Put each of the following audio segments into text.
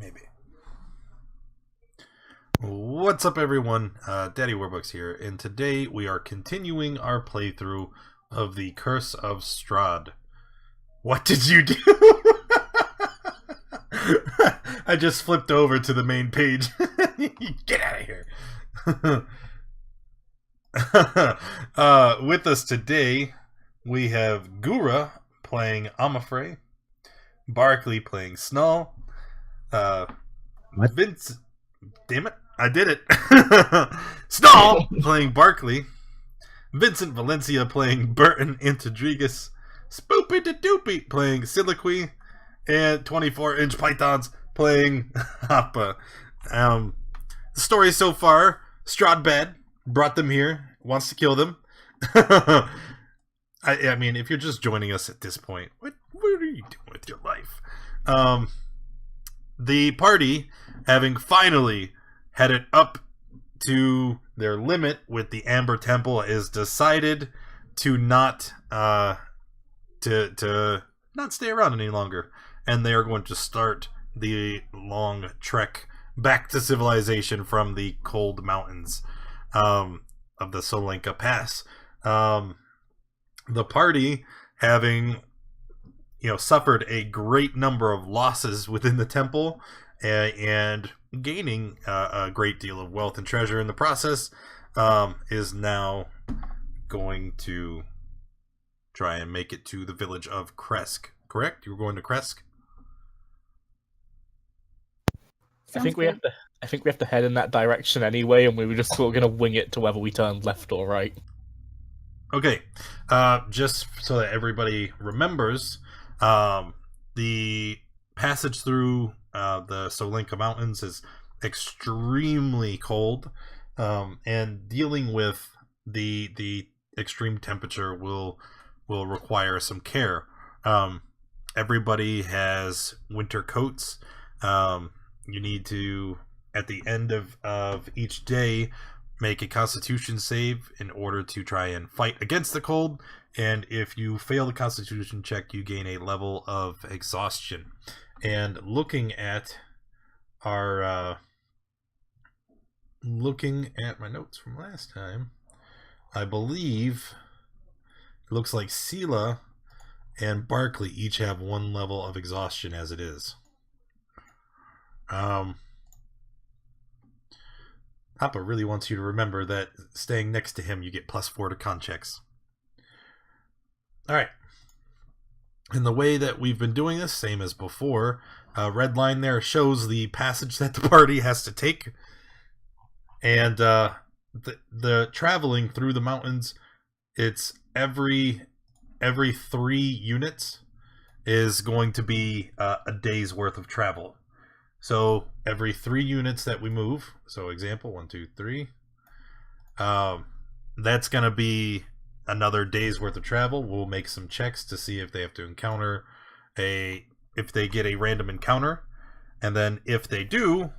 Maybe. What's up, everyone? Daddy Warbucks here, and today we are continuing our playthrough of the Curse of Strahd. What did you do? I just flipped over to the main page. Get out of here. With us today, we have Gura playing Amafrey, Barkley playing Snull, What? Vince. Damn it, I did it. Snull playing Barkley, Vincent Valencia playing Burton Introdrigus, Spoopy de Doopy playing Siliqui, and 24-inch Pythons playing Hoppa. The story so far, Strahd bad, brought them here, wants to kill them. I mean, if you're just joining us at this point, what are you doing with your life? The party, having finally headed up to their limit with the Amber Temple, is decided to not to not stay around any longer, and they are going to start the long trek back to civilization from the cold mountains of the Tso'Lenka Pass. The party, having suffered a great number of losses within the temple and gaining a great deal of wealth and treasure in the process, is now going to try and make it to the village of Kresk. Correct? You were going to Kresk? I think we have to head in that direction anyway, and we were just sort of going to wing it to whether we turned left or right. Okay. Just so that everybody remembers, the passage through the Tso'Lenka Mountains is extremely cold, and dealing with the extreme temperature will require some care. Everybody has winter coats. You need to, at the end of each day, make a Constitution save in order to try and fight against the cold, and if you fail the Constitution check, you gain a level of exhaustion. And looking at my notes from last time, I believe it looks like Sela and Barkley each have one level of exhaustion as it is. Papa really wants you to remember that staying next to him, you get +4 to con checks. Alright. And the way that we've been doing this, same as before, red line there shows the passage that the party has to take. And the traveling through the mountains, it's every 3 units is going to be a day's worth of travel. So every 3 units that we move, so example 1, 2, 3, that's going to be another day's worth of travel. We'll make some checks to see if they have to encounter if they get a random encounter, and then if they do,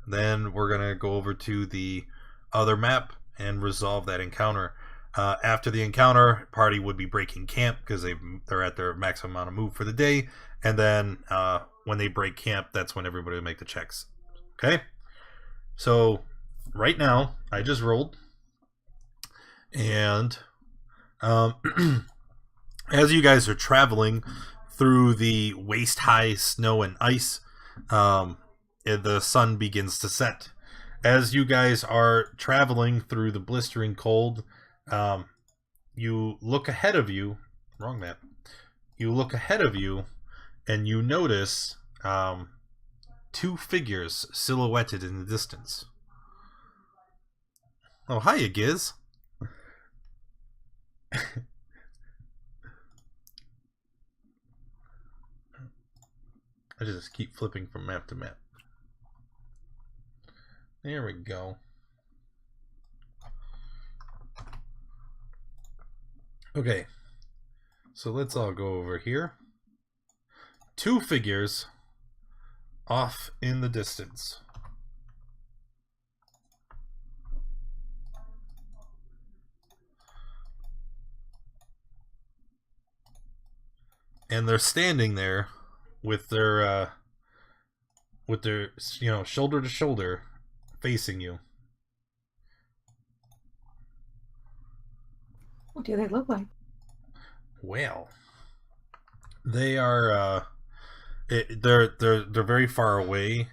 then we're going to go over to the other map and resolve that encounter. After the encounter, party would be breaking camp because they're at their maximum amount of move for the day, and then when they break camp, that's when everybody will make the checks. Okay? So, right now, I just rolled. And as you guys are traveling through the waist-high snow and ice, the sun begins to set. As you guys are traveling through the blistering cold, you look ahead of you. Wrong map. You look ahead of you, and you notice 2 figures silhouetted in the distance. Oh, hiya, Giz. I just keep flipping from map to map. There we go. Okay, so let's all go over here. 2 figures off in the distance. And they're standing there with their with their, shoulder to shoulder, facing you. What do they look like? Well, they are. They're very far away.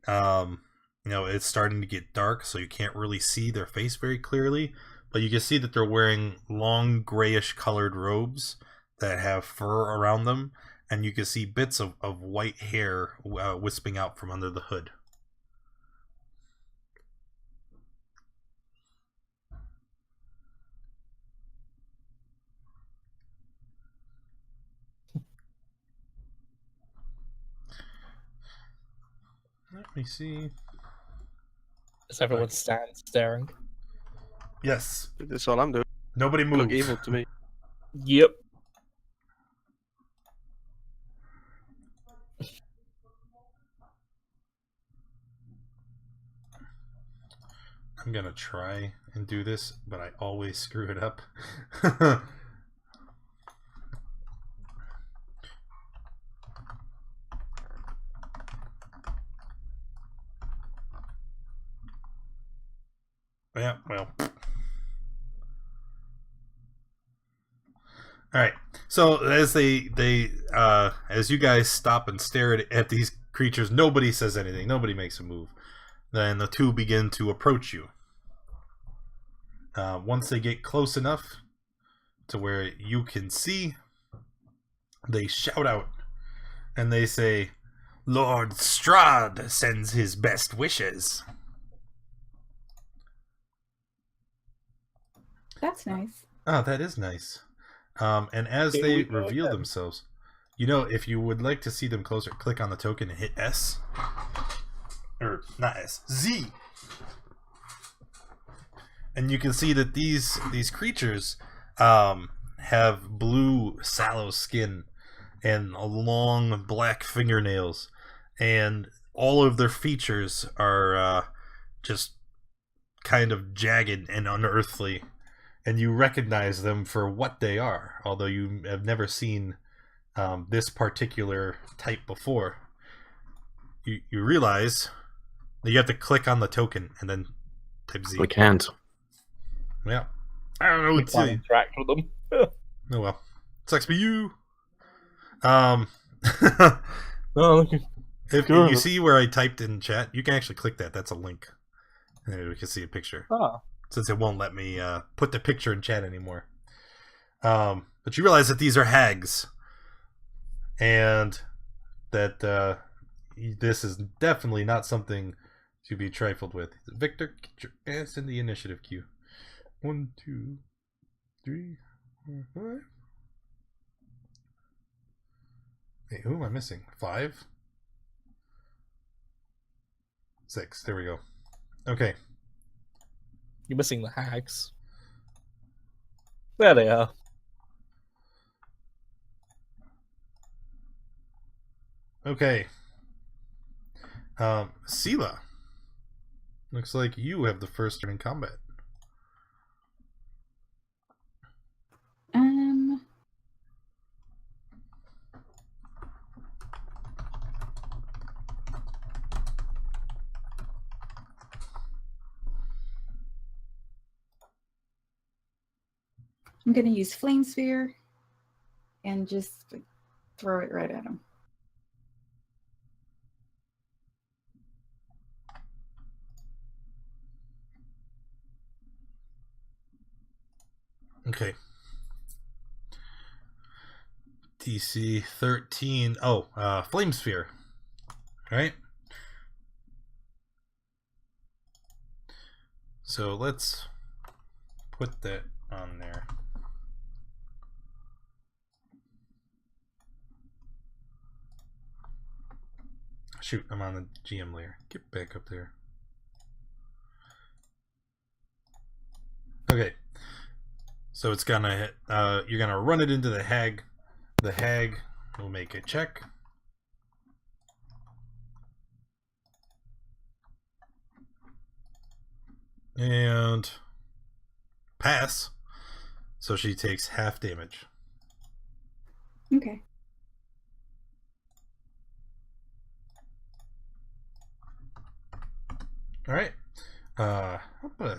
It's starting to get dark, so you can't really see their face very clearly. But you can see that they're wearing long grayish colored robes that have fur around them, and you can see bits of white hair wisping out from under the hood. Let me see. Does everyone stand staring? Yes. That's all I'm doing. Nobody You moves. look evil to me. Yep. I'm gonna try and do this, but I always screw it up. Yeah, well. All right. So as as you guys stop and stare at these creatures, nobody says anything. Nobody makes a move. Then the two begin to approach you. Once they get close enough to where you can see, they shout out and they say, "Lord Strahd sends his best wishes." That's nice. Oh, that is nice. And as Here they we go reveal again. themselves, if you would like to see them closer, click on the token and hit S. Or, not S, Z. And you can see that these creatures have blue, sallow skin and long black fingernails. And all of their features are just kind of jagged and unearthly. And you recognize them for what they are, although you have never seen this particular type before. You realize that you have to click on the token and then type Z. We can't. Yeah. I don't know We what to can't say. interact with them. Oh well. Sucks for you. Oh, okay. If Good. you see where I typed in chat, you can actually click that. That's a link. And we can see a picture. Ah. Since it won't let me put the picture in chat anymore. But you realize that these are hags. And that this is definitely not something to be trifled with. Victor, get your ass in the initiative queue. 1, 2, 3, 4, 5. Hey, who am I missing? 5? 6. There we go. Okay. You're missing the hags. There they are. Okay. Sela. Looks like you have the first turn in combat. I'm gonna use Flame Sphere and just throw it right at him. Okay. DC 13. Oh, Flame Sphere. Right? So let's put that on there. Shoot, I'm on the GM layer. Get back up there. Okay. So it's gonna hit, you're gonna run it into the hag. The hag will make a check. And pass. So she takes half damage. Okay. All right. How about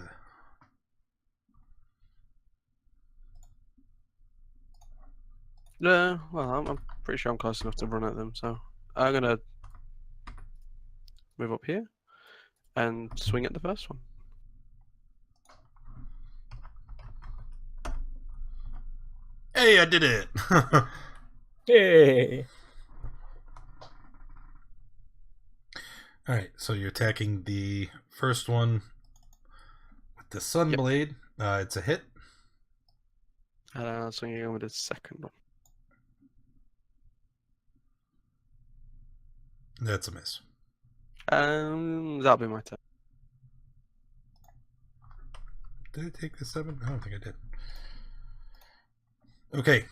Yeah, well, I'm pretty sure I'm close enough to run at them, so I'm gonna move up here and swing at the first one. Hey, I did it! Yay! Alright, so you're attacking the first one with the Sunblade. It's a hit. Swinging over the second one. That's a miss. That'll be my turn. Did I take the 7? I don't think I did. Okay.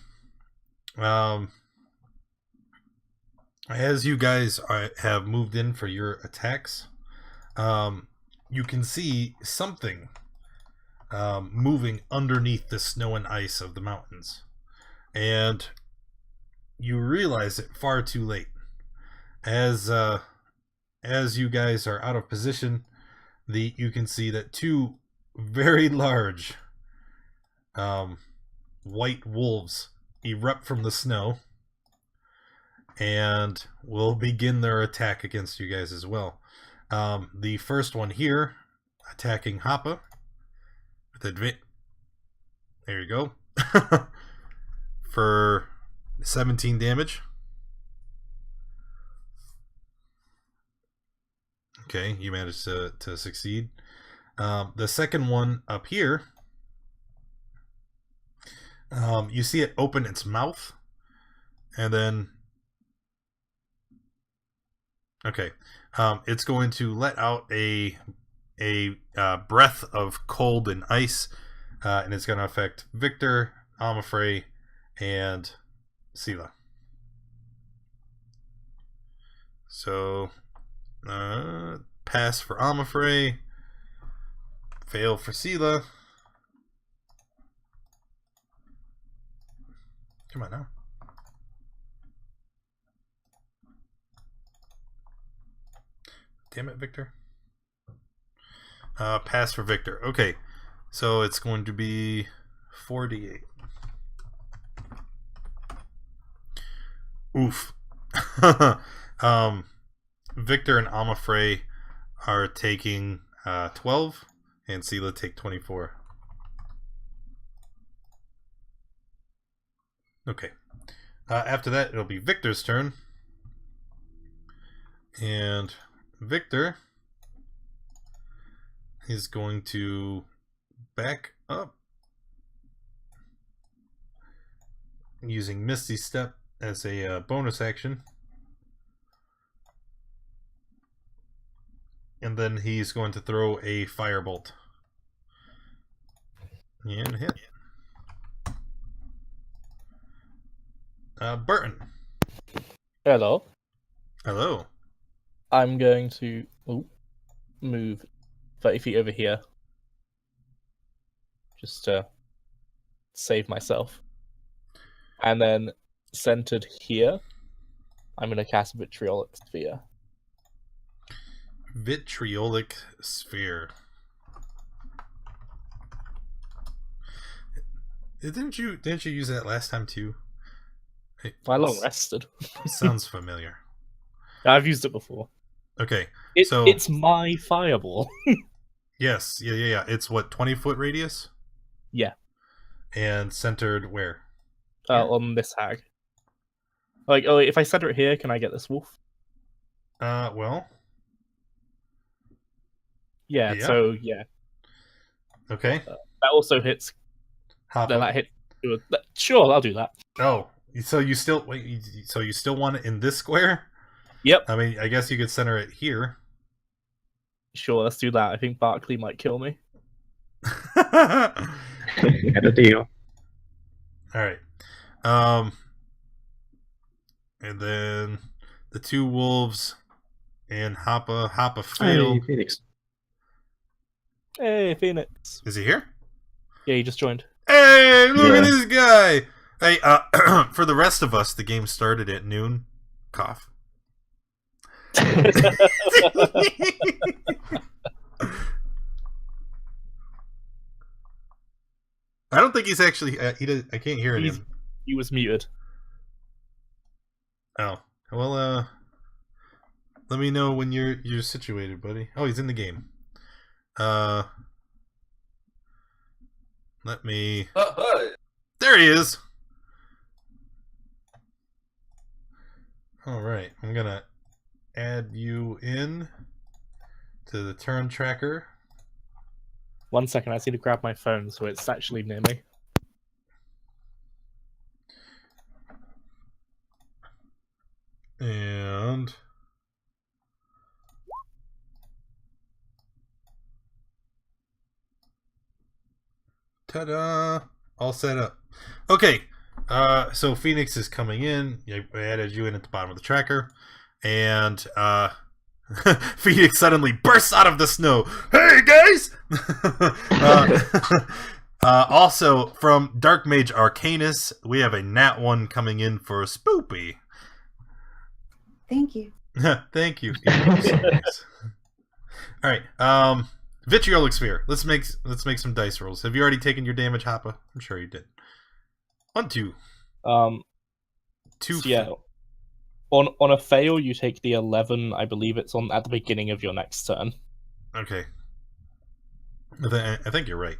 As you guys have moved in for your attacks, you can see something moving underneath the snow and ice of the mountains. And you realize it far too late. As you guys are out of position, you can see that two very large white wolves erupt from the snow and will begin their attack against you guys as well. The first one here attacking Hoppa with there you go. For 17 damage. Okay, you managed to succeed. The second one up here, you see it open its mouth, and then it's going to let out a breath of cold and ice, and it's going to affect Victor, Amafrey, and Sela. So, pass for Amafrey, fail for Sela. Come on now. Damn it, Victor. Pass for Victor. Okay, so it's going to be 48. Oof. Victor and Amafrey are taking 12, and Sela take 24. Okay. After that, it'll be Victor's turn. And Victor is going to back up using Misty Step as a bonus action. And then he's going to throw a firebolt. And hit. Burton. Hello. Hello. I'm going to move 30 feet over here. Just to save myself. And then centered here, I'm going to cast Vitriolic Sphere. Vitriolic Sphere. Didn't you use that last time too? I long rested. Sounds familiar. I've used it before. Okay, it's my fireball. Yes, yeah. It's what, 20-foot radius? Yeah. And centered where? On this hag. Like, if I center it here, can I get this wolf? Well. Yeah. So yeah. Okay. That also hits. Hoppa. Then that hit. Sure, I'll do that. Oh, so you still wait? So you still want it in this square? Yep. I mean, I guess you could center it here. Sure, let's do that. I think Barkley might kill me. Had a deal. All right. And then the two wolves and Hoppa fail. Hey, Phoenix. Hey, Phoenix. Is he here? Yeah, he just joined. Hey, look at Yeah. this guy. Hey, for the rest of us, the game started at noon. Cough. I don't think he's actually. I can't hear him. He was muted. Oh well. Let me know when you're situated, buddy. Oh, he's in the game. Let me. There he is. All right, I'm gonna add you in to the turn tracker. 1 second, I just need to grab my phone so it's actually near me. And ta-da! All set up. Okay, so Phoenix is coming in. I added you in at the bottom of the tracker, and Phoenix suddenly bursts out of the snow. Hey guys! Also from Dark Mage Arcanus, we have a Nat 1 coming in for Spoopy. Thank you. Thank you. All right. Vitriolic Sphere. Let's make some dice rolls. Have you already taken your damage, Hoppa? I'm sure you did. 1, 2. 2. So yeah. On a fail, you take the 11. I believe it's at the beginning of your next turn. Okay. I think you're right.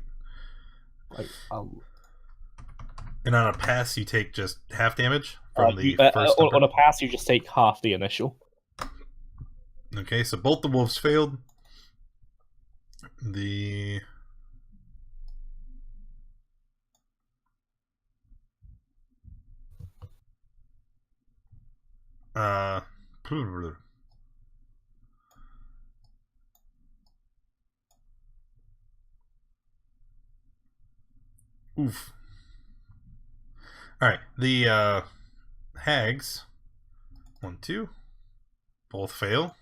And on a pass, you take just half damage from the first number? On a pass, you just take half the initial. Okay, so both the wolves failed. The oof. All right, the hags. 1, 2. Both fail.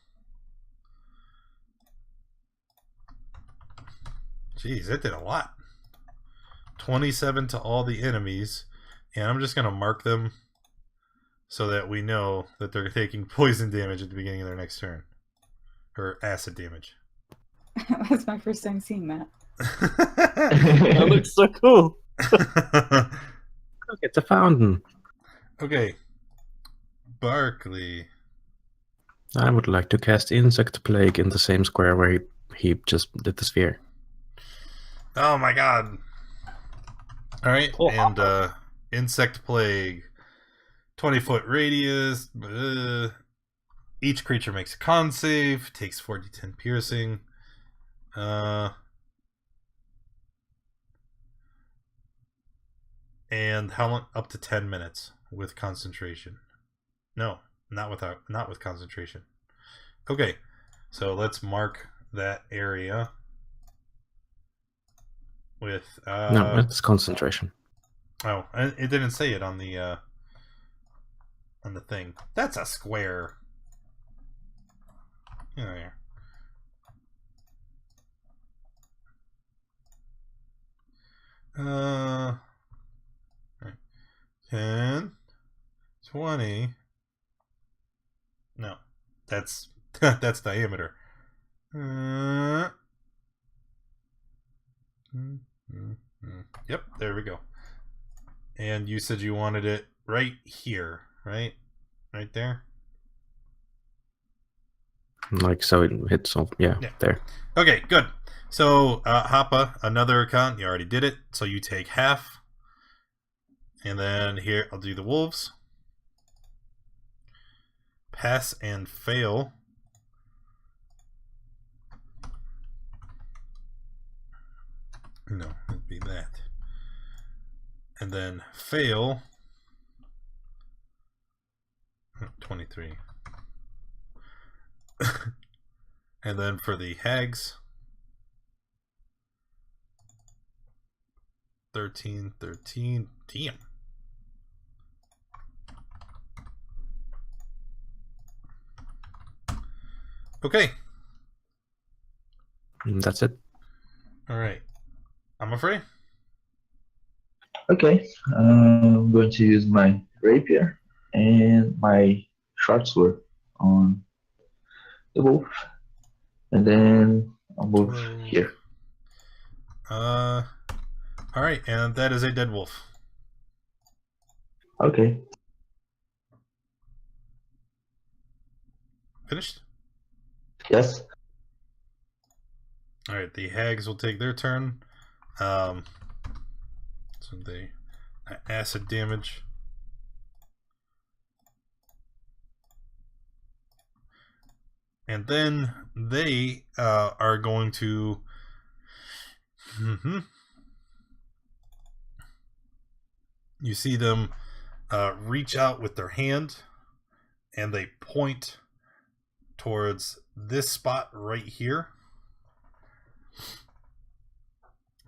Jeez, that did a lot. 27 to all the enemies, and I'm just gonna mark them so that we know that they're taking poison damage at the beginning of their next turn, or acid damage. That's my first time seeing that. That looks so cool. Look, it's a fountain. Okay, Barkley. I would like to cast Insect Plague in the same square where he just did the sphere. Oh my god. Alright, Oh, and Insect Plague. 20-foot radius. Each creature makes a con save. Takes 4d10 piercing. And how long? Up to 10 minutes with concentration. No, not with concentration. Okay, so let's mark that area with No, it's concentration. Oh, it didn't say it on the thing. That's a square. Yeah. Right. 10, 20. No, that's that's diameter. Yep, there we go. And you said you wanted it right here, right? Right there? Like, so it hits off. Yeah, there. Okay, good. So, Hoppa, another account. You already did it. So you take half. And then here, I'll do the wolves. Pass and fail. No, it'd be that. And then fail. 23. And then for the hags. 13. Damn. Okay. That's it. All right. I'm afraid. Okay, I'm going to use my rapier and my short sword on the wolf, and then I'll move here. All right, and that is a dead wolf. Okay. Finished? Yes. All right, the hags will take their turn. So they acid damage. And then they are going to. You see them reach out with their hand, and they point towards this spot right here.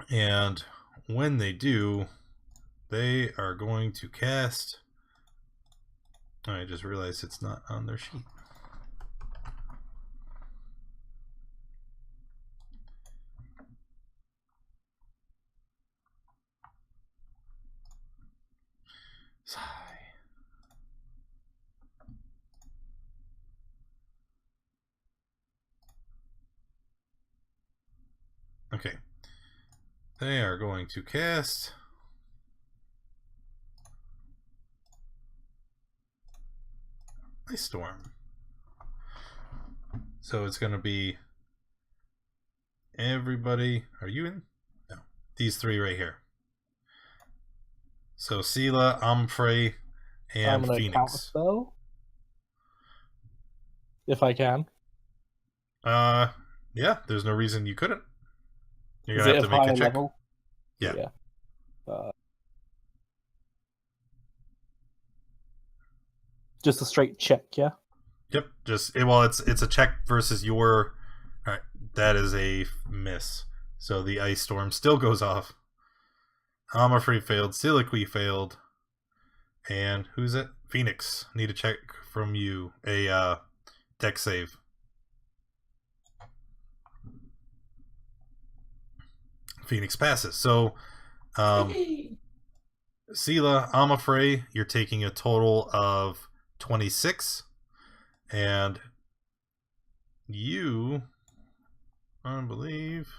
And when they do, they are going to cast. I just realized it's not on their sheet. Sigh. Okay. They are going to cast Ice Storm. So it's going to be everybody. Are you in? No. These three right here. So Sela, Omfrey, and I'm gonna Phoenix. counterspell if I can. Yeah. There's no reason you couldn't. You're Is gonna it have to of make higher a check. level? Yeah. Just a straight check, yeah. Yep. Just it's a check versus your. All right. That is a miss. So the Ice Storm still goes off. Omfrey failed. Siliqui failed. And who's it? Phoenix. Need a check from you. A deck save. Phoenix passes. So, Sela, Omfrey, you're taking a total of 26. And you, I believe...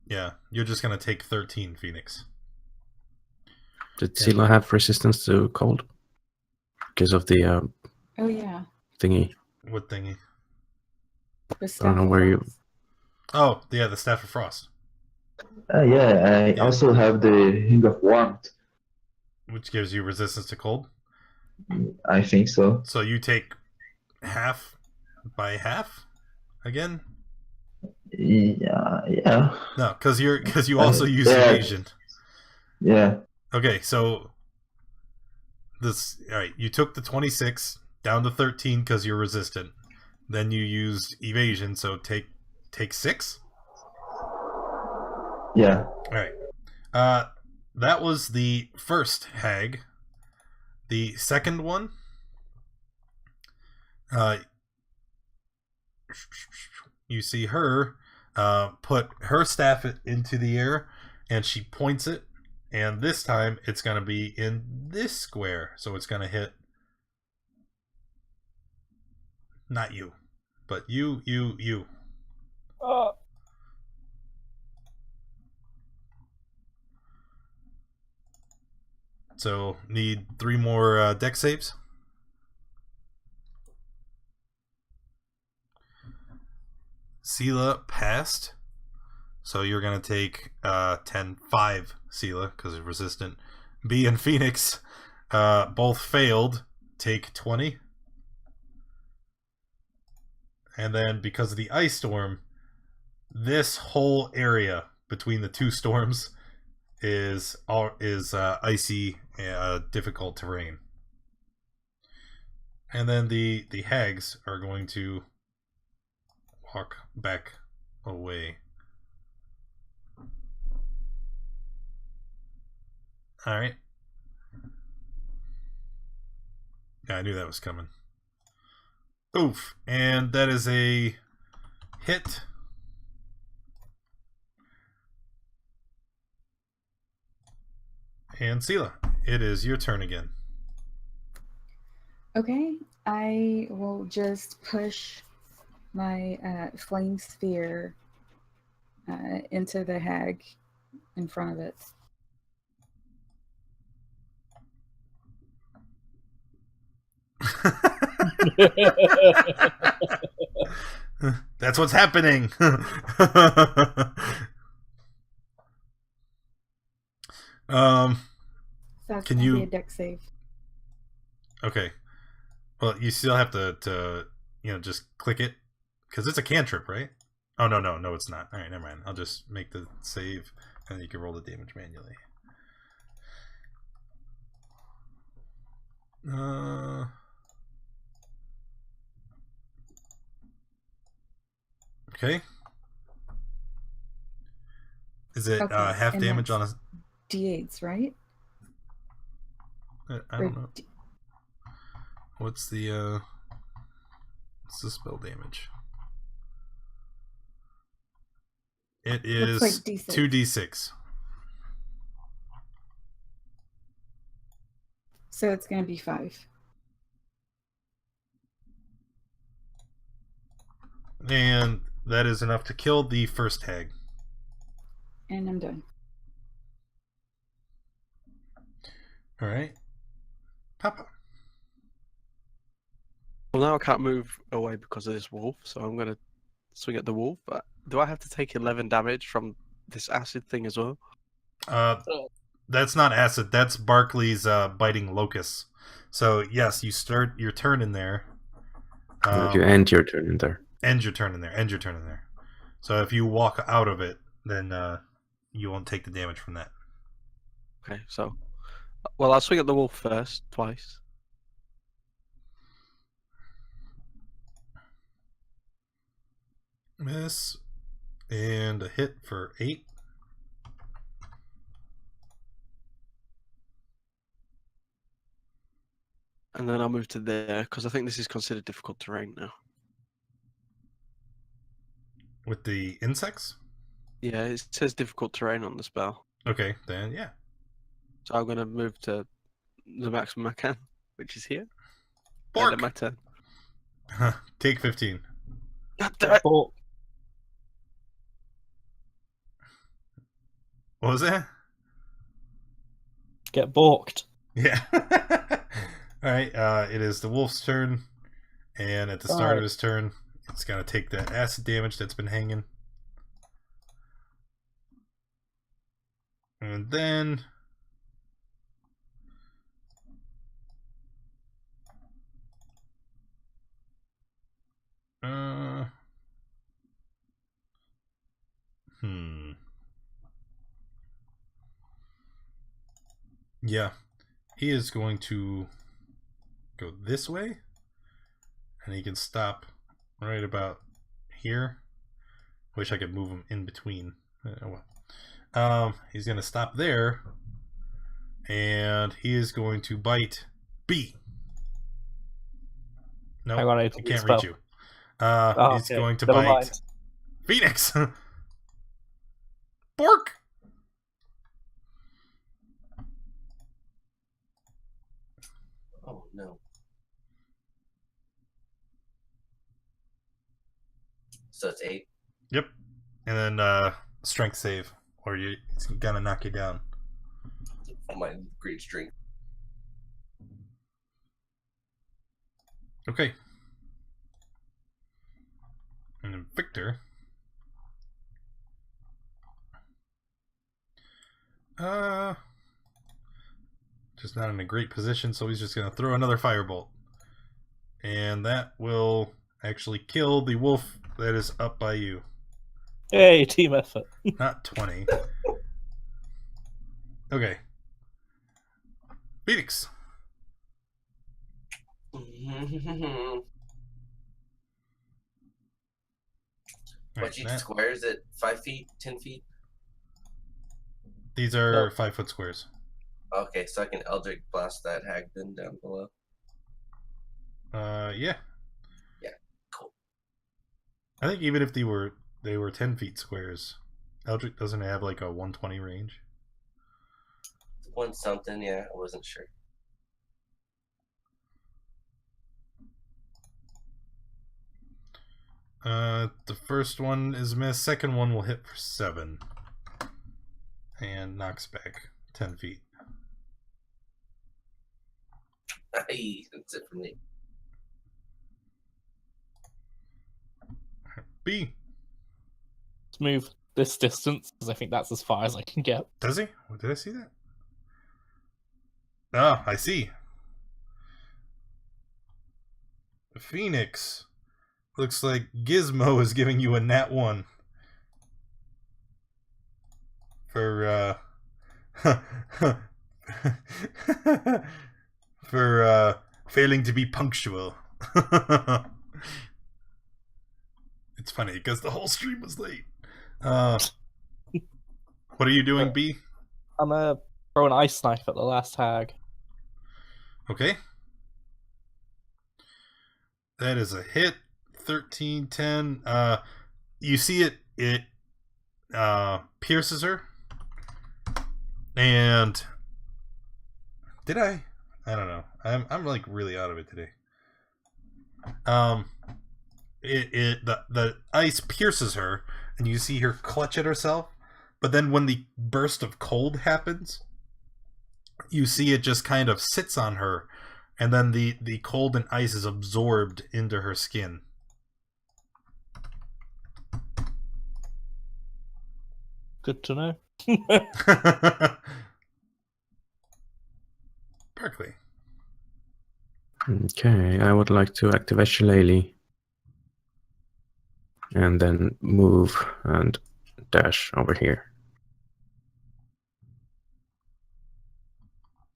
Yeah, you're just going to take 13, Phoenix. Did Sela have resistance to cold? Because of the Oh yeah. thingy. What thingy? The I don't know where you... Oh, yeah, the Staff of Frost. Yeah, I also have the Ring of Warmth. Which gives you resistance to cold. I think so. So you take half by half again? Yeah. No, because you also use yeah. evasion. Yeah. Okay, so this all right. You took the 26 down to 13 because you're resistant. Then you used evasion, so take 6. Yeah. All right. That was the first hag. The second one. You see her put her staff into the air, and she points it. And this time, it's going to be in this square. So it's going to hit... Not you. But you. So, need 3 more deck saves. Sela passed. So you're going to take 10-5 Sela because it's resistant. B and Phoenix both failed. Take 20. And then because of the ice storm, this whole area between the two storms is icy, difficult terrain. And then the hags are going to walk back away. All right. Yeah, I knew that was coming. Oof. And that is a hit. And Sela, it is your turn again. Okay, I will just push my flame sphere into the hag in front of it. That's what's happening. So that's Can gonna be you- a deck save. Okay. Well, you still have to just click it because it's a cantrip, right? Oh no, it's not. All right, never mind. I'll just make the save, and you can roll the damage manually. Okay. Is it Okay, half and damage on a? that's D8s, right? I Or don't know. What's the spell damage? It is Looks like D6. 2d6. So it's gonna be 5. And that is enough to kill the first hag. And I'm done. All right. Papa. Well, now I can't move away because of this wolf, so I'm gonna swing at the wolf. But do I have to take 11 damage from this acid thing as well? That's not acid. That's Barkley's biting locusts. So yes, you start your turn in there. You end your turn in there. End your turn in there. End your turn in there. So if you walk out of it, then you won't take the damage from that. Okay, so well, I'll swing at the wolf first, twice. Miss. And a hit for 8. And then I'll move to there because I think this is considered difficult terrain now. With the insects? Yeah, it says difficult terrain on the spell. Okay, then yeah. So I'm gonna move to the maximum I can, which is here. Bork! And then my turn. Take 15. God damn it. But What was that? get balked. Yeah. Alright, it is the wolf's turn. And at the start of his turn, it's going to take that acid damage that's been hanging. And then... Yeah. He is going to go this way. And he can stop right about here. Wish I could move him in between. He's going to stop there. And he is going to bite B. No, Hang on, I need he to can't spell. reach you. He's Okay, going to never bite mind. Phoenix. Bork. Oh no. So it's 8. Yep. And then strength save, or it's gonna knock you down. On my great strength. Okay. And then Victor. Just not in a great position, so he's just gonna throw another firebolt. And that will actually kill the wolf that is up by you. Hey, team effort. Not 20. Okay. Phoenix. What's each square? Is it 5 feet, 10 feet? These are 5-foot squares. Okay, so I can Eldritch Blast that hag then down below. Yeah. Yeah, cool. I think even if they were 10 feet squares, Eldritch doesn't have like a 120 range. One something, yeah, I wasn't sure. The first one is missed. Second one will hit for 7. And knocks back 10 feet. Hey, that's it for me. B. Let's move this distance, because I think that's as far as I can get. Does he? Did I see that? Ah, I see. Phoenix. Looks like Gizmo is giving you a nat 1. For, for, failing to be punctual. It's funny, because the whole stream was late. What are you doing, B? I'm gonna throw an ice knife at the last hag. Okay. That is a hit. 13, 10. You see it pierces her. And did I don't know. I'm like really out of it today. The ice pierces her and you see her clutch at herself, but then when the burst of cold happens, you see it just kind of sits on her, and then the cold and ice is absorbed into her skin. Good to know. Berkeley. Okay, I would like to activate Shillelagh. And then move and dash over here.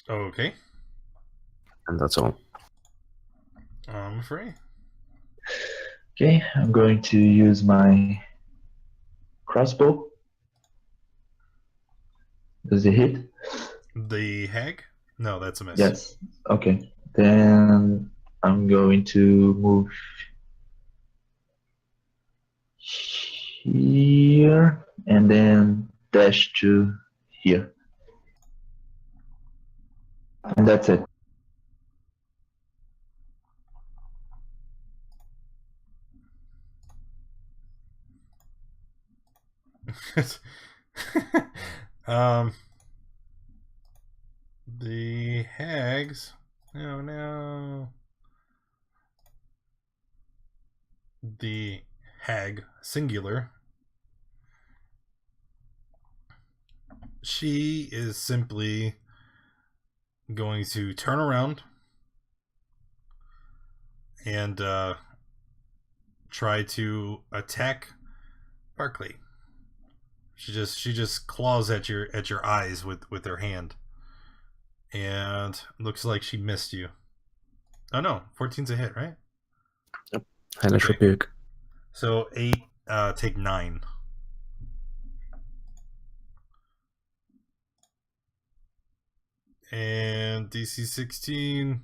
Okay. And that's all. I'm free. Okay, I'm going to use my crossbow. Does it hit? The hag? No, that's a miss. Yes. Okay. Then I'm going to move here and then dash to here. And that's it. The hags. Oh no. The hag, singular. She is simply going to turn around and try to attack Barkley. She just claws at your eyes with her hand. And looks like she missed you. Oh no, 14's a hit, right? Yep. Hellish Okay. Rebuke. So 8, take 9. And DC 16.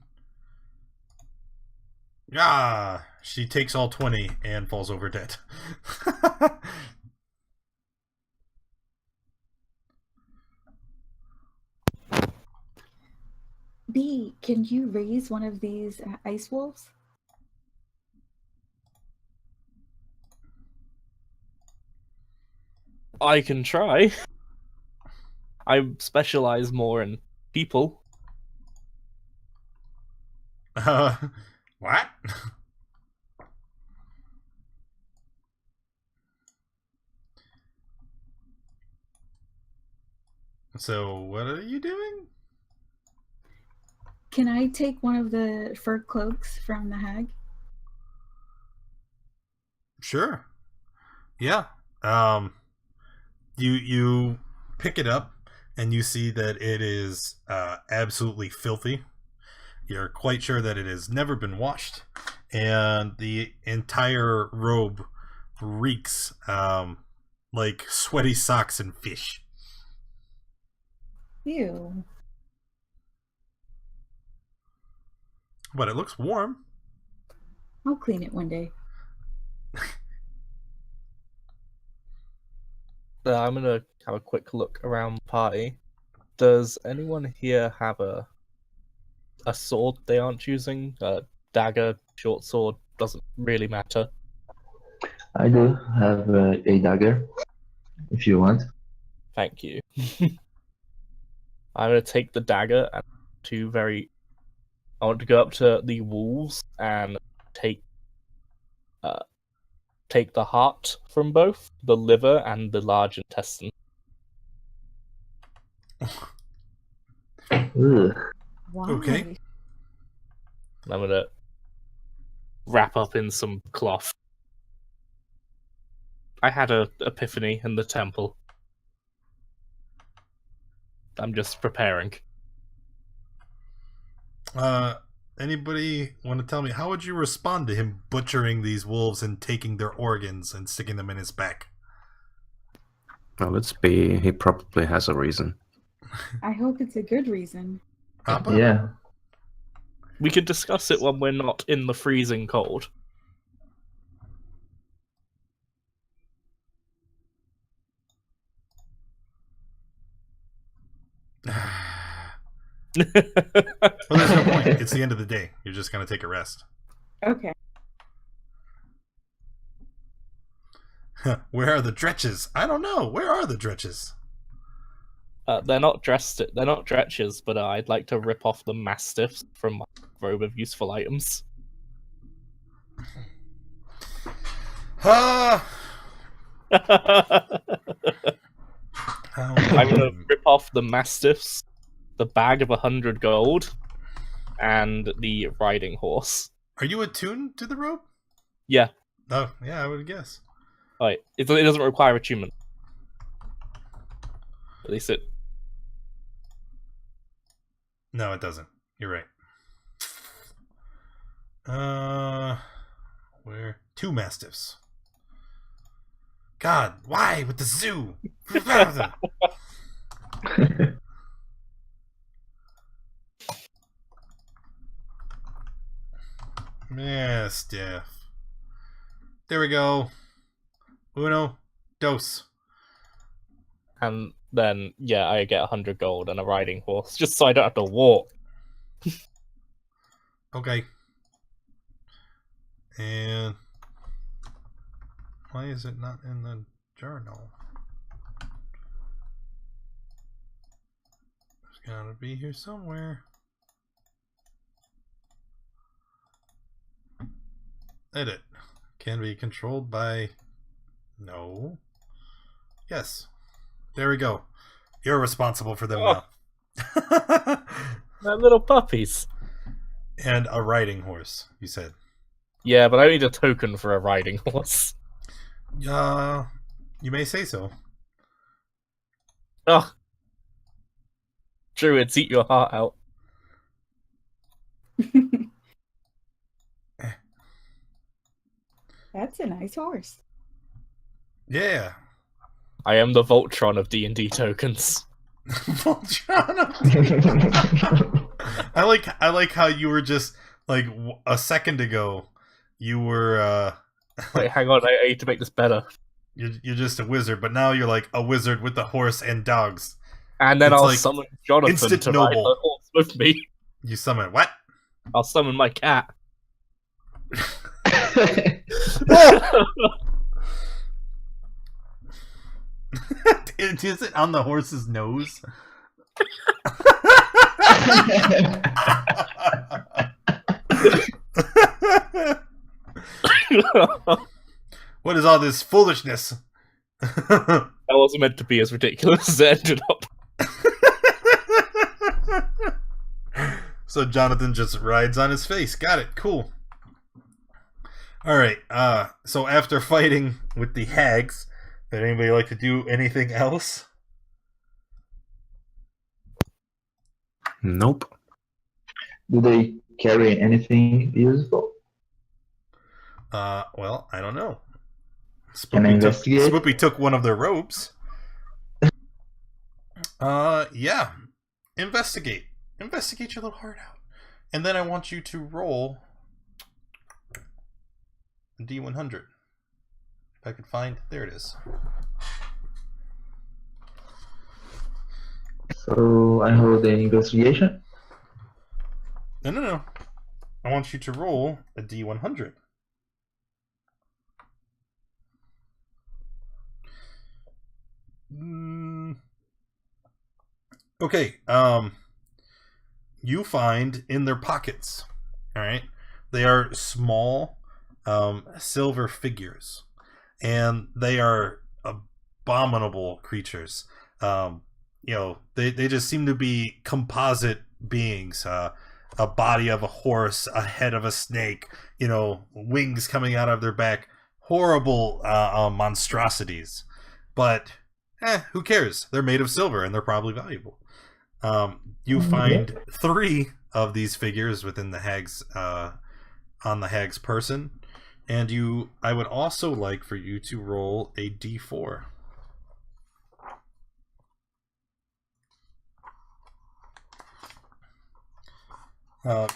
Ah, she takes all 20 and falls over dead. B, can you raise one of these ice wolves? I can try. I specialize more in people. What? So, what are you doing? Can I take one of the fur cloaks from the hag? Sure. Yeah. You pick it up and you see that it is absolutely filthy. You're quite sure that it has never been washed, and the entire robe reeks like sweaty socks and fish. Ew. But it looks warm. I'll clean it one day. I'm gonna have a quick look around the party. Does anyone here have a sword they aren't using? A dagger, short sword, doesn't really matter. I do have a dagger, if you want. Thank you. I'm gonna take the dagger and I want to go up to the wolves and take the heart from both, the liver and the large intestine. Ugh. Why? Okay. And I'm gonna wrap up in some cloth. I had a epiphany in the temple. I'm just preparing. Anybody want to tell me how would you respond to him butchering these wolves and taking their organs and sticking them in his back? Well, let's be. He probably has a reason. I hope it's a good reason. Appa? Yeah. We can discuss it when we're not in the freezing cold. Well, there's no point. It's the end of the day. You're just gonna take a rest. Okay. Where are the dretches? I don't know. Where are the dretches? They're not dretches, but I'd like to rip off the mastiffs from my robe of useful items. Ah! I'm gonna rip off the mastiffs, the bag of 100 gold, and the riding horse. Are you attuned to the rope? Yeah. Oh, yeah, I would guess. Right. It doesn't require attunement. At least it. No, it doesn't. You're right. Where? 2 mastiffs. God, why with the zoo? Mastiff. There we go. Uno, dos. And then, yeah, I get 100 gold and a riding horse, just so I don't have to walk. Okay. And why is it not in the journal? It's gotta be here somewhere. Edit. Can be controlled by... No. Yes. There we go. You're responsible for them now. They're little puppies. And a riding horse, you said. Yeah, but I need a token for a riding horse. You may say so. Ugh. Druids, eat your heart out. That's a nice horse. Yeah. I am the Voltron of D&D tokens. Voltron. I like how you were just like a second ago. You were Wait, hang on, I need to make this better. you're just a wizard, but now you're like a wizard with a horse and dogs. And then It's I'll like summon Jonathan instant to ride noble. the horse with me. You summon what? I'll summon my cat. Is it on the horse's nose? What is all this foolishness? That wasn't meant to be as ridiculous as it ended up. So Jonathan just rides on his face. Got it. Cool. Alright, so after fighting with the hags, did anybody like to do anything else? Nope. Do they carry anything useful? Well, I don't know. Can I investigate? Spoopy took one of their robes. Yeah. Investigate. Investigate your little heart out. And then I want you to roll D100. If I could find... There it is. So I hold the investigation. No. I want you to roll a D100. Okay. You find in their pockets. All right. They are small, silver figures, and they are abominable creatures. They just seem to be composite beings. A body of a horse, a head of a snake, wings coming out of their back. Horrible monstrosities. But, who cares? They're made of silver and they're probably valuable. You find 3 of these figures within the hag's on the hag's person, and I would also like for you to roll a d4.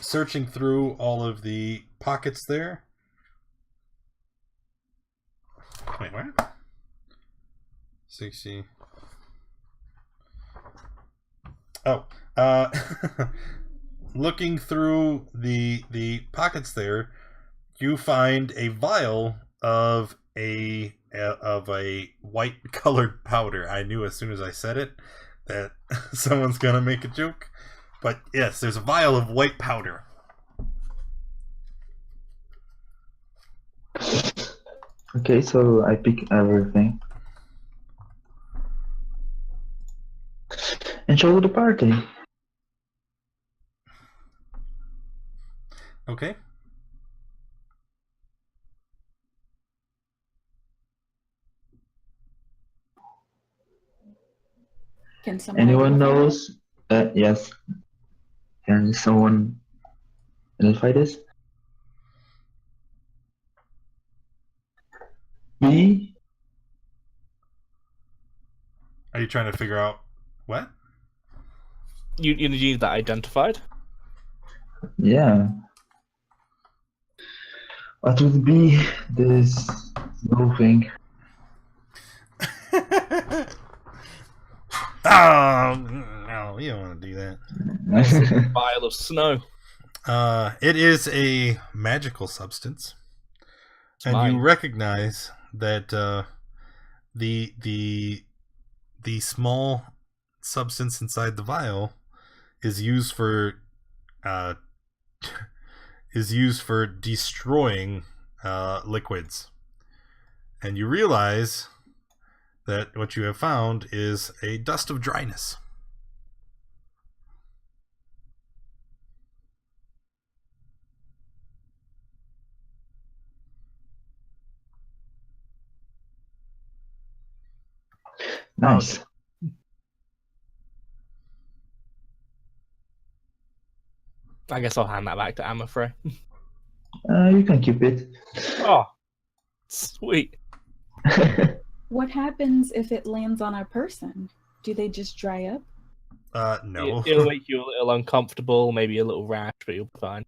Searching through all of the pockets there. Wait, what? 60. Oh, looking through the pockets there, you find a vial of a white colored powder. I knew as soon as I said it that someone's gonna make a joke, but yes, there's a vial of white powder. Okay, so I pick everything and show the party. Okay. Can someone Anyone identify that? knows? Yes. Can someone identify this? Me? Are you trying to figure out what? You need that identified? Yeah. What would be this blue thing? No, you don't want to do that. Vial of snow. It is a magical substance, and mine. you recognize that the small substance inside the vial is used for destroying liquids, and you realize that what you have found is a dust of dryness. Nice. I guess I'll hand that back to Amafrey. You can keep it. Oh, sweet. What happens if it lands on a person? Do they just dry up? No. It'll make you a little uncomfortable, maybe a little rash, but you'll be fine.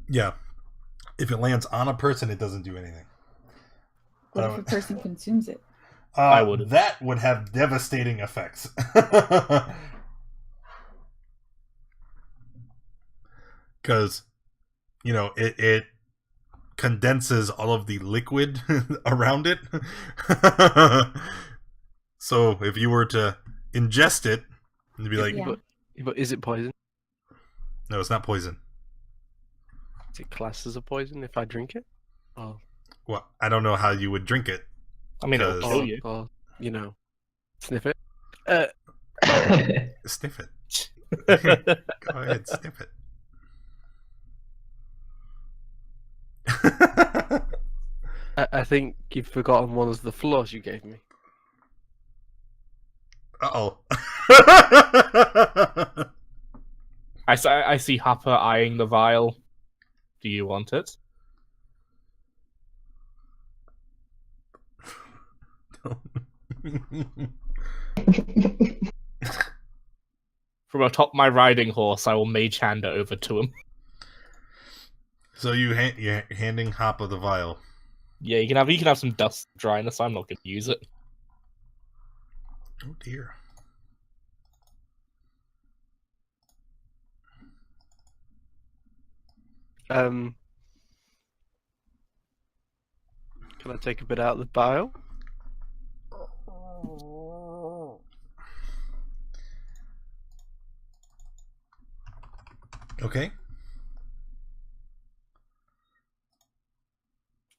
Yeah. If it lands on a person, it doesn't do anything. What if a person consumes it? I wouldn't. That would have devastating effects. Because, it condenses all of the liquid around it. So if you were to ingest it, you'd be like, Yeah. But is it poison? no, it's not poison. Is it classed as a poison if I drink it? Oh, Well, I don't know how you would drink it. I mean, it'll Because- kill you. or sniff it. Sniff it. Go ahead, sniff it. I think you've forgotten one of the flaws you gave me. Uh-oh. I see Hopper eyeing the vial. Do you want it? From atop my riding horse, I will mage hand it over to him. So you're handing Hopper the vial. Yeah, you can have some dust dryness. I'm not going to use it. Oh dear. Can I take a bit out of the vial? Okay.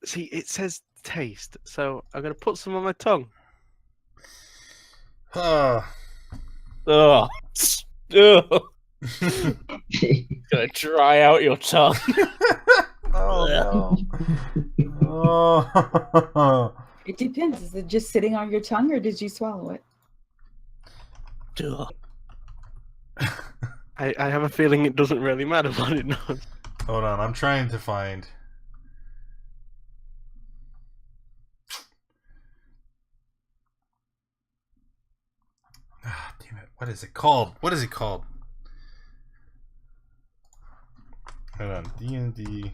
See, it says taste, so I'm gonna put some on my tongue. Oh. Ugh. Ugh. Gonna dry out your tongue. Oh no. Oh. It depends. Is it just sitting on your tongue, or did you swallow it? Ugh. I have a feeling it doesn't really matter what it does. Hold on, I'm trying to find. Ah, damn it! What is it called? What is it called? Hold on, DnD.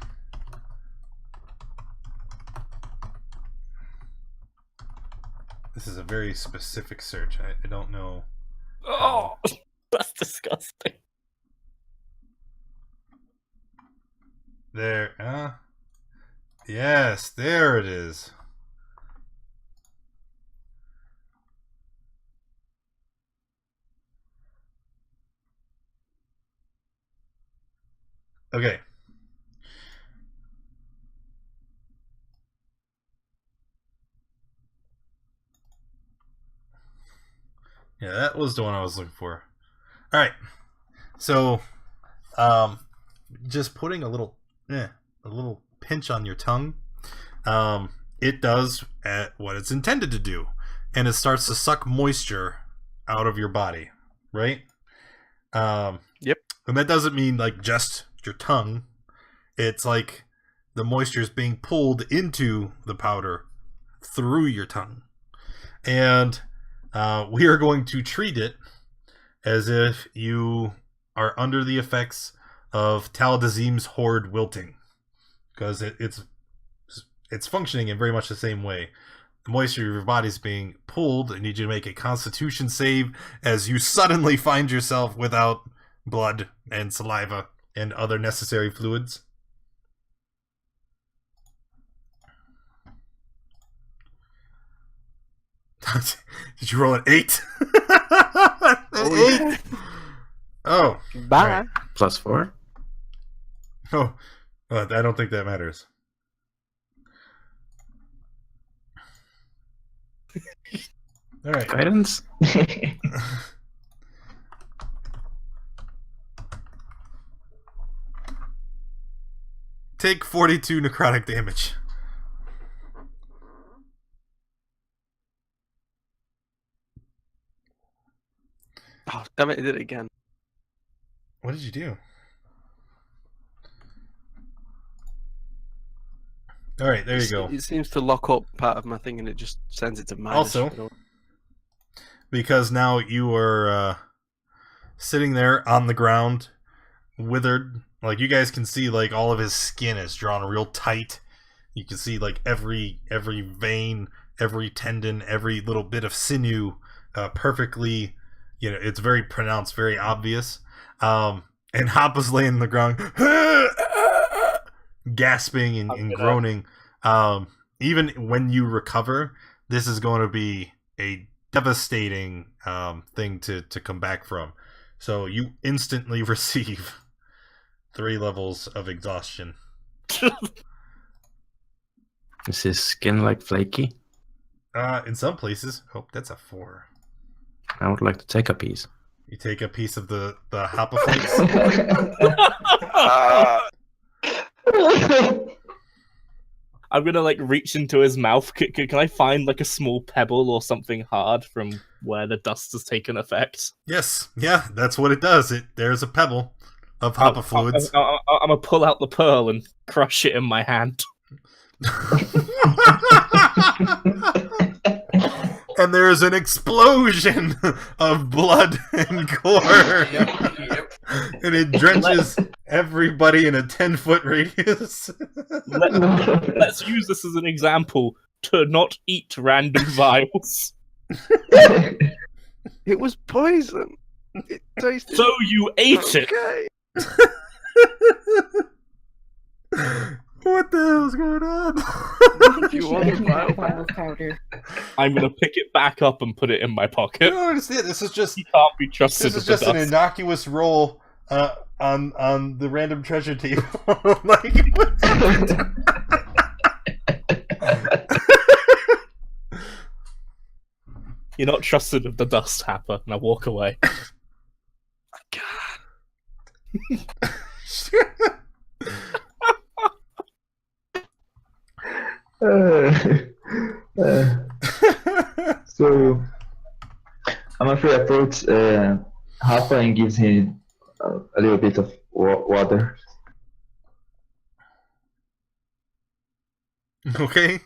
This is a very specific search. I don't know. Oh, that's disgusting. There, yes, there it is. Okay. Yeah, that was the one I was looking for. All right. So, just putting a little pinch on your tongue, it does what it's intended to do, and it starts to suck moisture out of your body, right? Yep. And that doesn't mean like just your tongue. It's like the moisture is being pulled into the powder through your tongue, and we are going to treat it as if you are under the effects of Tal'Dazim's horde wilting, because it's functioning in very much the same way. The moisture of your body is being pulled. I need you to make a Constitution save as you suddenly find yourself without blood and saliva and other necessary fluids. Did you roll an 8? Oh, 8? Oh. Bye. Right. +4. Oh. I don't think that matters. All right. Guidance? Take 42 necrotic damage. Oh, damn it, I did it again. What did you do? All right, there you go. It seems to lock up part of my thing and it just sends it to minus. Also, because now you are sitting there on the ground, withered. Like, you guys can see, like, all of his skin is drawn real tight. You can see, like, every vein, every tendon, every little bit of sinew perfectly, you know, it's very pronounced, very obvious. And Hoppa's laying on the ground, gasping and groaning. Even when you recover, this is going to be a devastating thing to come back from. So you instantly receive 3 levels of exhaustion. Is his skin like flaky? In some places. Oh, that's a 4. I would like to take a piece. You take a piece of the Hoppa flakes. I'm gonna like reach into his mouth. Can I find like a small pebble or something hard from where the dust has taken effect? Yes, yeah, that's what it does. There's a pebble of Hoppa fluids. I'm gonna pull out the pearl and crush it in my hand. And there's an explosion of blood and gore. Yep. And it drenches everybody in a 10-foot radius. Let's use this as an example to not eat random vials. it was poison. It tasted So you ate it. okay. What the hell's going on? I think you You should want give the me that vial vial of powder. I'm gonna pick it back up and put it in my I pocket. don't understand. This is just He can't be trusted an with the dust. innocuous roll on the random treasure table. Like, You're not trusted with the dust, Happer. Now walk away. So I'm afraid I approach Rafa and gives him a little bit of water. Okay.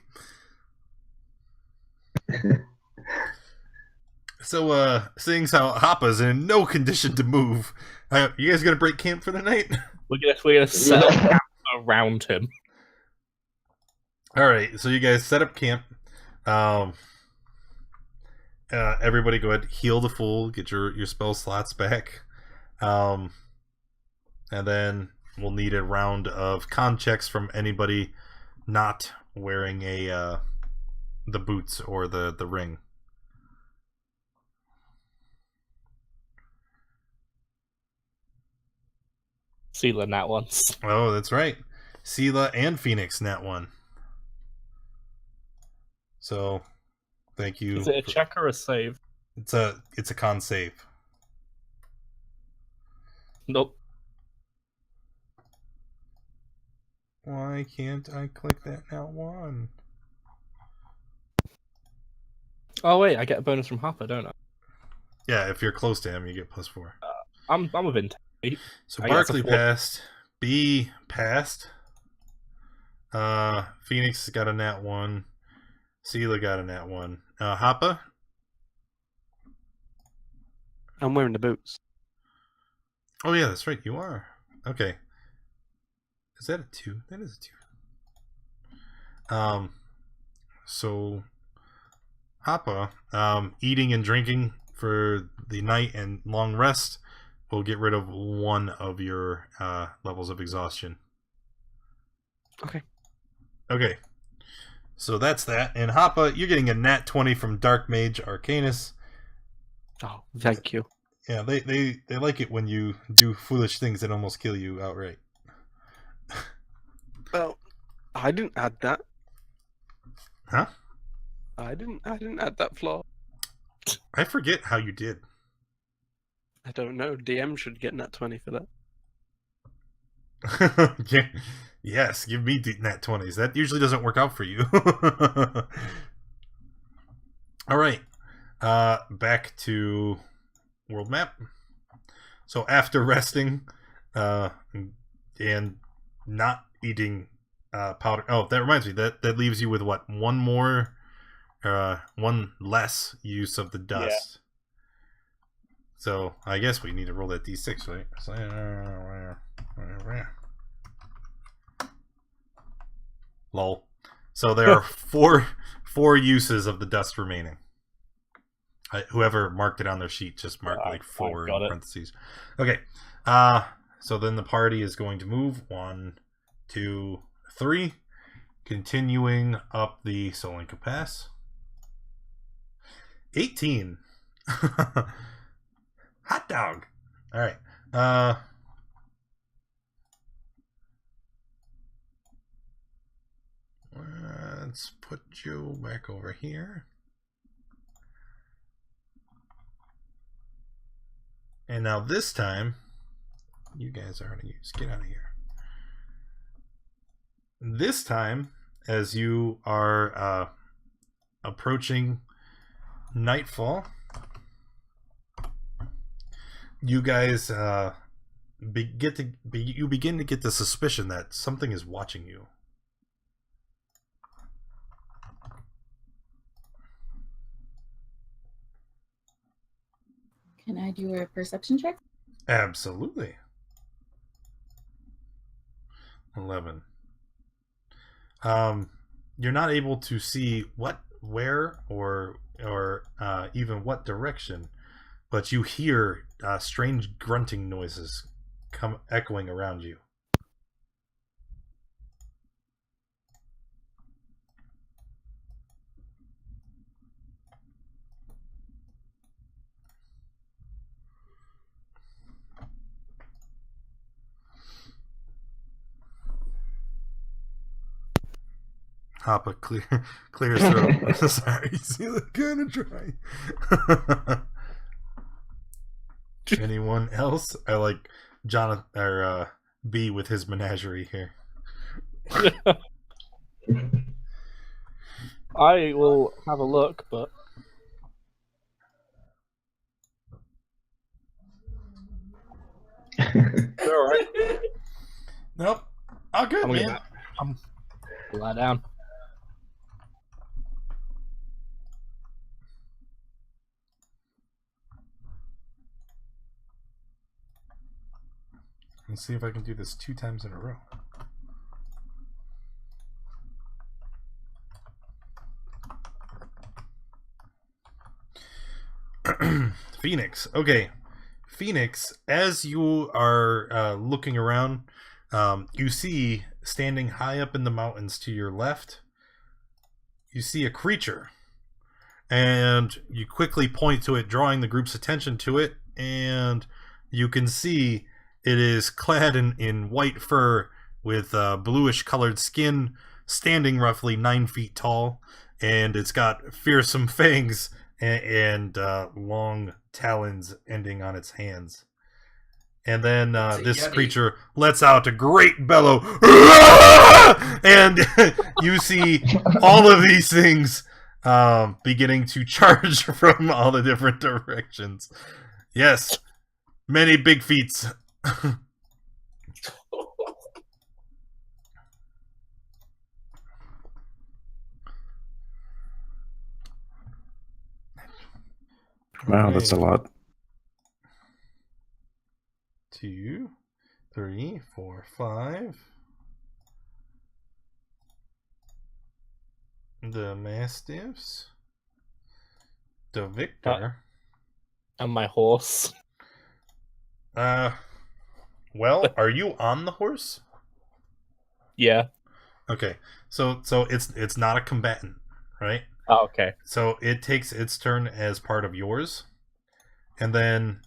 So, seeing as how Hoppa's in no condition to move, you guys gonna break camp for the night? We're gonna set up camp around him. All right. So you guys set up camp. Everybody go ahead, heal the fool, get your spell slots back, and then we'll need a round of con checks from anybody not wearing the boots or the ring. Sealer nat once. Oh, that's right. Sela and Phoenix nat 1. So, thank you. Is it a check or a save? It's a con save. Nope. Why can't I click that nat 1? Oh wait, I get a bonus from Hopper, don't I? Yeah, if you're close to him, you get +4. I'm within 10 feet. So I guess Barkley a 4. passed. B passed. Phoenix got a nat 1. Sela got a nat 1. Hoppa? I'm wearing the boots. Oh yeah, that's right, you are. Okay. Is that a 2? That is a 2. So Hoppa, eating and drinking for the night and long rest will get rid of 1 of your levels of exhaustion. Okay. Okay. So that's that. And Hoppa, you're getting a nat 20 from Dark Mage Arcanus. Oh, thank you. Yeah, they like it when you do foolish things that almost kill you outright. Well, I didn't add that. Huh? I didn't add that flaw. I forget how you did. I don't know. DM should get nat 20 for that. Yeah. Yes, give me nat 20s. That usually doesn't work out for you. All right. Back to world map. So after resting and not eating powder. Oh, that reminds me. That leaves you with what? One less use of the dust. Yeah. So I guess we need to roll that d6, right? Lol. So there are four uses of the dust remaining. Whoever marked it on their sheet just marked like 4 in parentheses. Okay. So then the party is going to move 1, 2, 3, continuing up the Tso'Lenka Pass. 18. Hot dog. All right. Let's put you back over here. And now this time, you guys are going to use. Get out of here. This time, as you are approaching nightfall, you guys you begin to get the suspicion that something is watching you. Can I do a perception check? Absolutely. 11. You're not able to see where, or even what direction, but you hear strange grunting noises come echoing around you. Hoppa clears throat. Sorry, you look kind of dry. Anyone else? I like Jonathan or B with his menagerie here. I will have a look, but they're all right. Nope. All good, I'm man. gonna lie down. Let's see if I can do this 2 times in a row. Phoenix. Okay. Phoenix, as you are looking around, you see standing high up in the mountains to your left, you see a creature. And you quickly point to it, drawing the group's attention to it, and you can see it is clad in white fur with bluish colored skin, standing roughly 9 feet tall, and it's got fearsome fangs and long talons ending on its hands. And then this creature lets out a great bellow, and you see all of these things beginning to charge from all the different directions. Yes, many big feats. Wow, that's a lot. 2, 3, 4, 5. The Mastiffs. The Victor. And my horse. Well, are you on the horse? Yeah. Okay. So it's not a combatant, right? Oh, okay. So it takes its turn as part of yours. And then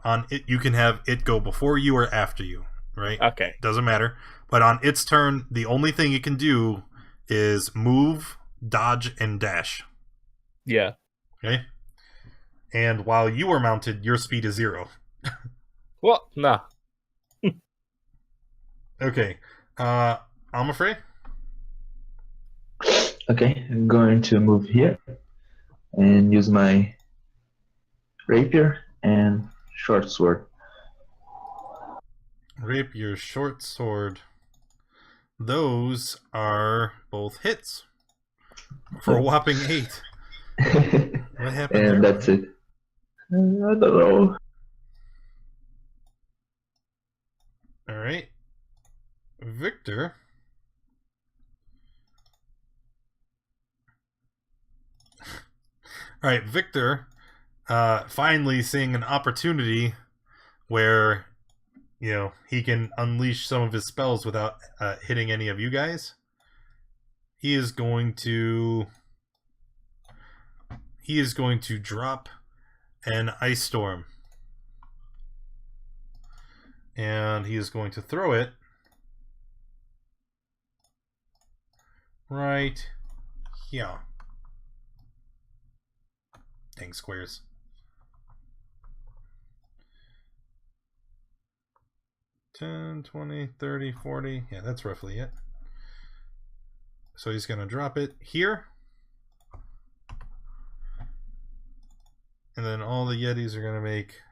on it you can have it go before you or after you, right? Okay. Doesn't matter. But on its turn, the only thing it can do is move, dodge, and dash. Yeah. Okay? And while you are mounted, your speed is 0. What? Nah. Okay. I'm afraid. Okay, I'm going to move here and use my rapier and short sword. Rapier, short sword. Those are both hits for a whopping 8. What happened And there? that's it. I don't know. All right, Victor. All right, Victor. Finally seeing an opportunity where he can unleash some of his spells without hitting any of you guys. He is going to drop an ice storm. And he is going to throw it right here. Dang squares. 10, 20, 30, 40. Yeah, that's roughly it. So he's going to drop it here. And then all the Yetis are going to make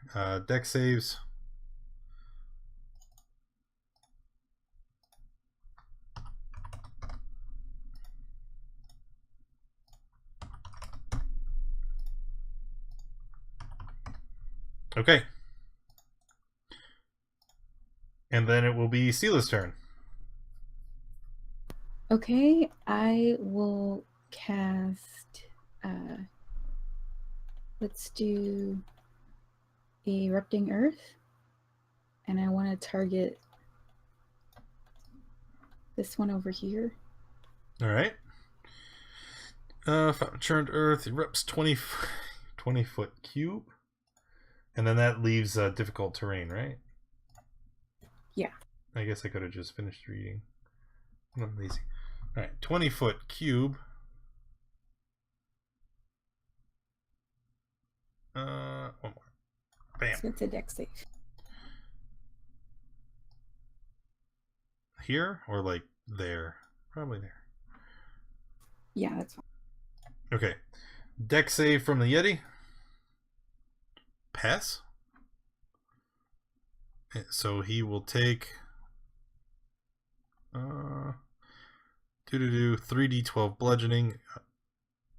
dex saves. Okay. And then it will be Sela's turn. Okay, I will cast. Let's do Erupting Earth, and I want to target this one over here. All right. Churned Earth erupts 20 foot cube, and then that leaves difficult terrain, right? Yeah. I guess I could have just finished reading. I'm lazy. Alright, 20-foot cube. One more. Bam. So it's a deck save. Here or like there? Probably there. Yeah, that's fine. Okay. Deck save from the Yeti. Pass. So he will take 3d12 bludgeoning.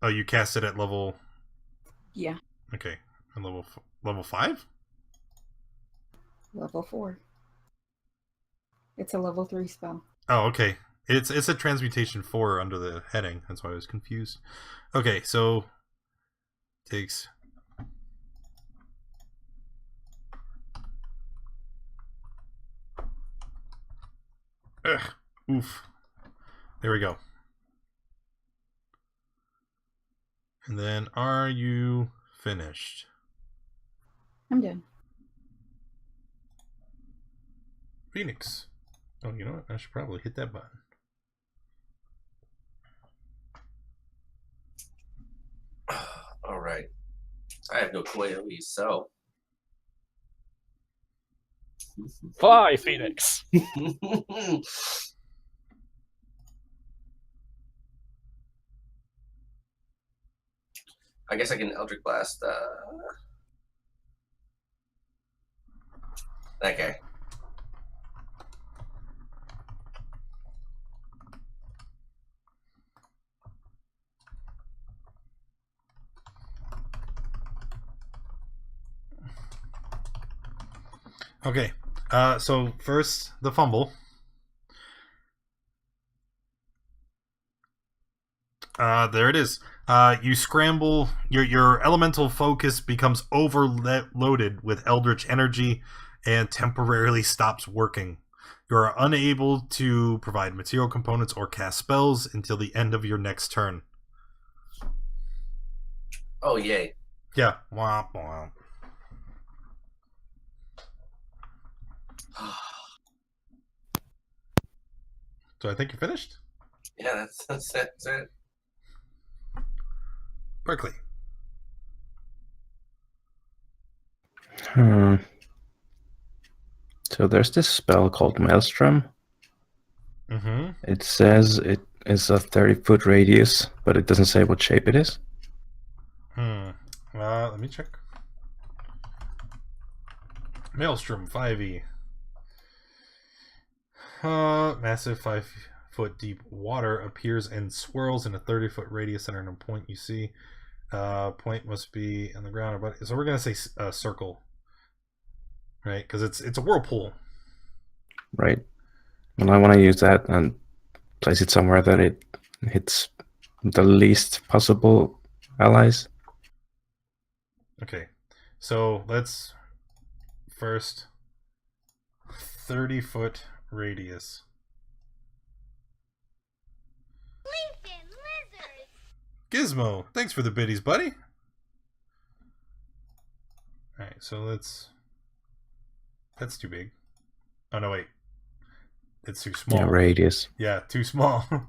Oh, you cast it at level. Yeah, Okay, and level 5. level 4. It's a level 3 spell. Oh, okay. It's a transmutation 4 under the heading. That's why I was confused. Okay, so takes. Ugh. Oof. There we go. And then, are you finished? I'm done. Phoenix. Oh, you know what? I should probably hit that button. All right. I have no clue AoE, so. Fly, Phoenix. I guess I can Eldritch Blast that guy. Okay. So first the fumble. There it is. You scramble. Your elemental focus becomes overloaded with eldritch energy and temporarily stops working. You are unable to provide material components or cast spells until the end of your next turn. Oh, yay. Yeah. Womp womp. So I think you're finished. Yeah, that's it. Berkeley. So there's this spell called Maelstrom. Mm-hmm. It says it is a 30-foot radius, but it doesn't say what shape it is. Let me check. Maelstrom 5e. Massive 5-foot deep water appears and swirls in a 30-foot radius centered on a point you see. Point must be on the ground, so we're gonna say circle, right? Because it's a whirlpool. Right. And I want to use that and place it somewhere that it hits the least possible allies. Okay, so let's first 30-foot radius. Gizmo, thanks for the biddies, buddy. Alright, so that's too big. Oh no, wait. It's too small. Yeah, radius. Yeah, too small. I'm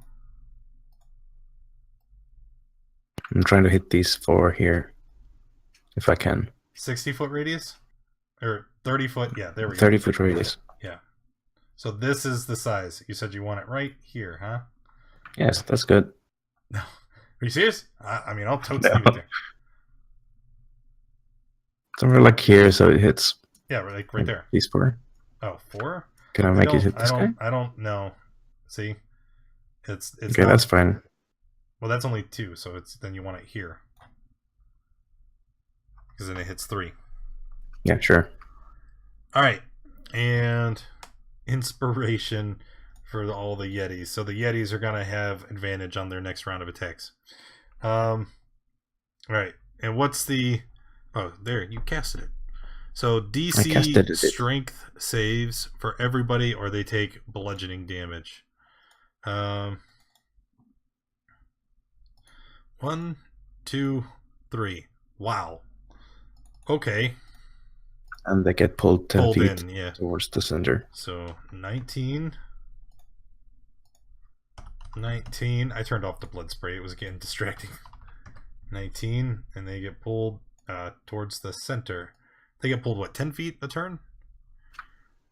trying to hit these 4 here, if I can. 60-foot radius? Or 30-foot? Yeah, there we go. 30-foot radius. Yeah. So this is the size. You said you want it right here, huh? Yes, that's good. No. Are you serious? I mean, I'll totes No. leave it there. Somewhere like here, so it hits Yeah, like right there. these 4. Oh, 4? Can I make it hit this guy? I don't know. See? It's Okay, not, that's fine. well, that's only 2, so then you want it here. Because then it hits 3. Yeah, sure. Alright. And inspiration for all the Yetis. So the Yetis are going to have advantage on their next round of attacks. Alright. And what's the... Oh, there. You casted it. So DC strength saves for everybody, or they take bludgeoning damage. 1, 2, 3. Wow. Okay. And they get pulled 10 feet in, yeah. towards the center. So 19. 19. I turned off the blood spray. It was getting distracting. 19, and they get pulled towards the center. They get pulled, what, 10 feet a turn?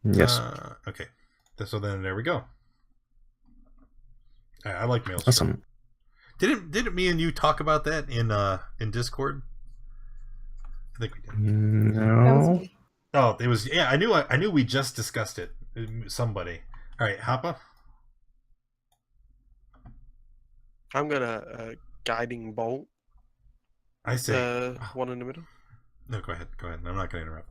Yes. Okay. So then there we go. I like Maelstrom. Awesome. Didn't me and you talk about that in Discord? I think we did. That was No. me. Oh, it was, yeah. I knew we just discussed it. Somebody. All right, Hoppa. I'm gonna guiding bolt I say. the one in the middle. No, go ahead. Go ahead. I'm not going to interrupt.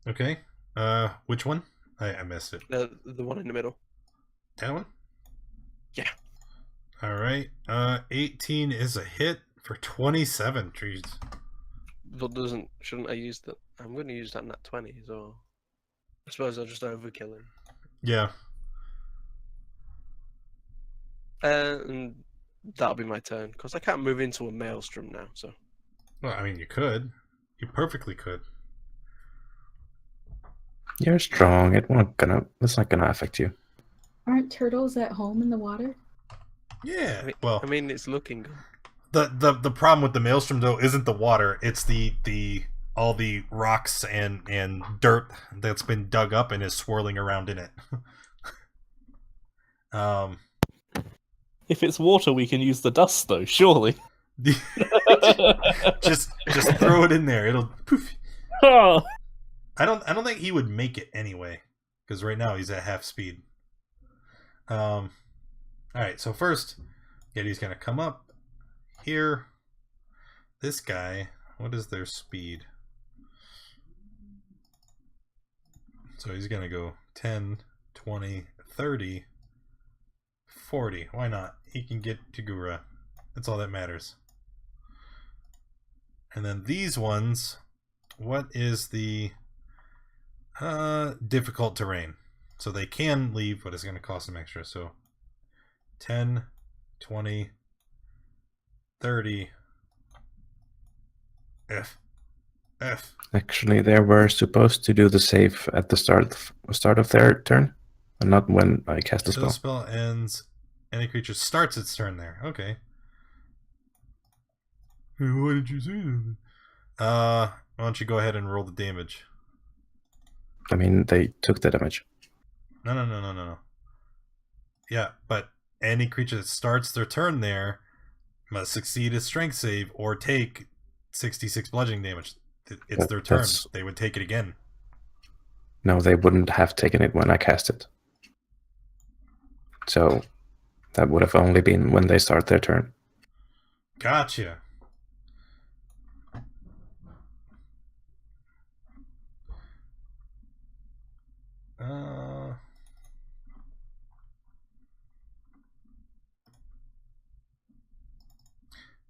Okay. Which one? I missed it. The one in the middle. That one? Yeah. All right. 18 is a hit for 27 trees. But shouldn't I use that? I'm gonna use that nat 20, so I suppose I'll just overkill him. Yeah. And that'll be my turn because I can't move into a maelstrom now. So Well, I mean, you could. You perfectly could. You're strong. It's not gonna affect you. Aren't turtles at home in the water? Yeah. Well, I mean, it's looking good. the problem with the maelstrom though isn't the water. It's the all the rocks and dirt that's been dug up and is swirling around in it. If it's water, we can use the dust, though. Surely. just throw it in there. It'll poof. Oh. I don't think he would make it anyway, because right now he's at half speed. All right. So first, Yeti's gonna come up here. This guy, what is their speed? So he's gonna go 10, 20, 30, 40. Why not? He can get to Gura. That's all that matters. And then these ones, what is the difficult terrain? So they can leave, but it's going to cost them extra. So 10, 20, 30, F. Actually, they were supposed to do the save at the start of their turn, and not when I cast the Until spell. the spell ends, any creature starts its turn there. Okay. What did you say? Why don't you go ahead and roll the damage? I mean, they took the damage. No. Yeah, but any creature that starts their turn there must succeed a strength save or take 66 bludgeoning damage. It's Well, their turn. that's- They would take it again. No, they wouldn't have taken it when I cast it. So that would have only been when they start their turn. Gotcha.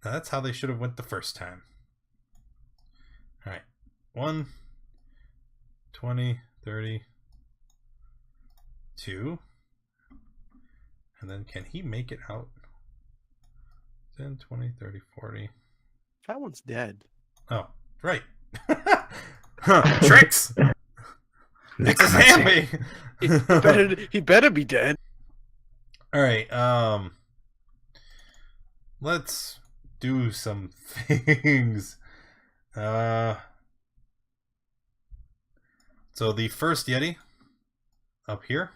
Now that's how they should have went the first time. All right. 1, 20, 30, 2. And then can he make it out? 10, 20, 30, 40. That one's dead. Oh, right. Tricks! It's a Necromancy. Sammy! He better be dead. Alright, let's do some things. So the first Yeti up here,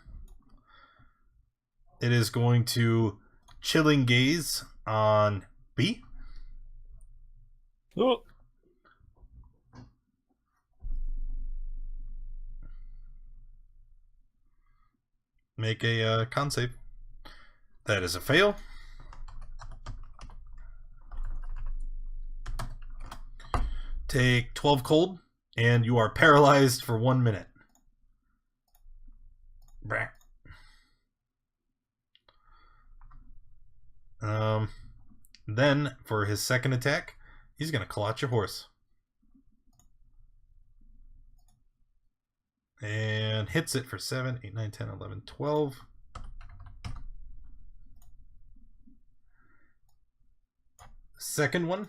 it is going to Chilling Gaze on B. Oh. Make a con save. That is a fail. Take 12 cold, and you are paralyzed for 1 minute. Brah. Then, for his second attack, he's going to claw at your horse. And and hits it for 7, 8, 9, 10, 11, 12. Second one,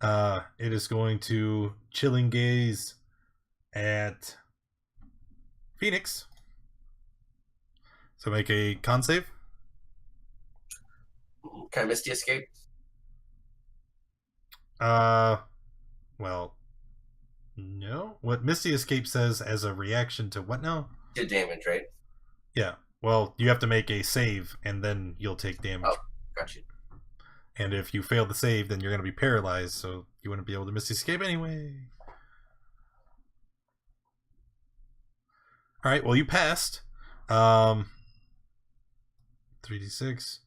it is going to Chilling Gaze at Phoenix. So make a con save. Can I Misty Escape? Well, no. What Misty Escape says as a reaction to what now? Did damage, right? Yeah. Well, you have to make a save, and then you'll take damage. Oh, got you. And if you fail the save, then you're going to be paralyzed, so you wouldn't be able to Misty Escape anyway. Alright, well, you passed. 3d6.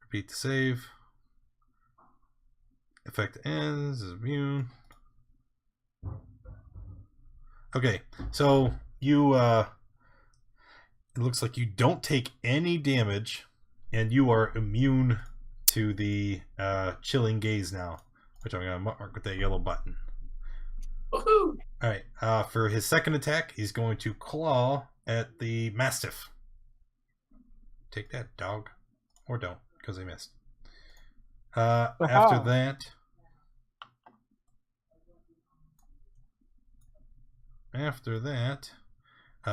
Repeat the save. Effect ends. Is immune. Okay, so you, it looks like you don't take any damage, and you are immune to the Chilling Gaze now, which I'm going to mark with that yellow button. Woohoo! Alright, for his second attack, he's going to claw at the Mastiff. Take that, dog. Or don't, because I missed. After that...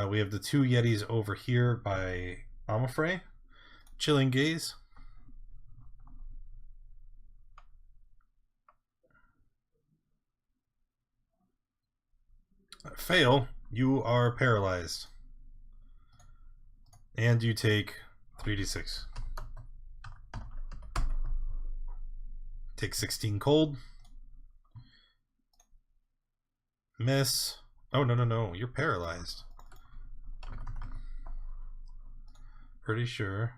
we have the two Yetis over here by Amafrey. Chilling Gaze. Fail, you are paralyzed. And you take 3d6. Take 16 cold. Miss. Oh, no. You're paralyzed. Pretty sure.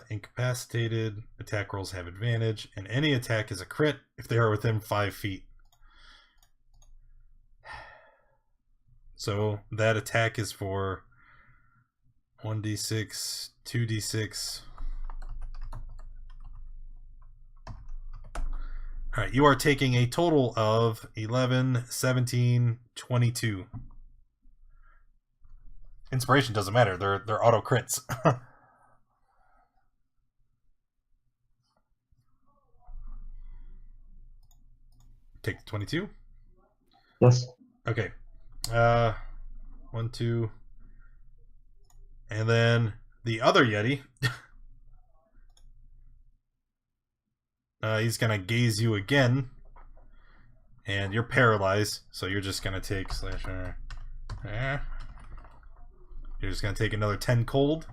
Incapacitated. Attack rolls have advantage. And any attack is a crit if they are within 5 feet. So that attack is for 1d6, 2d6. Alright, you are taking a total of 11, 17, 22. Inspiration doesn't matter, they're auto crits. Take the 22. Yes. Okay. 1, 2. And then the other Yeti. He's gonna gaze you again. And you're paralyzed, so you're just gonna take slasher. You're just gonna take another 10 cold.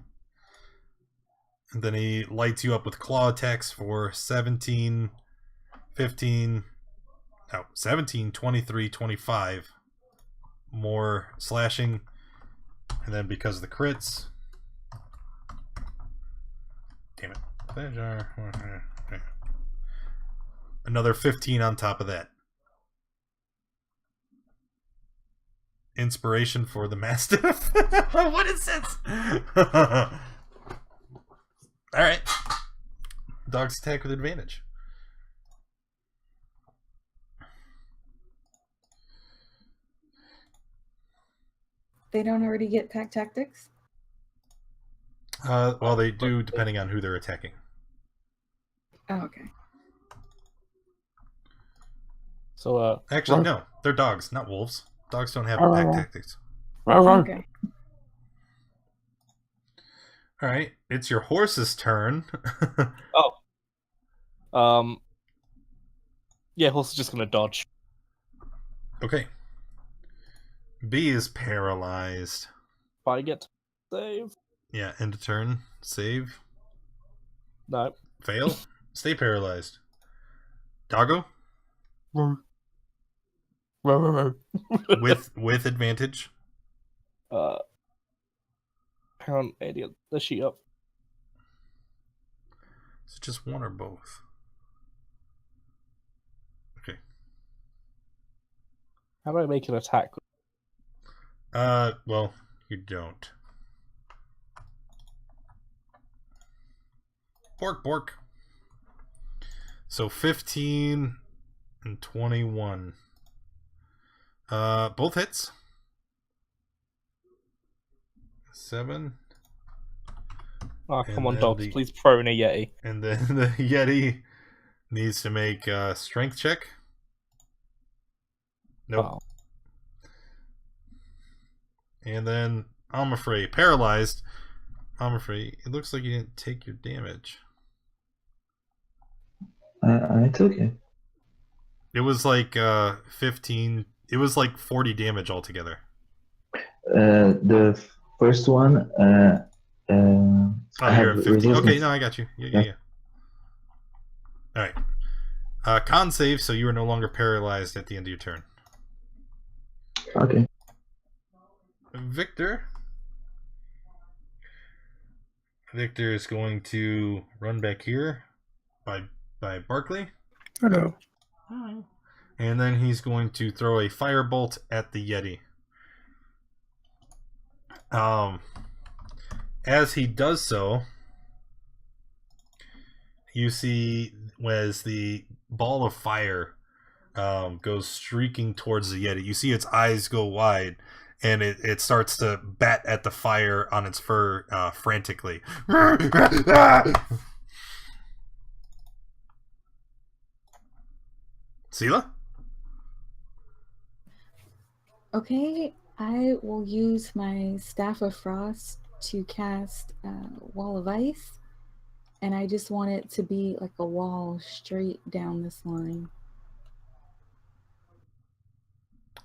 And then he lights you up with claw attacks for 17, 15, no, 17, 23, 25. More slashing. And then because of the crits. Damn it. Another 15 on top of that. Inspiration for the Mastiff. What is this? Alright. Dogs attack with advantage. They don't already get pack tactics? Well, they do, depending on who they're attacking. Oh, okay. So, Actually, no. They're dogs, not wolves. Dogs don't have pack tactics. Okay. Alright, it's your horse's turn. yeah, horse is just gonna dodge. Okay. B is paralyzed. If I get to save. Yeah, end of turn. Save. No. Fail. Stay paralyzed. Doggo? with advantage. Hang on, idiot. Is she up? Is it just one or both? Okay. How do I make an attack? Well, you don't. Bork. So 15 and 21. Both hits. 7. Oh, come And on, then dogs. the- Please throw in a Yeti. And then the Yeti needs to make a strength check. Nope. Oh. And then I'm afraid paralyzed. I'm afraid it looks like you didn't take your damage. I took it. It was like 15. It was like 40 damage altogether. The first one, Oh, I you're have at 50. Okay, resistance. no, I got you. Yeah. All right. Con save, so you are no longer paralyzed at the end of your turn. Okay. Victor is going to run back here by Barkley. Hello. And then he's going to throw a firebolt at the Yeti. As he does so, you see as the ball of fire goes streaking towards the Yeti. You see its eyes go wide, and it starts to bat at the fire on its fur frantically. Sela? Okay, I will use my Staff of Frost to cast Wall of Ice, and I just want it to be like a wall straight down this line.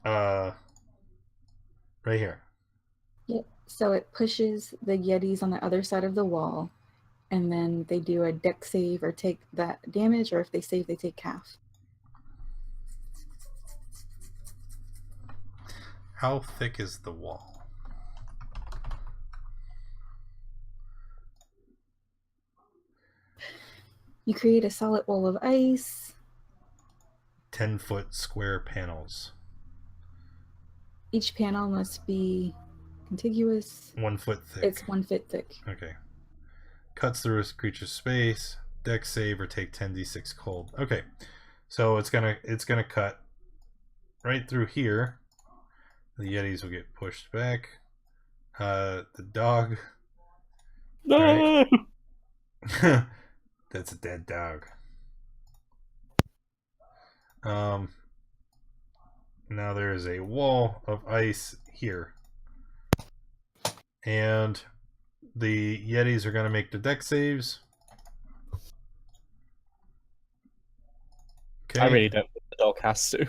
Right here. Yep. So it pushes the Yetis on the other side of the wall, and then they do a dex save or take that damage, or if they save, they take half. How thick is the wall? You create a solid wall of ice. 10-foot square panels. Each panel must be contiguous. 1 foot thick. It's 1 foot thick. Okay. Cuts through a creature's space. Dex save or take 10d6 cold. Okay. So it's gonna cut right through here. The Yetis will get pushed back. The dog. No! Right. That's a dead dog. Now there is a wall of ice here. And the Yetis are going to make the deck saves. Okay. I really don't think the dog has to.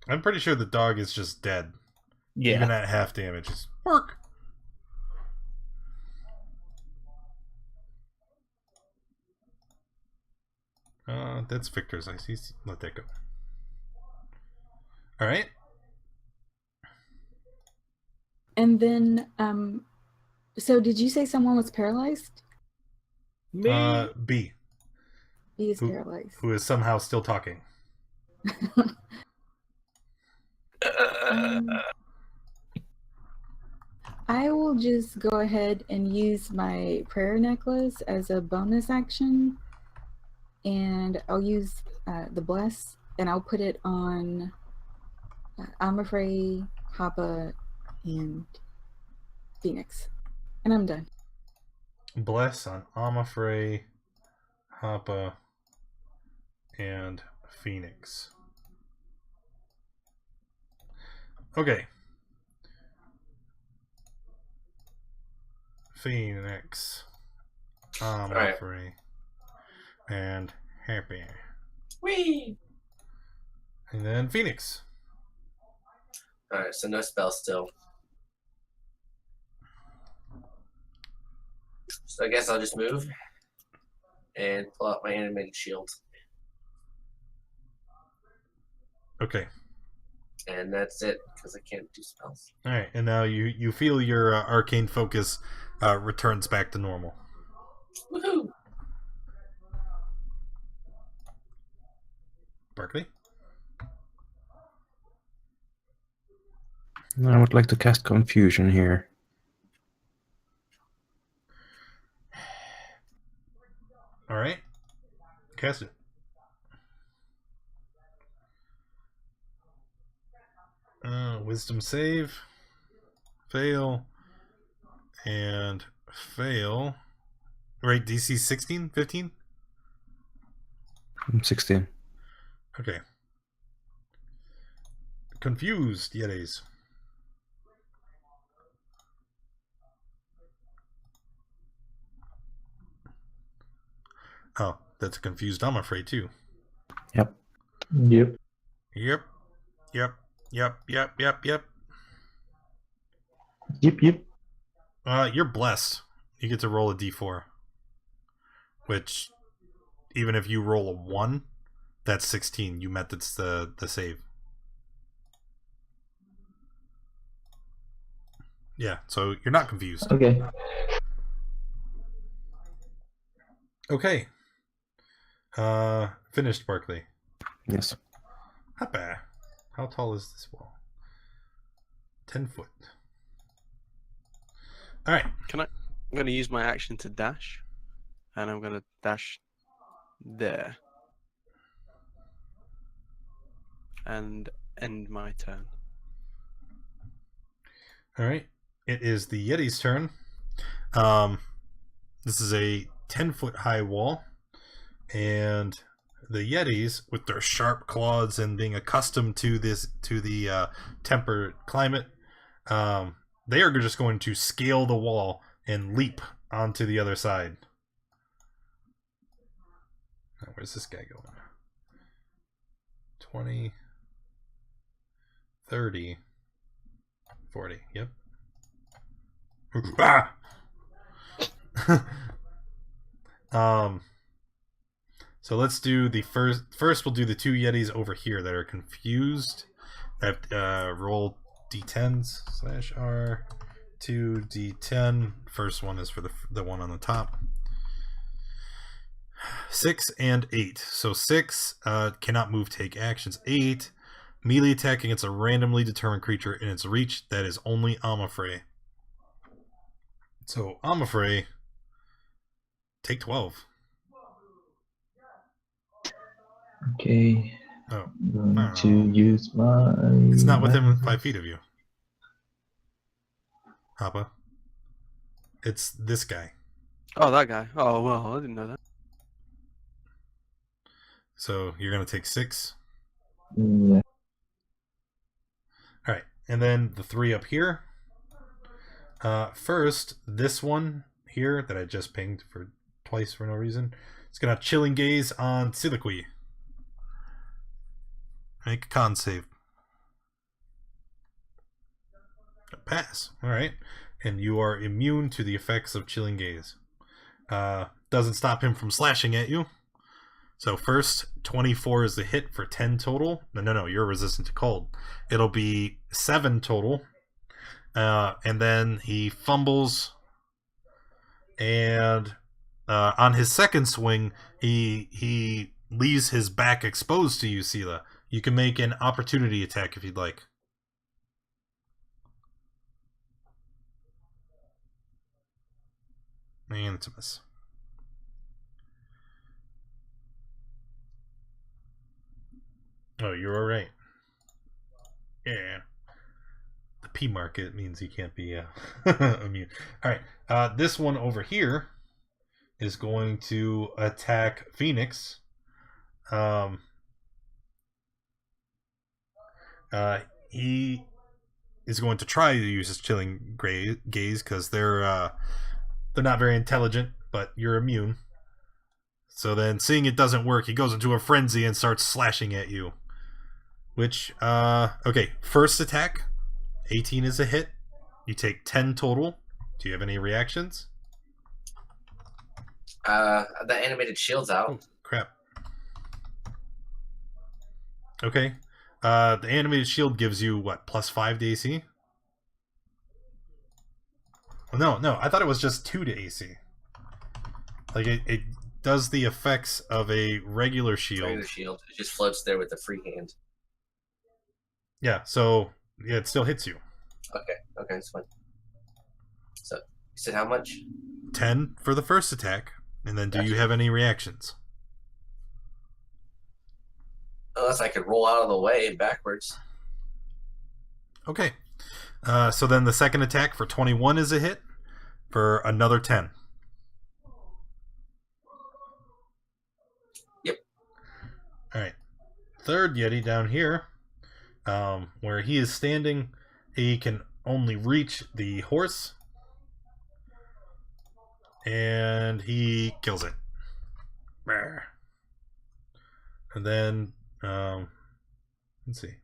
I'm pretty sure the dog is just dead. Yeah. Even at half damage. Just work. That's Victor's ice. Let that go. All right. And then, so did you say someone was paralyzed? Me? B, He is Who- paralyzed. who is somehow still talking. I will just go ahead and use my prayer necklace as a bonus action, and I'll use the bless, and I'll put it on Amafrey, Hapa, and Phoenix, and I'm done. Bless on Amafrey, Hapa, and Phoenix. Okay. Phoenix, Amafrey, and Happy. Whee! And then Phoenix. Alright, so no spell still. So I guess I'll just move and pull out my animated shield. Okay. And that's it, because I can't do spells. All right, and now you feel your arcane focus returns back to normal. Woohoo! Barkley? I would like to cast Confusion here. All right. Cast it. Wisdom save. Fail. and fail. Right, DC 16, 15? 16. Okay. Confused Yetis. Oh, that's confused, I'm afraid, too. Yep. Yep. Yep. Yep. Yep. Yep. Yep. Yep. Yep. You're blessed. You get to roll a d4. Which, even if you roll a 1, that's 16. You met the save. Yeah, so you're not confused. Okay. Okay. Finished, Barkley. Yes. Not bad. How tall is this wall? 10 foot. All right. I'm going to use my action to dash, and I'm going to dash there, and end my turn. All right. It is the Yeti's turn. This is a 10-foot high wall, and the Yetis, with their sharp claws and being accustomed to the temperate climate, they are just going to scale the wall and leap onto the other side. Now, where's this guy going? 20, 30, 40. Yep. Ah! So let's do the first we'll do the 2 Yetis over here that are confused. I have to roll d10s / R 2 d10. First one is for the one on the top. 6 and 8. So 6 cannot move, take actions. 8 melee attack against a randomly determined creature in its reach that is only Amafrey. So Amafrey, take 12. Okay. Oh, I'm going to use my. it's not within 5 feet of you. Hoppa. It's this guy. Oh, that guy. Oh, well, I didn't know that. So you're going to take 6. Yeah. Alright, and then the 3 up here. First, this one here that I just pinged for twice for no reason. It's going to chilling gaze on Siliqui. Make a con save. Pass. Alright. And you are immune to the effects of chilling gaze. Doesn't stop him from slashing at you. So first, 24 is the hit for 10 total. No, you're resistant to cold. It'll be 7 total. And then he fumbles. And on his second swing, he leaves his back exposed to you, Sela. You can make an opportunity attack if you'd like. And it's a miss. Oh, you're alright. Yeah. The P market means you can't be immune. Alright, this one over here is going to attack Phoenix. He is going to try to use his chilling gaze because they're not very intelligent, but you're immune. So then, seeing it doesn't work, he goes into a frenzy and starts slashing at you. Which, okay, first attack, 18 is a hit. You take 10 total. Do you have any reactions? The animated shield's out. Oh, crap. Okay. The animated shield gives you, what, +5 to AC? Well, no, I thought it was just 2 to AC. Like, it does the effects of a regular shield. Regular shield. It just floats there with the free hand. Yeah, so yeah, it still hits you. Okay, that's fine. So, you said how much? 10 for the first attack, and then do you have any reactions? Unless I could roll out of the way backwards. Okay. So then the second attack for 21 is a hit. for another 10. Yep. All right. Third Yeti down here, where he is standing, he can only reach the horse, and he kills it. And then, let's see,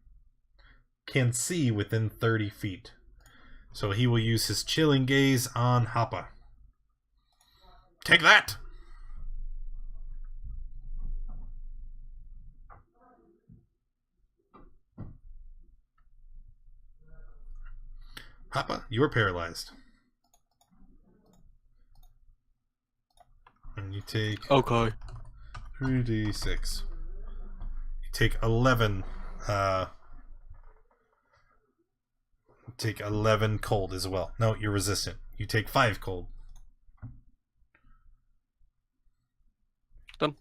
can see within 30 feet. So he will use his chilling gaze on Happa. Take that! Happa, you're paralyzed. And you take Okay. 3d6. You take 11. Take 11 cold as well. No, you're resistant. You take 5 cold. Done.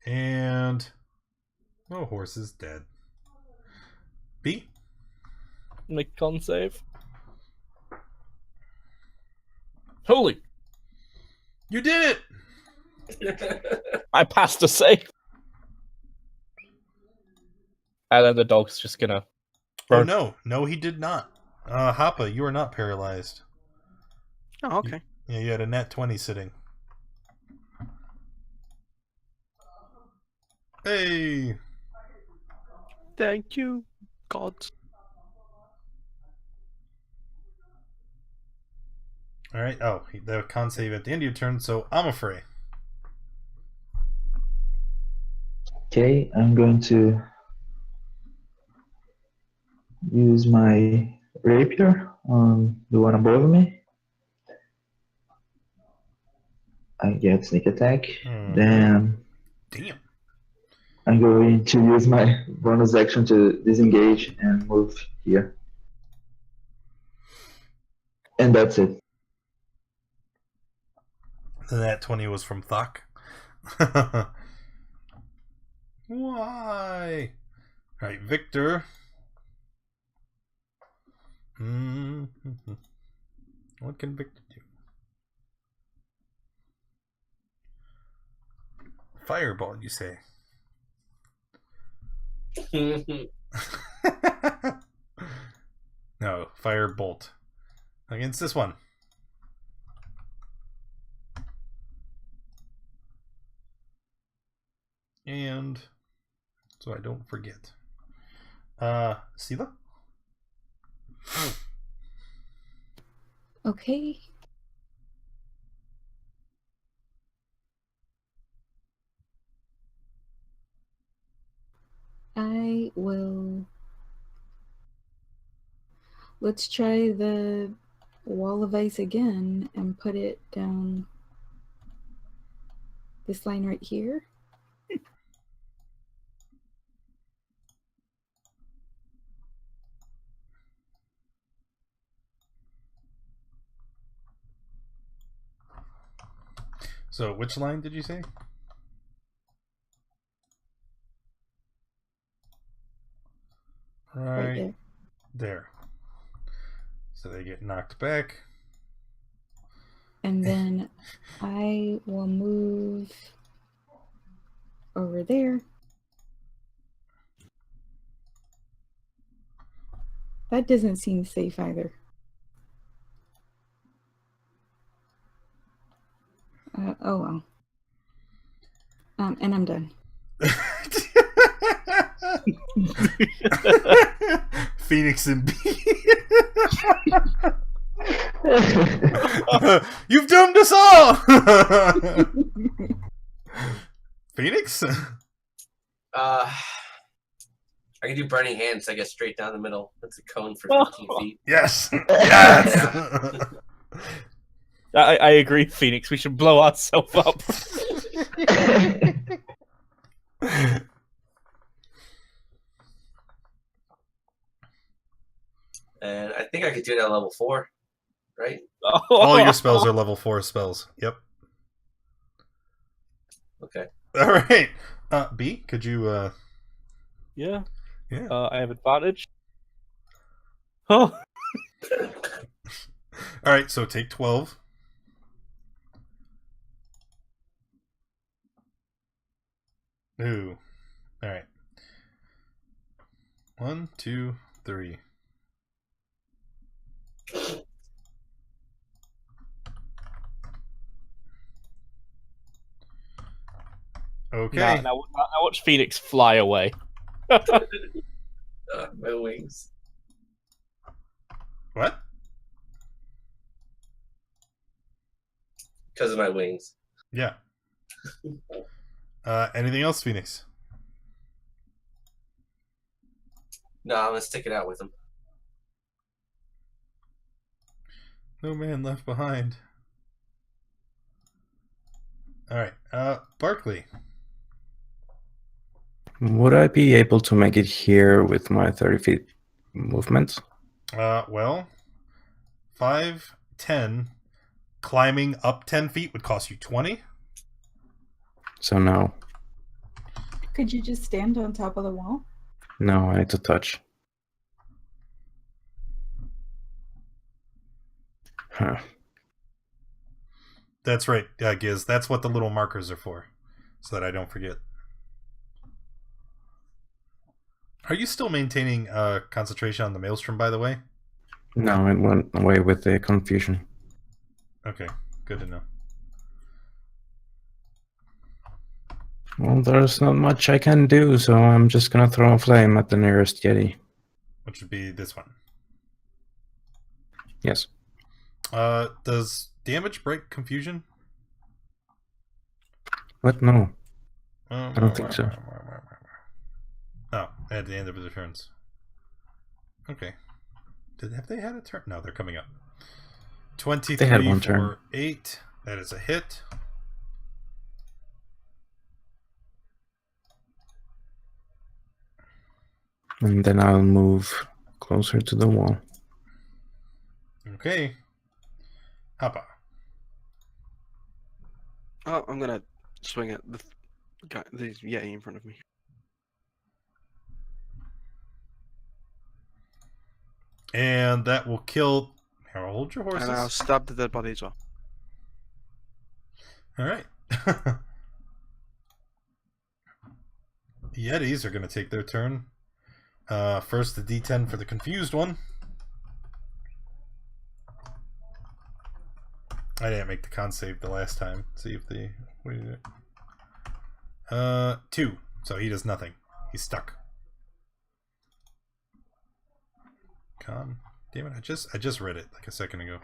And oh, horse is dead. B. Make a con save. Holy! You did it. I passed a save. And then the dog's just gonna. Oh no, he did not. Happa, you are not paralyzed. Oh, okay. Yeah, you had a nat 20 sitting. Hey. Thank you, God. All right. Oh, the con save at the end of your turn. So I'm afraid. Okay, I'm going to use my rapier on the one above me. I get sneak attack. Then Damn. I'm going to use my bonus action to disengage and move here. And that's it. That 20 was from Thok. Why? Alright, Victor. What can Victor do? Fireball, you say? No, firebolt. Against this one. And so I don't forget. Sila? Okay. I will. Let's try the wall of ice again and put it down this line right here. So which line did you say? Right Right there. there. So they get knocked back. And then I will move over there. That doesn't seem safe either. Oh well. And I'm done. Phoenix and B. You've doomed us all. Phoenix? I can do burning hands. I guess straight down the middle. That's a cone for 15 feet. Yes. Yes. I agree, Phoenix. We should blow ourselves up. And I think I could do it at level 4, right? All your spells are level 4 spells. Yep. Okay. All right. B, could you Yeah. Yeah. I have advantage. Oh. All right, so take 12. Ooh. All right. 1, 2, 3. Okay. Now watch Phoenix fly away. My wings. What? Because of my wings. Yeah. Anything else, Phoenix? No, I'm gonna stick it out with him. No man left behind. All right. Barkley. Would I be able to make it here with my 30 feet movement? Well, 5, 10. Climbing up 10 feet would cost you 20. So no. Could you just stand on top of the wall? No, I need to touch. Huh. That's right, Giz. That's what the little markers are for, so that I don't forget. Are you still maintaining concentration on the maelstrom, by the way? No, it went away with the confusion. Okay, good to know. Well, there's not much I can do, so I'm just gonna throw a flame at the nearest Yeti. Which would be this one. Yes. Does damage break confusion? What? No. I don't think so. Oh, at the end of the turns. Okay. Have they had a turn? No, they're coming up. 23 They had one for turn. 8. That is a hit. And then I'll move closer to the wall. Okay. Hoppa. Oh, I'm gonna swing at the guy, the Yeti in front of me. And that will kill. Here, hold your horses. And I'll stab the dead body as well. All right. Yetis are going to take their turn. First, the D10 for the confused one. I didn't make the con save the last time. See if they. 2. So he does nothing. He's stuck. Con. Damn it! I just read it like a second ago.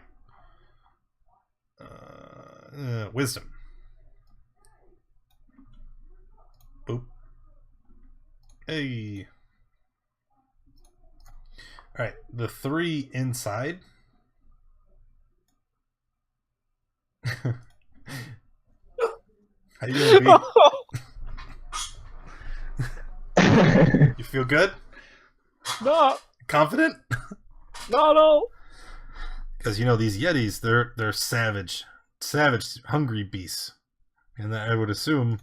Wisdom. Boop. Hey. All right, the 3 inside. How you doing, B? You feel good? No, Confident? no. Because these Yetis, they're savage, hungry beasts, and I would assume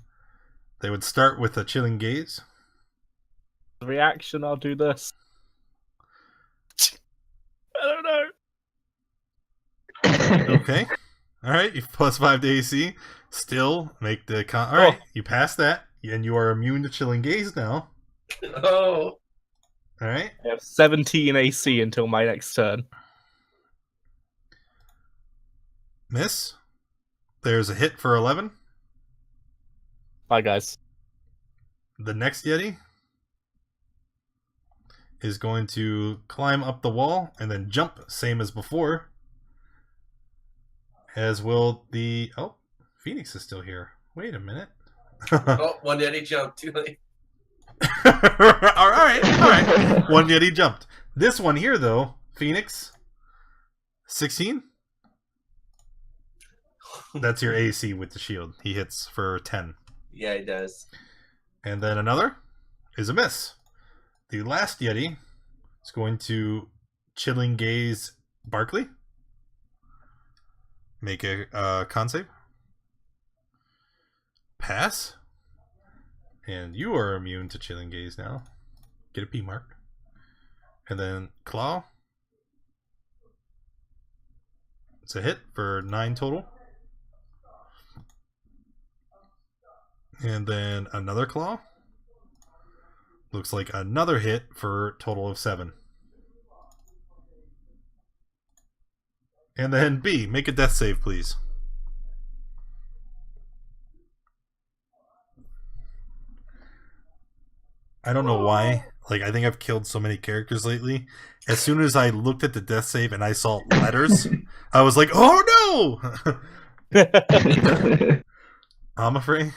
they would start with a chilling gaze. The reaction, I'll do this. I don't know. Okay, all right. You've +5 to AC. Still make the con. All right, you pass that, and you are immune to chilling gaze now. Oh. All right. I have 17 AC until my next turn. Miss. There's a hit for 11. Bye, guys. The next Yeti is going to climb up the wall and then jump, same as before. As will the... Oh, Phoenix is still here. Wait a minute. Oh, one Yeti jumped. Too late. all right. One Yeti jumped. This one here, though, Phoenix, 16. That's your AC with the shield. He hits for 10. Yeah, he does. And then another is a miss. The last Yeti is going to chilling gaze Barkley. Make a con save. Pass. And you are immune to chilling gaze now. Get a P mark. And then Claw. It's a hit for 9 total. And then another claw. Looks like another hit for a total of 7. And then B, make a death save, please. I don't know why. Like, I think I've killed so many characters lately. As soon as I looked at the death save and I saw letters, I was like, oh no! I'm afraid.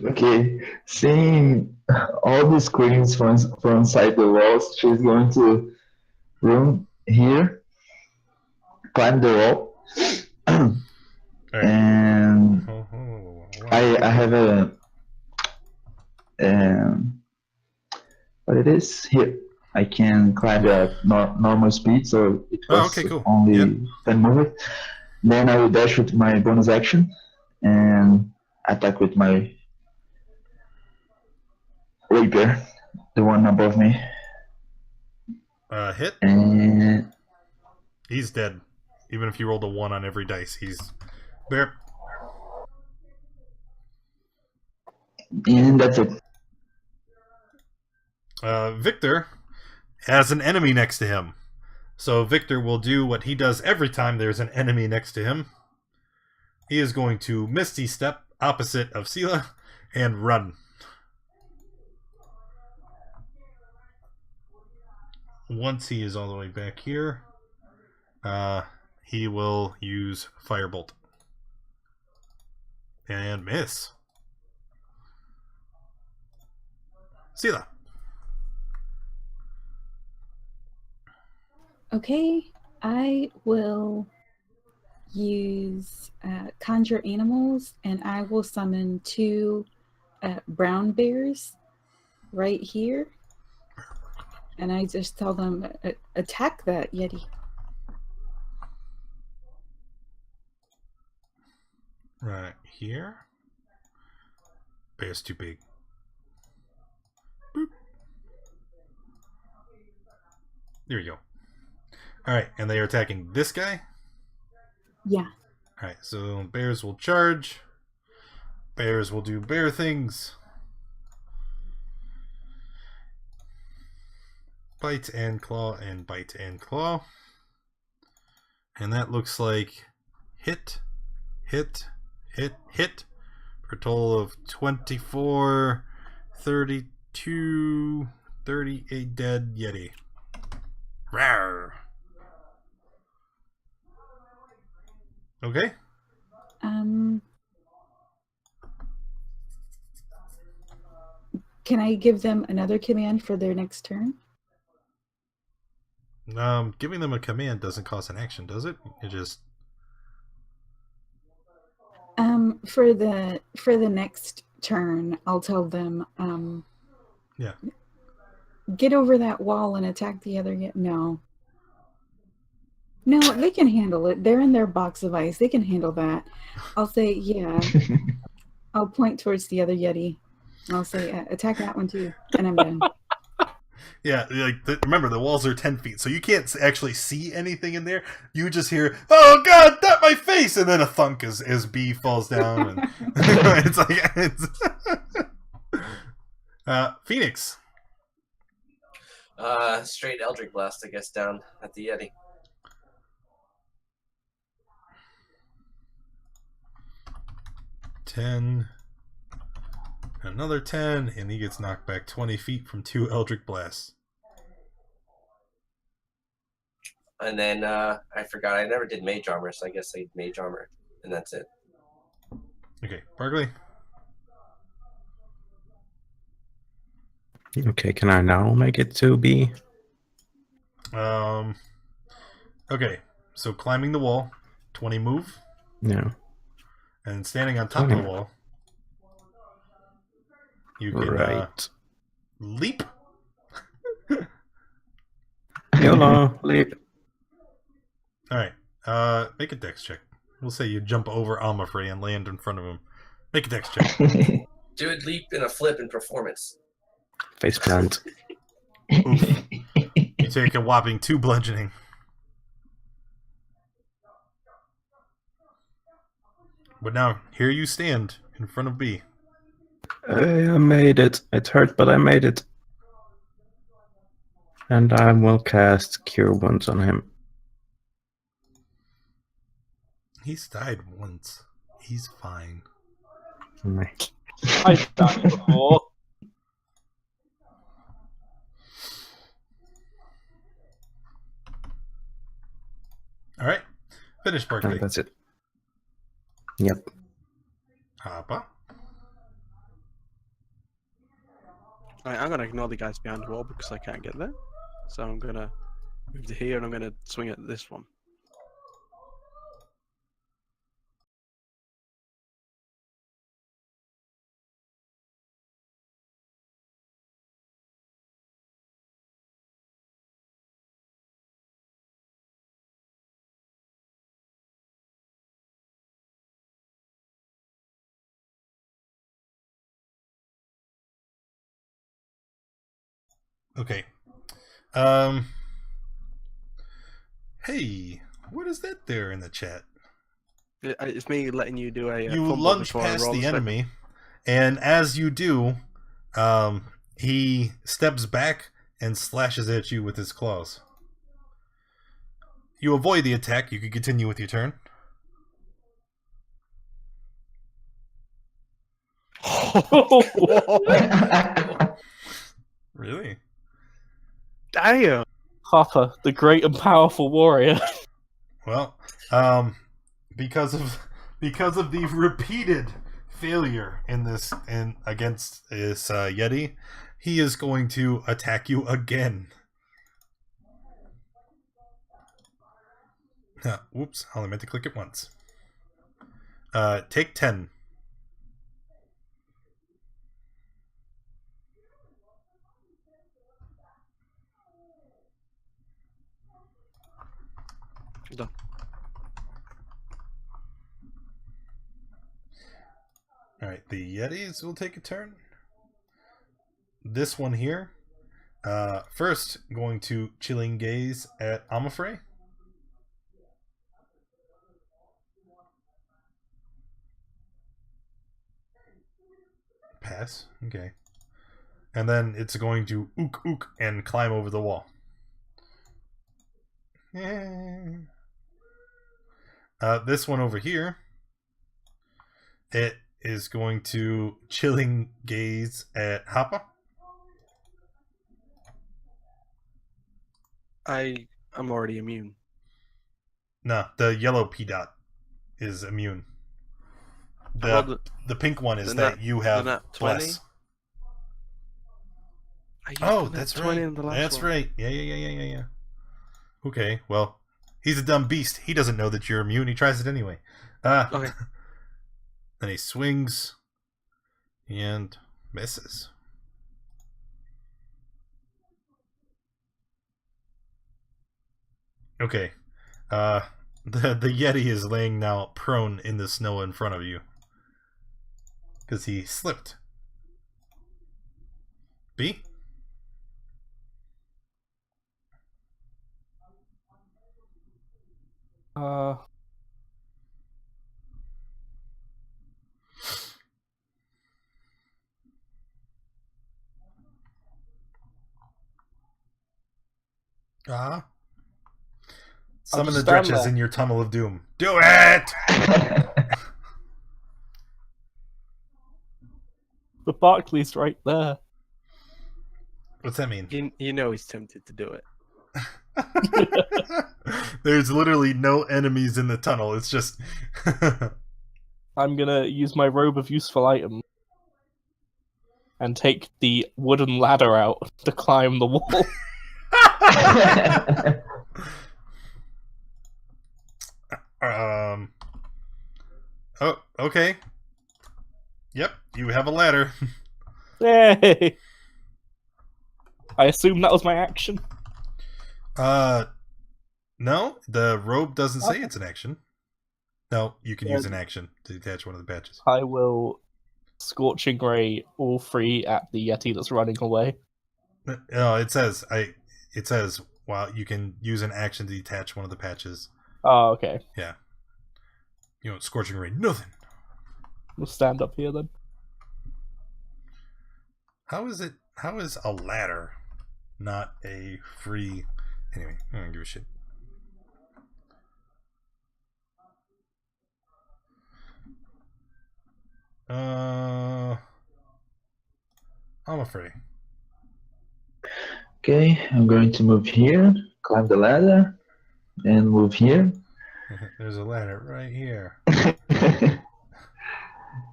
Okay, seeing all the screams from inside the walls, she's going to run here, climb the wall, All right. and Oh, I have a what it is here. I can climb at normal speed, so it Oh, was okay, cool. only Yep. 10 movement. Then I will dash with my bonus action and attack with my rapier, the one above me. hit. And He's dead. Even if you rolled a 1 on every dice, he's there. that's it. Victor has an enemy next to him. So Victor will do what he does every time there's an enemy next to him. He is going to Misty Step opposite of Sela and run. Once he is all the way back here, he will use Firebolt. And miss. Sela. Okay, I will use conjure animals, and I will summon 2 brown bears right here. And I just tell them, attack that Yeti. Right here. Bear's too big. Boop. There we go. Alright, and they are attacking this guy? Yeah. Alright, so bears will charge. Bears will do bear things. Bite and claw and bite and claw. And that looks like hit, hit, hit, hit. For a total of 24, 32, 38 dead Yeti. Rawr. Okay. Can I give them another command for their next turn? Giving them a command doesn't cost an action, does it? It just for the next turn, I'll tell them yeah. Get over that wall and attack the other Yeti. No, they can handle it. They're in their box of ice. They can handle that. I'll say, yeah. I'll point towards the other Yeti. And I'll say, attack that one too. And I'm done. Yeah, like remember the walls are 10 feet, so you can't actually see anything in there. You just hear, "Oh God, not my face!" and then a thunk as B falls down. And it's like Phoenix. Straight Eldritch Blast, I guess, down at the Yeti. Another 10, and he gets knocked back 20 feet from 2 Eldritch Blasts. And then I forgot, I never did Mage Armor, so I guess I did Mage Armor, and that's it. Okay, Barkley. Okay, can I now make it to B? Okay, so climbing the wall, 20 move, Yeah. and standing on top of the 20. wall, you can Right. leap. YOLO, leap. All right, make a dex check. We'll say you jump over Almafrey and land in front of him. Make a dex check. Do it, leap, and a flip in performance. Face plant. Oof. You take a whopping 2 bludgeoning. But now, here you stand in front of B. I made it. It hurt, but I made it. And I will cast Cure Wounds on him. He's died once. He's fine. I've done it before. All right. Finish Berkeley. And that's it. Yep. Hoppa. Alright, I'm gonna ignore the guys behind the wall because I can't get there. So I'm gonna move to here and I'm gonna swing at this one. Okay. Hey, what is that there in the chat? It's me letting you do a You fumble lunge before I past roll the a second. enemy, and as you do, he steps back and slashes at you with his claws. You avoid the attack. You can continue with your turn. Really? Damn! Hopper, the great and powerful warrior. Well, because of the repeated failure in this against this Yeti, he is going to attack you again. Whoops! I only meant to click it once. Take 10. Done. Alright, the Yetis will take a turn. This one here. First, going to Chilling Gaze at Amafrey. Pass. Okay. And then it's going to ook ook and climb over the wall. This one over here, it is going to Chilling Gaze at Hoppa. I'm already immune. No, the yellow P dot is immune. I rolled The pink one is the that nat- you have the nat 20? bless. I used Oh, the nat that's 20 right. in the last That's one. right. Yeah. Okay, well, he's a dumb beast. He doesn't know that you're immune. He tries it anyway. Okay. Then he swings and misses. Okay. The Yeti is laying now prone in the snow in front of you. Because he slipped. B? Summon the just stand dretches there. in your tunnel of doom. Do it! The Barclay's right there. What's that mean? You know he's tempted to do it. There's literally no enemies in the tunnel. It's just... I'm gonna use my robe of useful item and take the wooden ladder out to climb the wall. Oh, okay. Yep, you have a ladder. Yay! I assume that was my action. No, the robe doesn't say it's an action. No, you can use Yeah. an action to detach one of the patches. I will Scorching Ray all three at the Yeti that's running away. No, it says well, you can use an action to detach one of the patches. Oh, okay. Yeah. You know, Scorching Ray, nothing. We'll stand up here then. How is it? How is a ladder not a free? Anyway, I don't give a shit. I'm afraid. Okay, I'm going to move here, climb the ladder, and move here. There's a ladder right here.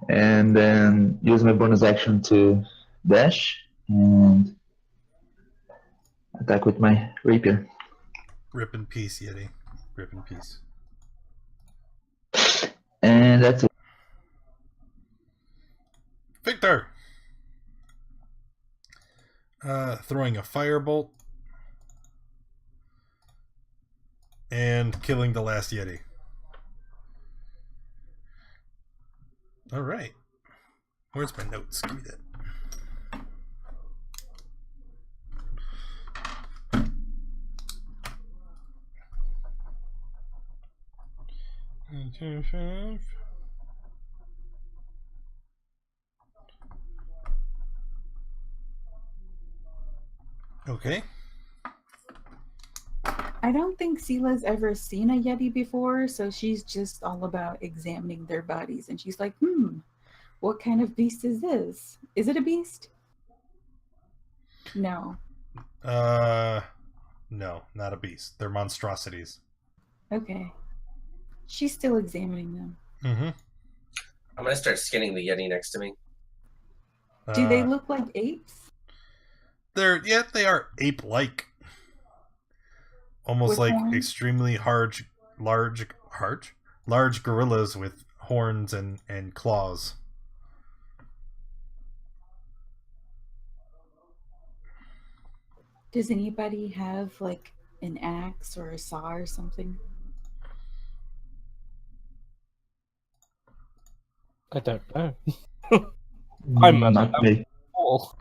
And then use my bonus action to dash and attack with my rapier. Rip in peace, Yeti. Rip in peace. And that's it. Victor! Throwing a firebolt. And killing the last Yeti. Alright. Where's my notes? Give me that. Okay. I don't think Sela's ever seen a Yeti before, so she's just all about examining their bodies. And she's like, what kind of beast is this? Is it a beast? No. No, not a beast. They're monstrosities. Okay. She's still examining them. Mm-hmm. I'm gonna start skinning the Yeti next to me. Do they look like apes? They are ape-like. Almost With like horns? extremely large gorillas with horns and claws. Does anybody have like an axe or a saw or something? I don't know. I'm not me. Cool.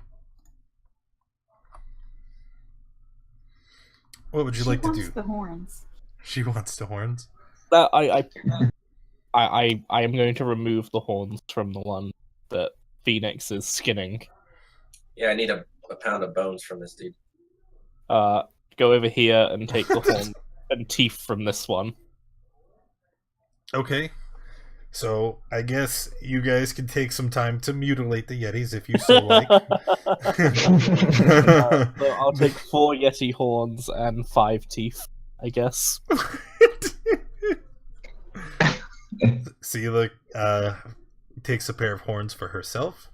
What would you She like to wants do? the horns. She wants the horns. I am going to remove the horns from the one that Phoenix is skinning. Yeah, I need a pound of bones from this dude. Go over here and take the horn and teeth from this one. Okay. So I guess you guys can take some time to mutilate the Yetis if you so like. So I'll take 4 Yeti horns and 5 teeth, I guess. Sela takes a pair of horns for herself.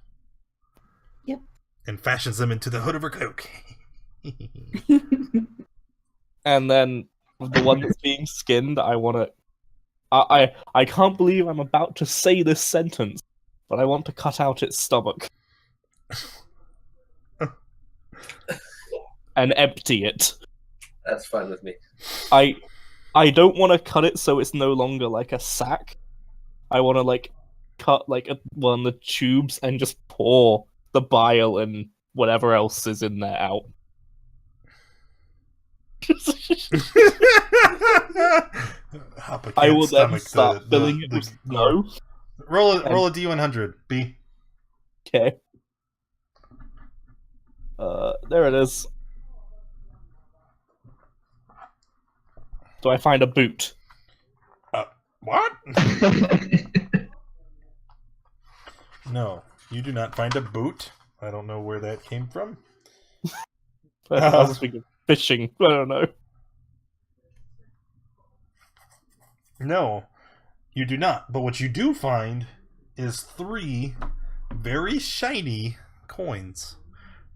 Yep. And fashions them into the hood of her cloak. And then the one that's being skinned, I want to... I can't believe I'm about to say this sentence, but I want to cut out its stomach. And empty it. That's fine with me. I don't want to cut it so it's no longer like a sack. I want to like cut like one of the tubes and just pour the bile and whatever else is in there out. I will then start filling it with snow. Roll a D100, B. Okay. There it is. Do I find a boot? What? No, you do not find a boot. I don't know where that came from. I was thinking fishing. I don't know. No, you do not. But what you do find is 3 very shiny coins.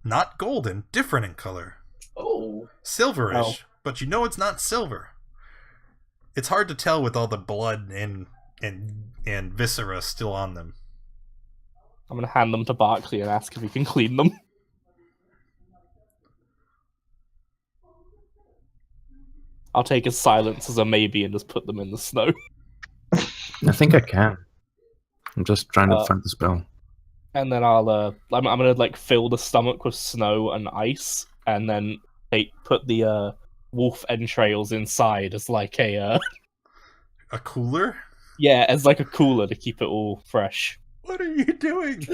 Not golden, different in color. Oh. Silverish, but you know it's not silver. It's hard to tell with all the blood and viscera still on them. I'm gonna hand them to Barkley and ask if he can clean them. I'll take his silence as a maybe and just put them in the snow. I think I can. I'm just trying to find the spell. And then I'm gonna like fill the stomach with snow and ice, and then put the wolf entrails inside as like a cooler. Yeah, as like a cooler to keep it all fresh. What are you doing?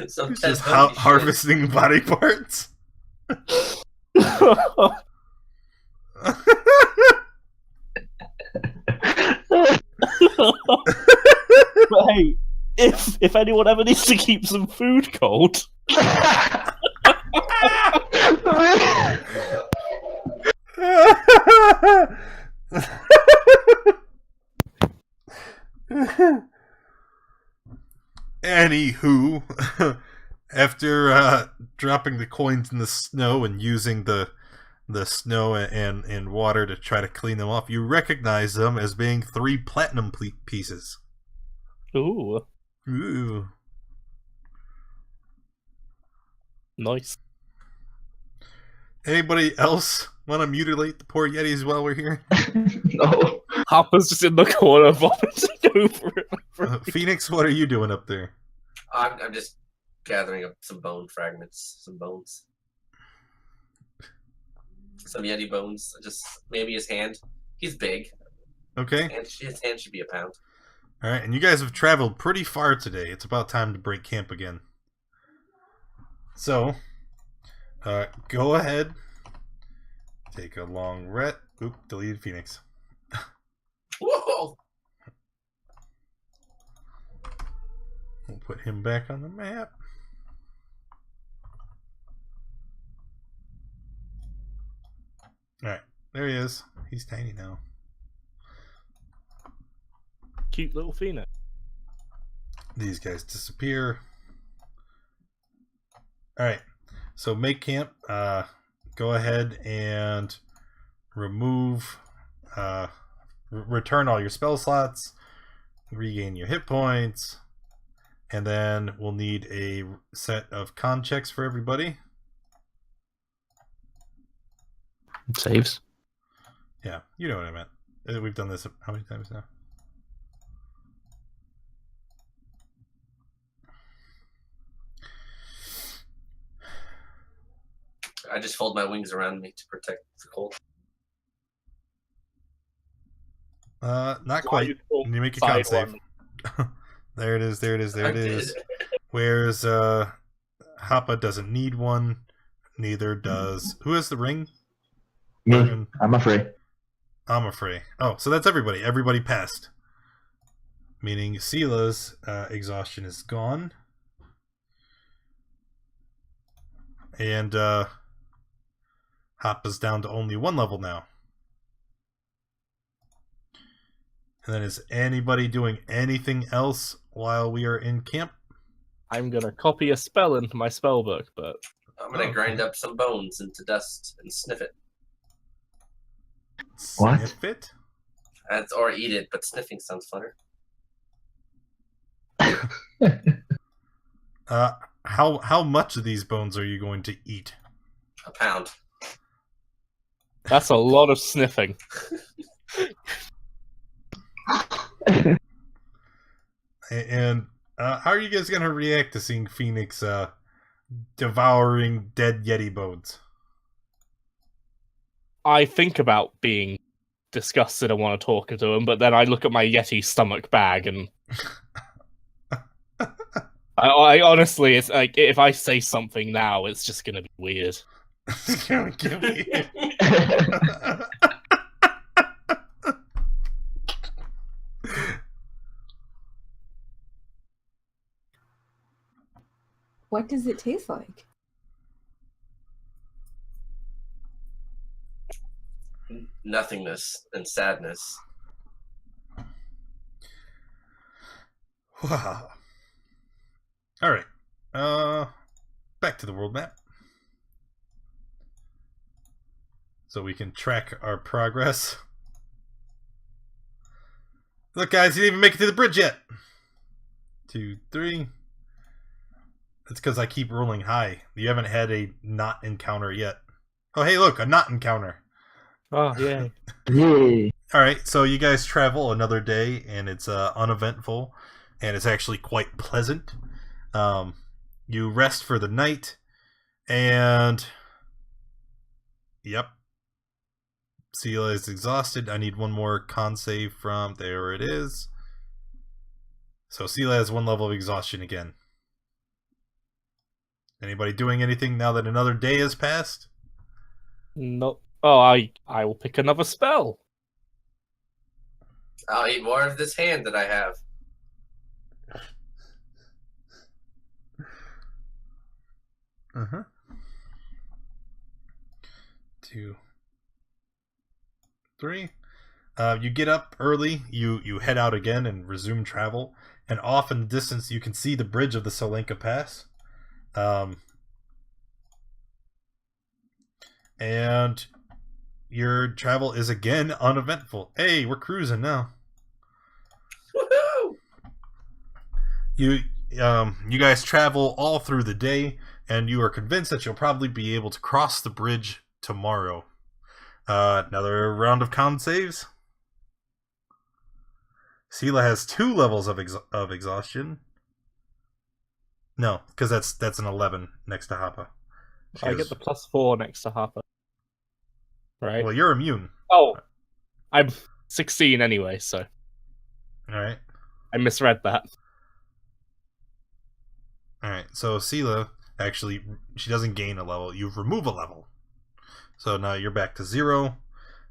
Some He's Ted just Bundy shit. harvesting body parts. But hey, if anyone ever needs to keep some food cold, Anywho, after dropping the coins in the snow and using the snow and water to try to clean them off, you recognize them as being 3 platinum pieces. ooh, Ooh. nice. Anybody else want to mutilate the poor Yetis while we're here? No. Harper's just in the corner vomiting over it. Phoenix, what are you doing up there? I'm just gathering up some bone fragments, some bones, some Yeti bones. Just maybe his hand. He's big. Okay. And his hand should be a pound. All right, and you guys have traveled pretty far today. It's about time to break camp again. So, go ahead. Take a long rest. Oop, deleted Phoenix. Whoa! We'll put him back on the map. Alright, there he is. He's tiny now. Cute little Phoenix. These guys disappear. Alright, so make camp. Go ahead and remove, return all your spell slots, regain your hit points, and then we'll need a set of con checks for everybody. Saves. Yeah, you know what I meant. We've done this how many times now? I just fold my wings around me to protect the cold. Not quite. You make a con save. There it is, there it is, there it is. Whereas Happa doesn't need one, neither does... Who has the ring? Me. I'm afraid. I'm afraid. Oh, so that's everybody. Everybody passed. Meaning Sila's exhaustion is gone. And Happa's down to only 1 level now. And then is anybody doing anything else while we are in camp? I'm gonna copy a spell into my spell book, but I'm gonna grind up some bones into dust and sniff it. What? Sniff it? Or eat it, but sniffing sounds funner. How much of these bones are you going to eat? A pound. that's a lot of sniffing. And how are you guys going to react to seeing Phoenix devouring dead Yeti bones? I think about being disgusted and want to talk to him, but then I look at my Yeti stomach bag and I honestly, it's like if I say something now, it's just gonna be weird. It's gonna give me. What does it taste like? Nothingness and sadness. Wow. All right. Back to the world map. So we can track our progress. Look, guys, you didn't even make it to the bridge yet. 2, 3. That's because I keep rolling high. You haven't had a not encounter yet. Oh, hey, look, a not encounter. Oh, yeah. Yay. All right, so you guys travel another day, and it's uneventful, and it's actually quite pleasant. You rest for the night, and yep, Sela is exhausted. I need one more con save from there. It is. So Sela has 1 level of exhaustion again. Anybody doing anything now that another day has passed? No. Oh, I will pick another spell. I'll eat more of this hand that I have. Uh-huh. 2, 3. You get up early, you head out again and resume travel, and off in the distance you can see the bridge of the Tso'Lenka Pass. And your travel is again uneventful. Hey, we're cruising now. Woohoo! You guys travel all through the day, and you are convinced that you'll probably be able to cross the bridge tomorrow. Another round of con saves. Sela has 2 levels of exhaustion. No, because that's an 11 next to Happa. I get the +4 next to Harper. Right? Well, you're immune. Oh, I'm 16 anyway, so All right. I misread that. All right. So Sela actually, she doesn't gain a level. You remove a level. So now you're back to 0.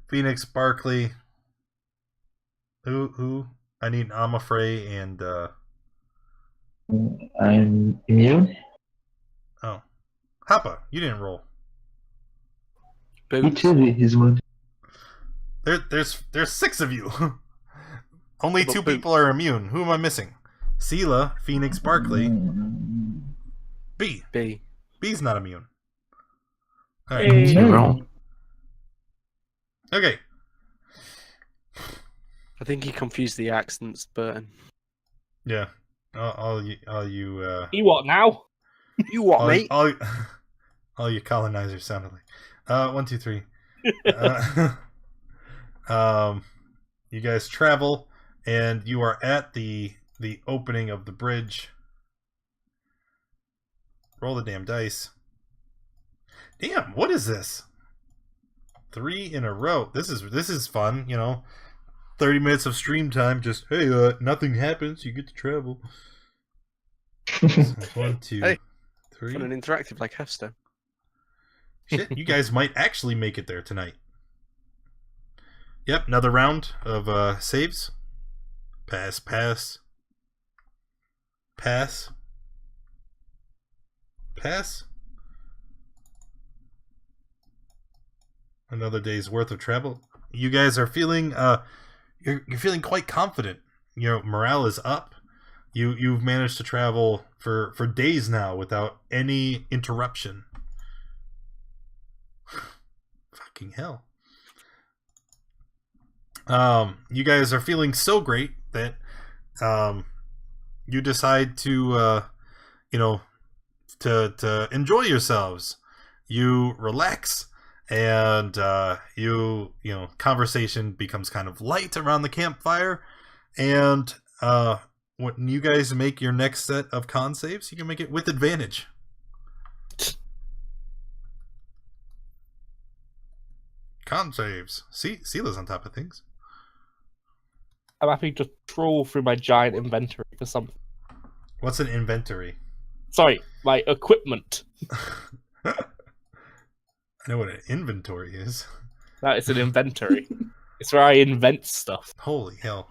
Phoenix, Barkley. Who? I need Amafrey and I'm immune. oh, Happa. You didn't roll. Which Boots. is his one? There's 6 of you. Only What 2 about people are immune. Who am I missing? Sela, Phoenix, Barkley. B. B. B's not immune. All right. Hey. You roll. Okay. I think he confused the accents, Burton. Yeah. All you You what now? You what, all, mate? all you colonizers sounded like. 1, 2, 3. You guys travel, and you are at the opening of the bridge. Roll the damn dice. Damn, what is this? 3 in a row. This is fun, 30 minutes of stream time. Just hey, nothing happens. You get to travel. So 1, 2, Hey, 3. Fun and interactive like Hearthstone. Shit, you guys might actually make it there tonight. Yep, another round of saves. Pass. Another day's worth of travel. You guys are feeling you're feeling quite confident. Morale is up. You've managed to travel for days now without any interruption. Fucking hell. You guys are feeling so great that you decide to to enjoy yourselves. You relax, and conversation becomes kind of light around the campfire, and when you guys make your next set of con saves, you can make it with advantage. Con saves. Sela's on top of things. I'm happy to troll through my giant inventory for something. What's an inventory? Sorry, my equipment. I know what an inventory is. That is an inventory. It's where I invent stuff. Holy hell.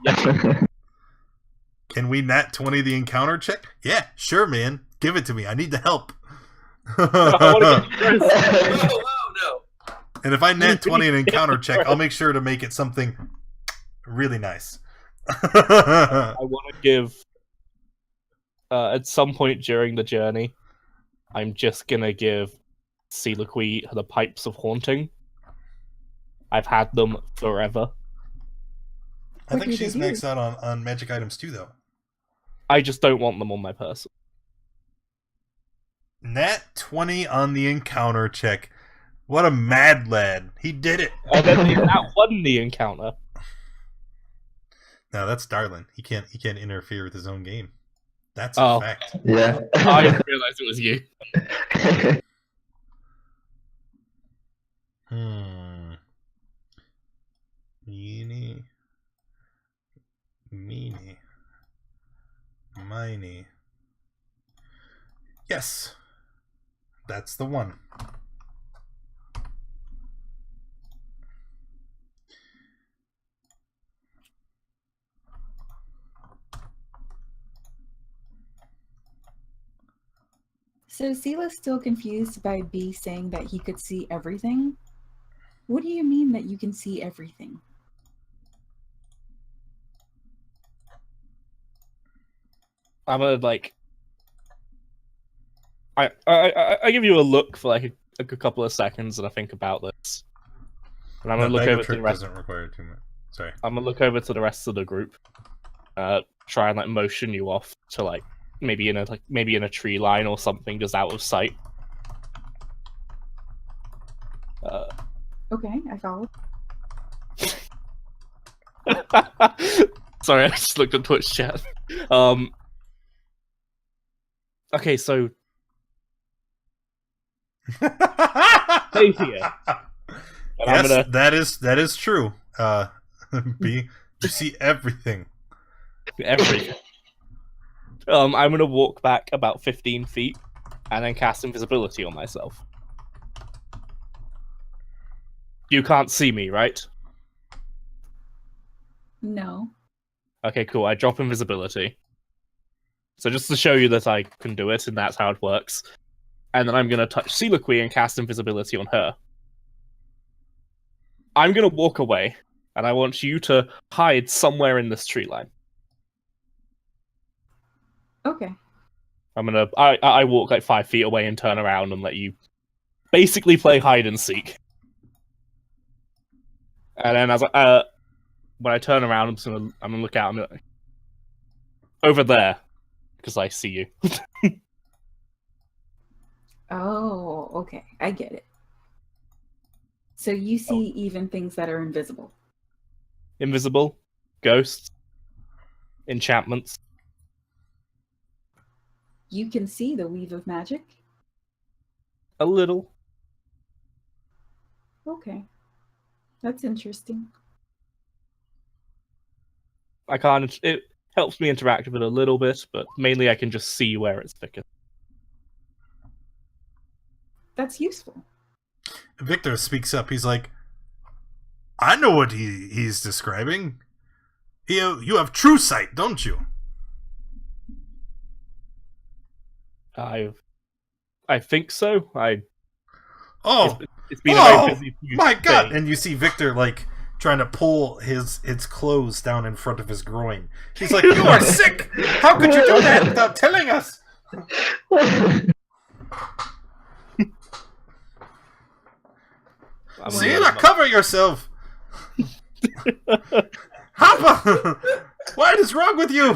Can we nat 20 the encounter check? Yeah, sure, man. Give it to me. I need the help. I want to get Chris. Whoa, no. And if I nat 20 an encounter check, I'll make sure to make it something really nice. I want to give, at some point during the journey, I'm just going to give Seeloquy the Pipes of Haunting. I've had them forever. I think she's maxed out on magic items too, though. I just don't want them on my person. Nat 20 on the encounter check. What a mad lad. He did it. And then that won the encounter. No, that's Darlin. He can't interfere with his own game. That's a fact. Yeah. I didn't realize it was you. Meeny. Miny. Yes. That's the one. So Sila's still confused by B saying that he could see everything. What do you mean that you can see everything? I'm gonna like. I give you a look for like a couple of seconds, and I think about this. And I'm gonna look Bag over of to the trick rest. doesn't require too much. Sorry. I'm gonna look over to the rest of the group. Try and like motion you off to like maybe in a tree line or something, just out of sight. Okay, I followed. Sorry, I just looked at Twitch chat. Okay, so stay here. And I'm Yes, gonna that is true. B, you see everything. everything. I'm gonna walk back about 15 feet and then cast invisibility on myself. You can't see me, right? No. Okay, cool. I drop invisibility. So just to show you that I can do it, and that's how it works. And then I'm gonna touch Seeloquy and cast invisibility on her. I'm gonna walk away, and I want you to hide somewhere in this tree line. Okay. I walk like 5 feet away and turn around and let you basically play hide and seek. And then when I turn around, I'm gonna look out and be like, over there, because I see you. Oh, okay. I get it. So you see even things that are invisible. Invisible, ghosts, enchantments. You can see the weave of magic? A little. Okay. That's interesting. I can't. It helps me interact with it a little bit, but mainly I can just see where it's thickest. That's useful. Victor speaks up. He's like, I know what he's describing. You have true sight, don't you? I think so. Oh, it's been a very busy few my God! days. And you see Victor like trying to pull his clothes down in front of his groin. He's like, "You are sick! How could you do that without telling us?" Sela, cover yourself! Hoppa! What is wrong with you?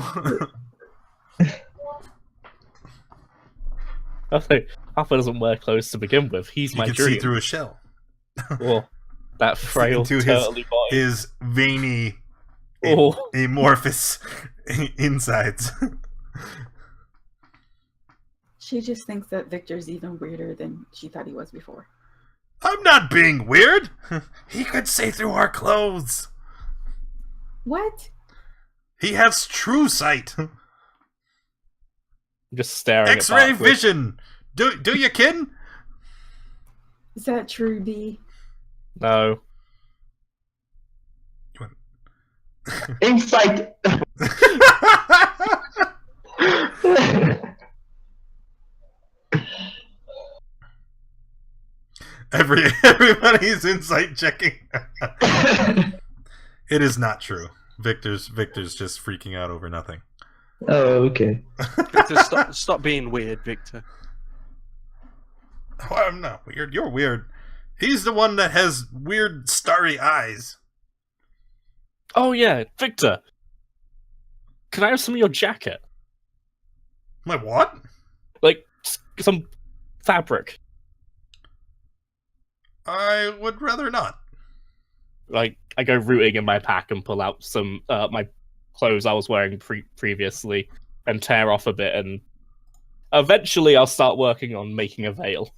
Hopper doesn't wear clothes to begin with. He's You my can dream. see through a shell. Or that frail, into turtly body. his veiny, Oh. amorphous insides. She just thinks that Victor's even weirder than she thought he was before. I'm not being weird. He could see through our clothes. What? He has true sight. I'm just staring at X-ray Barkley. vision. Do you kid? Is that true, B? No. Insight. Everybody's insight checking. It is not true. Victor's just freaking out over nothing. Oh, okay. Victor, stop being weird, Victor. Oh, I'm not weird. You're weird. He's the one that has weird starry eyes. Oh yeah, Victor. Can I have some of your jacket? My what? Like some fabric. I would rather not. Like I go rooting in my pack and pull out some my clothes I was wearing previously and tear off a bit, and eventually I'll start working on making a veil.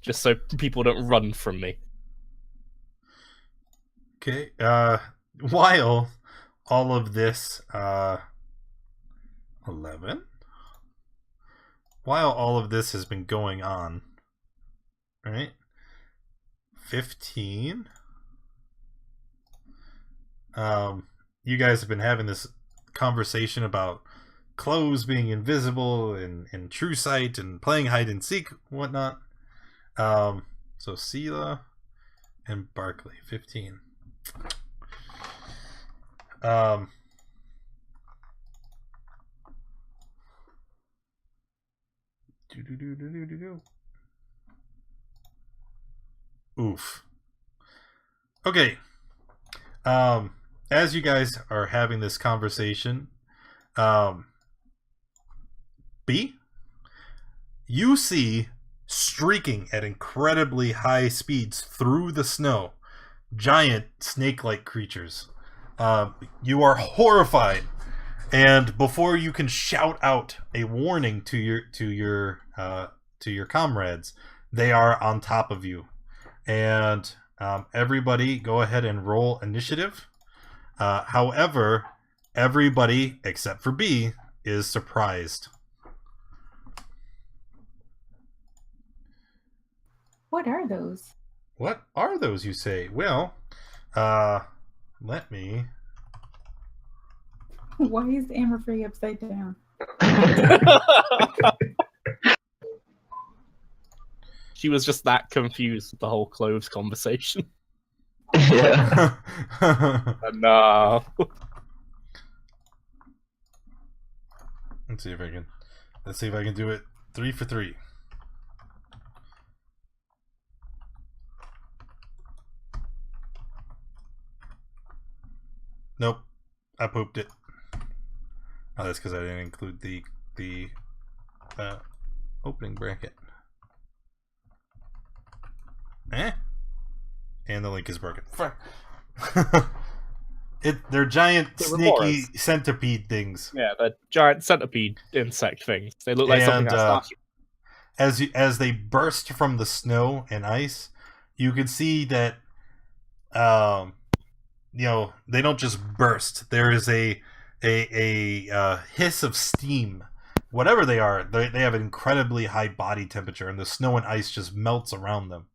Just so people don't run from me. Okay. While all of this 11 while all of this has been going on, right? 15. You guys have been having this conversation about clothes being invisible and true sight and playing hide and seek, whatnot. So Sela and Barkley, 15. Oof. Okay. As you guys are having this conversation, B, you see streaking at incredibly high speeds through the snow, giant snake-like creatures. You are horrified, and before you can shout out a warning to your comrades, they are on top of you. And everybody, go ahead and roll initiative. However, everybody except for B is surprised. What are those? What are those, you say? Well, let me. Why is Amber Free upside down? She was just that confused with the whole clothes conversation. Yeah. No. Let's see if I can do it 3 for 3. Nope, I pooped it. Oh, that's because I didn't include the opening bracket. And the link is broken. They're giant, They were snaky Boras. centipede things. Yeah, the giant centipede insect things. They look like something And, out of as they burst from the snow and ice, you can see that they don't just burst. There is a hiss of steam. Whatever they are, they have an incredibly high body temperature, and the snow and ice just melts around them.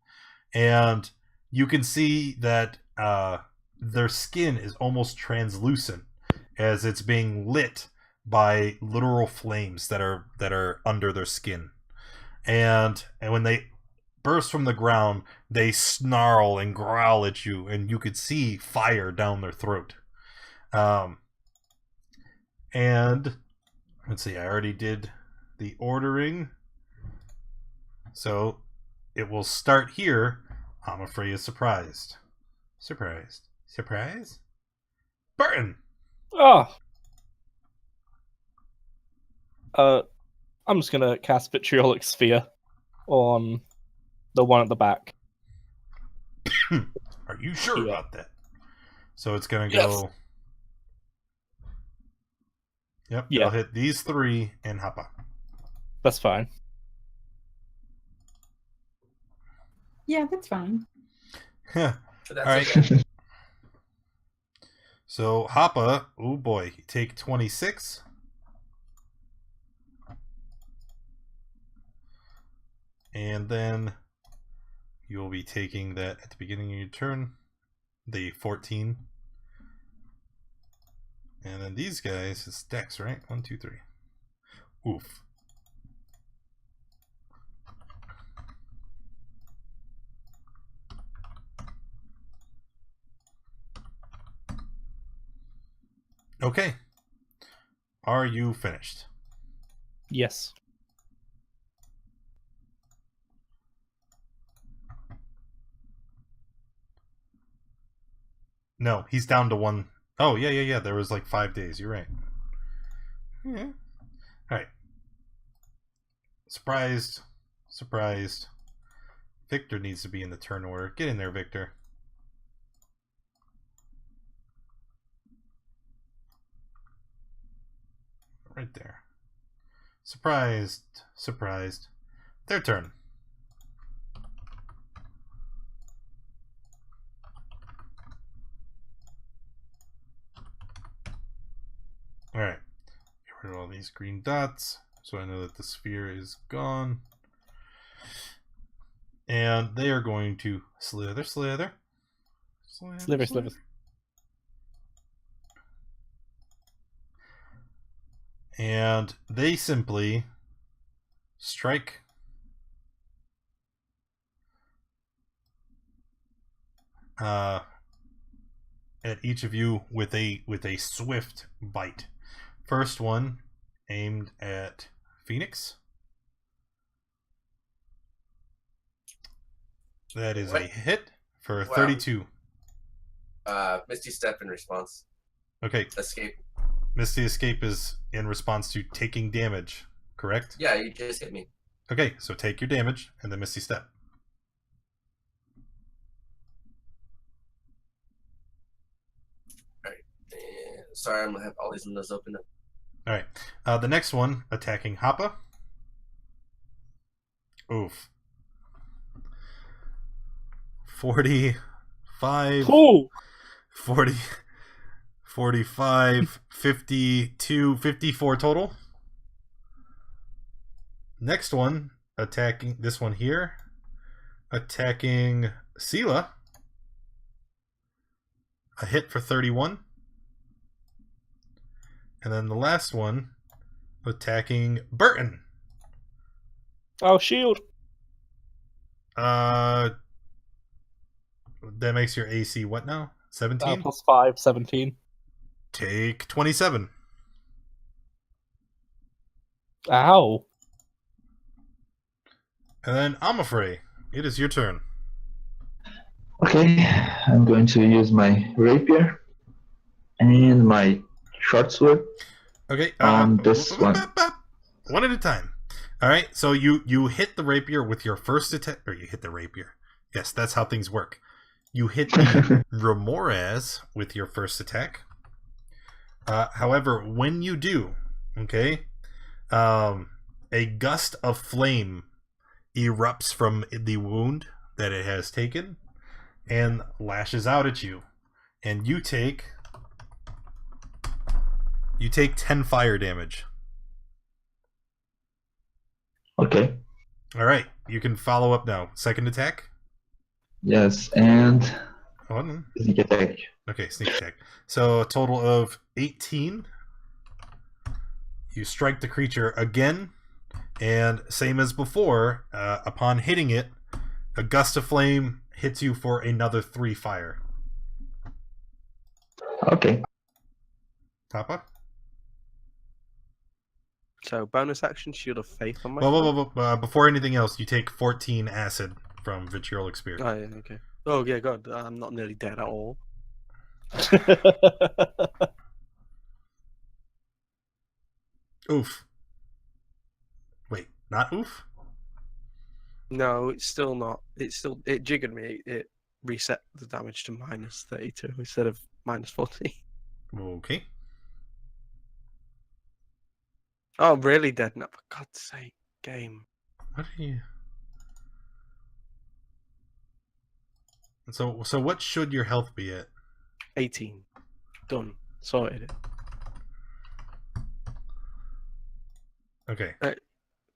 And you can see that their skin is almost translucent as it's being lit by literal flames that are under their skin. And when they burst from the ground, they snarl and growl at you, and you could see fire down their throat. And let's see, I already did the ordering, so it will start here. I'm afraid is surprised. Surprise? Burton! Oh. I'm just gonna cast Vitriolic Sphere on the one at the back. Are you sure Yeah. about that? So it's gonna Yes. go. Yep, Yeah. it'll hit these 3 and Hapa. That's fine. Yeah, that's fine. But that's Alright. okay. So Hapa, oh boy, you take 26. And then you'll be taking that at the beginning of your turn, the 14. And then these guys, it's Dex, right? 1, 2, 3. Oof. Okay. Are you finished? Yes. No, he's down to 1. Oh, yeah. There was like 5 days. You're right. Yeah. All right. Surprised. Victor needs to be in the turn order. Get in there, Victor. Right there. Surprised. Their turn. Alright. Get rid of all these green dots. so I know that the sphere is gone. And they are going to slither. Sliver, sliver. And they simply strike at each of you with a swift bite. First one aimed at Phoenix. That is a hit for 32. Misty Step in response. Okay. Escape. Misty Escape is in response to taking damage, correct? Yeah, you just hit me. Okay, so take your damage and then Misty Step. Alright. Sorry, I'm going to have all these windows open up. Alright. The next one, attacking Happa. Oof. 45. Ooh! 40. 45, 52, 54 total. Next one, attacking this one here. Attacking Sela. A hit for 31. And then the last one, attacking Burton. Oh, shield. That makes your AC what now? 17? Plus 5, 17. Take 27. Ow. And then Amafrey, it is your turn. Okay, I'm going to use my rapier and my short sword. Okay. This one. One at a time. All right. So you hit the rapier with your first attack, or you hit the rapier. Yes, that's how things work. You hit the Remorez with your first attack. However, when you do, okay, a gust of flame erupts from the wound that it has taken and lashes out at you, and you take 10 fire damage. Okay. All right, you can follow up now. Second attack. Yes, and Hold on. sneak attack. Okay, sneak attack. So a total of 18. You strike the creature again, and same as before, upon hitting it, a gust of flame hits you for another 3 fire. Okay. Papa? So bonus action, Shield of Faith on my. Well, before anything else, you take 14 acid from Vitriolic Spear. Oh yeah, okay. Oh yeah, God, I'm not nearly dead at all. Oof. Wait, not oof? No, it's still not. It jiggered me. It reset the damage to minus 32 instead of minus 40. Okay. Oh, I'm really dead now. For God's sake, game. What are you... So what should your health be at? 18. Done. Sorted it. Okay.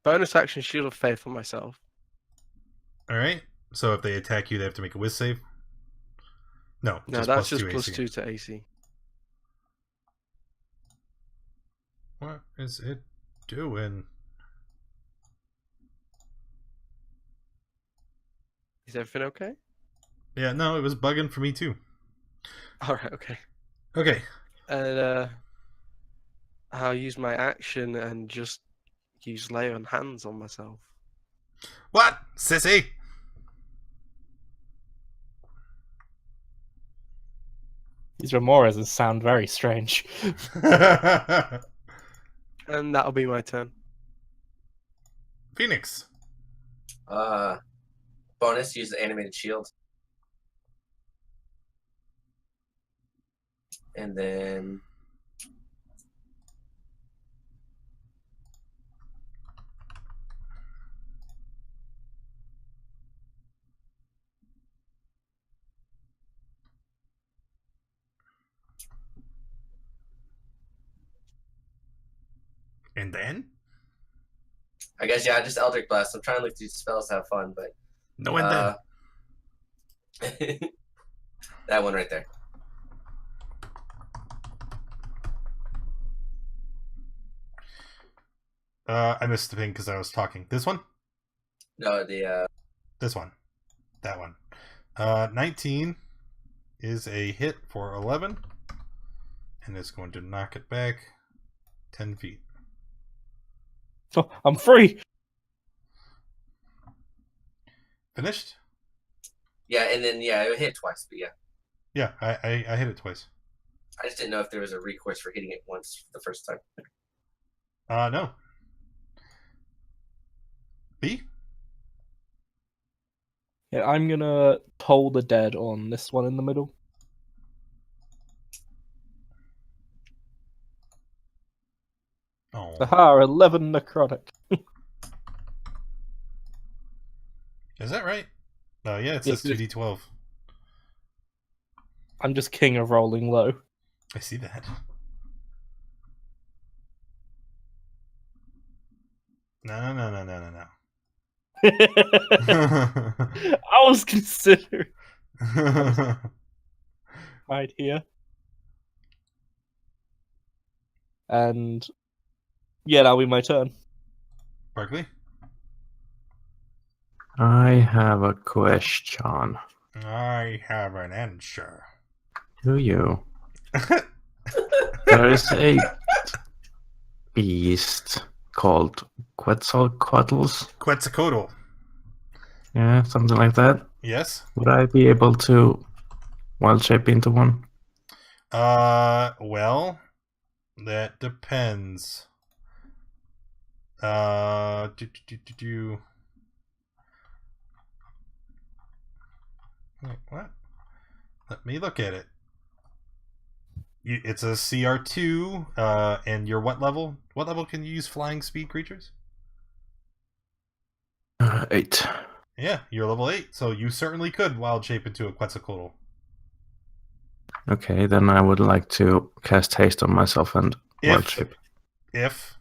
Bonus action, Shield of Faith on myself. Alright. So if they attack you, they have to make a whiz save? No, No, just that's plus just 2 plus AC. 2 to AC. What is it doing? Is everything okay? Yeah, no, it was bugging for me too. Alright, okay. Okay. And I'll use my action and just use lay on hands on myself. What? Sissy? These Remorezes sound very strange. And that'll be my turn. Phoenix. Bonus, use the animated shield. And then And then? I guess yeah, just Eldritch Blast. I'm trying to look through spells to have fun, but No one then. that one right there. I missed the ping because I was talking. This one? No, the This one. That one. 19 is a hit for 11. And it's going to knock it back 10 feet. Oh, I'm free. Finished? yeah, and then yeah, it hit twice, but yeah. Yeah, I hit it twice. I just didn't know if there was a recourse for hitting it once the first time. No. B? Yeah, I'm gonna toll the dead on this one in the middle. Oh. Aha, 11 necrotic. Is that right? Oh, yeah, it Yeah, says 2d12. I'm just king of rolling low. I see that. No. I was considering right here. And yeah, that'll be my turn. Barkley? I have a question. I have an answer. Do you? There is a beast called Quetzalcoatlus. Quetzalcoatl. Yeah, something like that. Yes? Would I be able to wild shape into one? Well, that depends. Wait, what? Let me look at it. It's a CR2, and you're what level? What level can you use flying speed creatures? 8. Yeah, you're level 8, so you certainly could wild shape into a Quetzalcoatl. Okay, then I would like to cast haste on myself and wild shape. If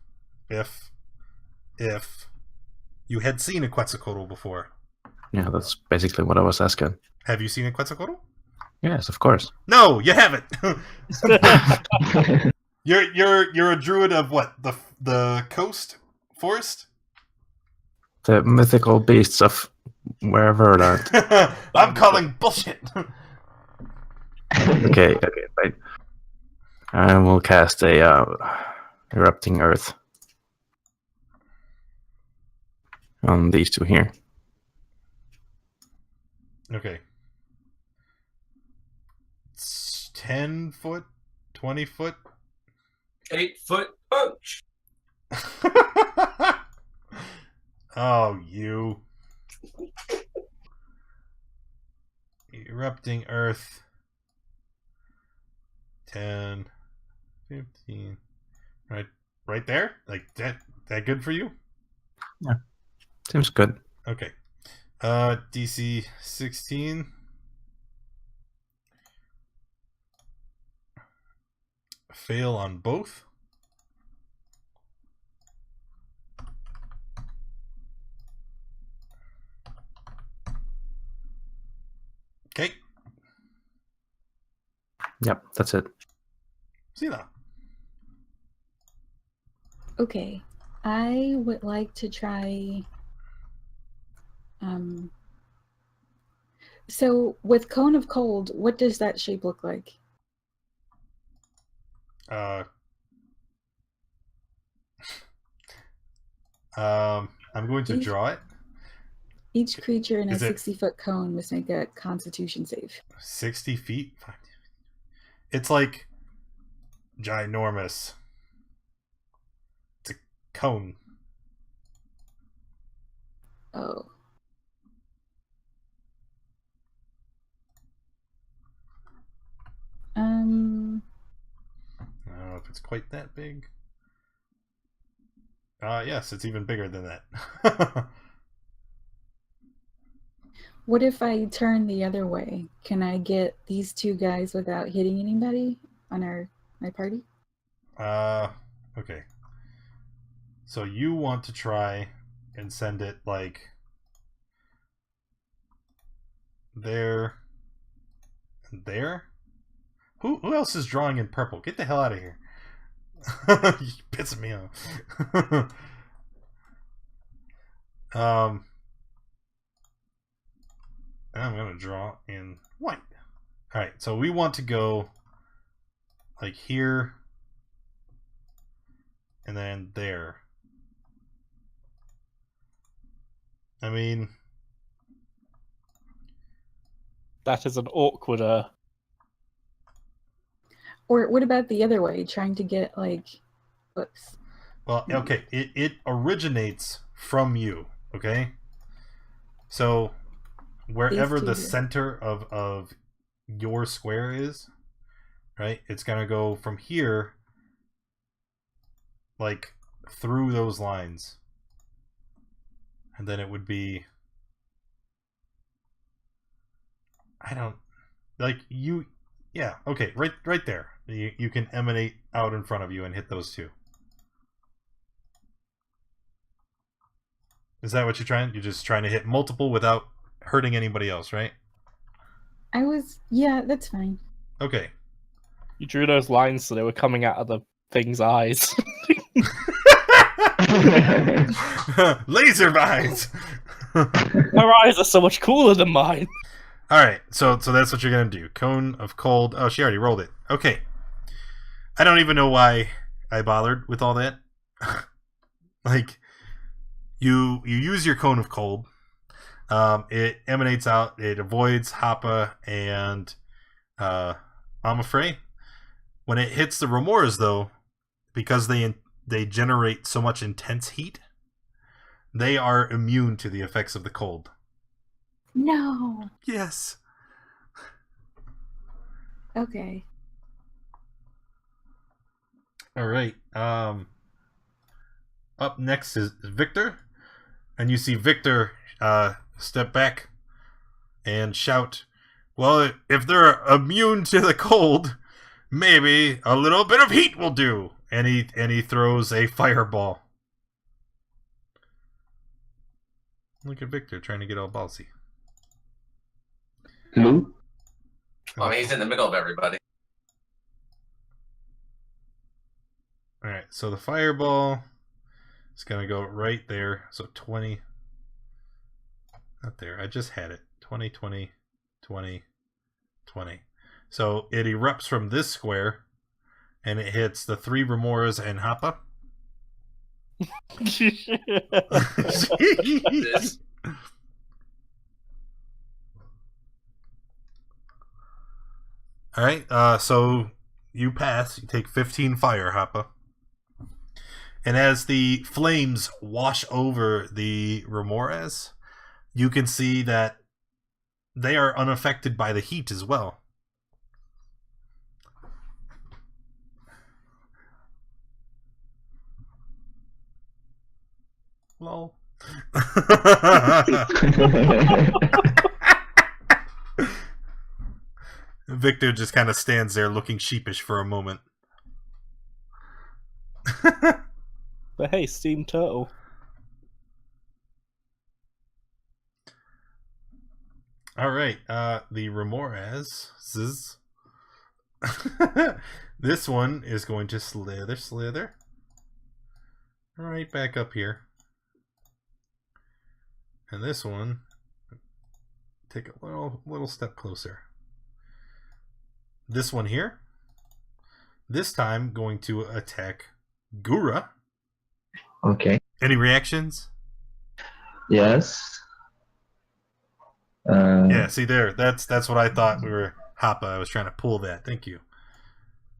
you had seen a Quetzalcoatl before. Yeah, that's basically what I was asking. Have you seen a Quetzalcoatl? Yes, of course. No, you haven't. You're a druid of what? The coast forest? The mythical beasts of wherever that. I'm calling bullshit. Okay, right. I will cast a erupting earth on these two here. Okay. It's 10 foot, 20 foot. 8-foot punch. Oh, you. Erupting earth. 10, 15. Right there? Like that good for you? Seems good. Okay. DC 16. Fail on both. Okay. Yep, that's it. See that. Okay, I would like to try. So with Cone of Cold, what does that shape look like? I'm going to draw it. Each creature in a Is it- 60-foot cone must make a Constitution save. 60 feet. It's like ginormous. It's a cone. Oh. I don't know if it's quite that big. Yes, it's even bigger than that. What if I turn the other way? Can I get these two guys without hitting anybody on my party? Okay. So you want to try and send it like there and there. Who else is drawing in purple? Get the hell out of here. You're pissing me off. I'm gonna draw in white. Alright, so we want to go like here and then there. I mean, That is an awkward. Or what about the other way, trying to get like, whoops. well, okay, it originates from you, okay? So wherever These two the here. center of your square is, right? It's gonna go from here, like through those lines, and then it would be. I don't like you. Yeah, okay, right there. You can emanate out in front of you and hit those two. Is that what you're trying? You're just trying to hit multiple without hurting anybody else, right? Yeah, that's fine. Okay. You drew those lines so they were coming out of the thing's eyes. Laser vines. Her eyes are so much cooler than mine. All right, so that's what you're gonna do. Cone of cold. Oh, she already rolled it. Okay. I don't even know why I bothered with all that. Like, you use your cone of cold. It emanates out. It avoids Happa and Amafrey. When it hits the Remoras, though, because they generate so much intense heat, they are immune to the effects of the cold. No. Yes. Okay. All right. Up next is Victor, and you see Victor step back and shout, "Well, if they're immune to the cold, maybe a little bit of heat will do." And he throws a fireball. Look at Victor trying to get all ballsy. Lou? Well, he's in the middle of everybody. All right, so the fireball is going to go right there. So 20. Not there. I just had it. 20, 20, 20, 20. So it erupts from this square, and it hits the 3 Remoras and Happa. This- All right, so you pass. You take 15 fire, Happa. And as the flames wash over the Remoras, you can see that they are unaffected by the heat as well. Lol. Victor just kind of stands there looking sheepish for a moment. But hey, Steam Turtle. All right, the Remoras. This one is going to slither. Right back up here. And this one, take a little step closer. This one here, this time going to attack Gura. Okay. Any reactions? Yes. Yeah, see there, that's what I thought we were. Happa, I was trying to pull that. Thank you.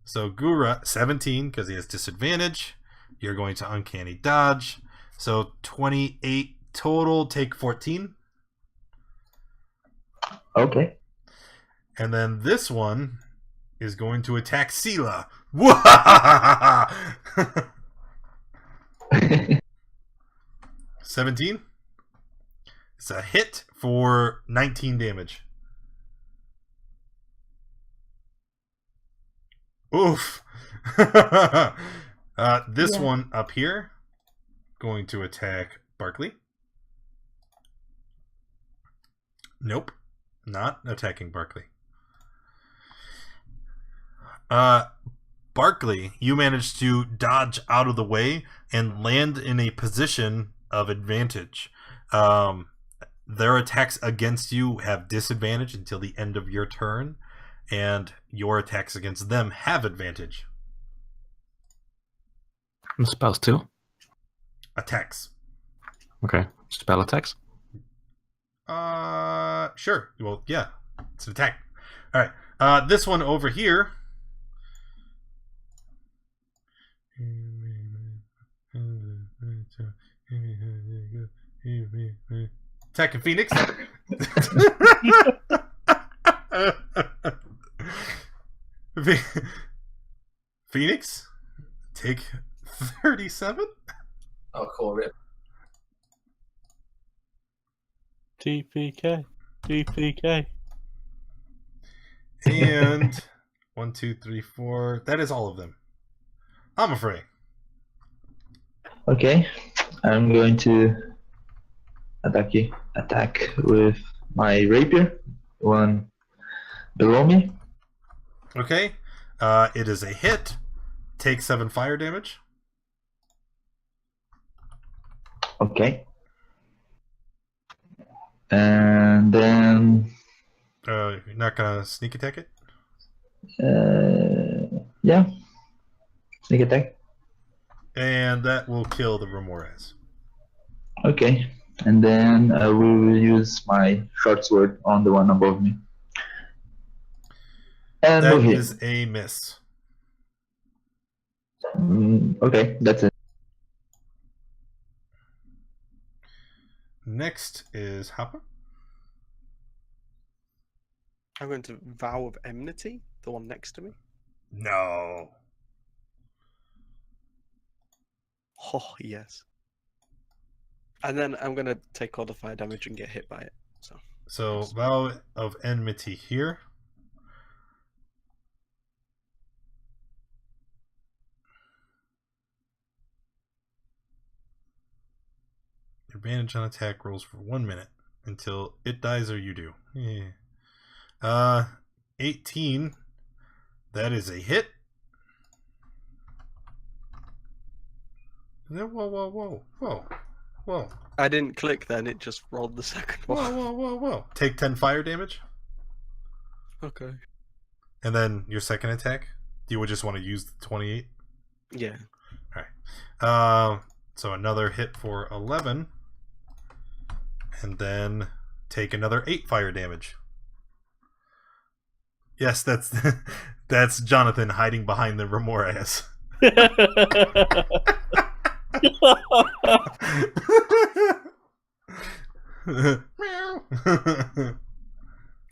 So Gura, 17, because he has disadvantage. You're going to uncanny dodge. So 28 total, take 14. Okay. And then this one is going to attack Sela. 17. It's a hit for 19 damage. Oof. This Yeah. one up here going to attack Barkley. Nope. Not attacking Barkley. Barkley, you managed to dodge out of the way and land in a position of advantage. Their attacks against you have disadvantage until the end of your turn, and your attacks against them have advantage. Spells too. Attacks. Okay. Spell attacks. Sure. Well, yeah, it's an attack. All right. This one over here. Attacking Phoenix. Phoenix, take 37. Oh, cool. Rip. TPK. TPK. And 1, 2, 3, 4. That is all of them. I'm afraid. Okay, I'm going to attack with my rapier, one below me. Okay. It is a hit. Take 7 fire damage. Okay. And then You're not gonna sneak attack it? yeah, sneak attack. And that will kill the Remores. Okay, and then I will use my short sword on the one above me. And That move him. is a miss. Okay, that's it. Next is Hopper. I'm going to Vow of Enmity, the one next to me. No. Oh, yes. And then I'm going to take all the fire damage and get hit by it. So, Vow of Enmity here. Advantage on attack rolls for 1 minute until it dies or you do. Yeah. 18. That is a hit. Whoa. I didn't click then, it just rolled the second one. Whoa. Take 10 fire damage. Okay. And then your second attack. Do you would just want to use the 28? Yeah. Alright. So another hit for 11. And then take another 8 fire damage. Yes, that's Jonathan hiding behind the Remores.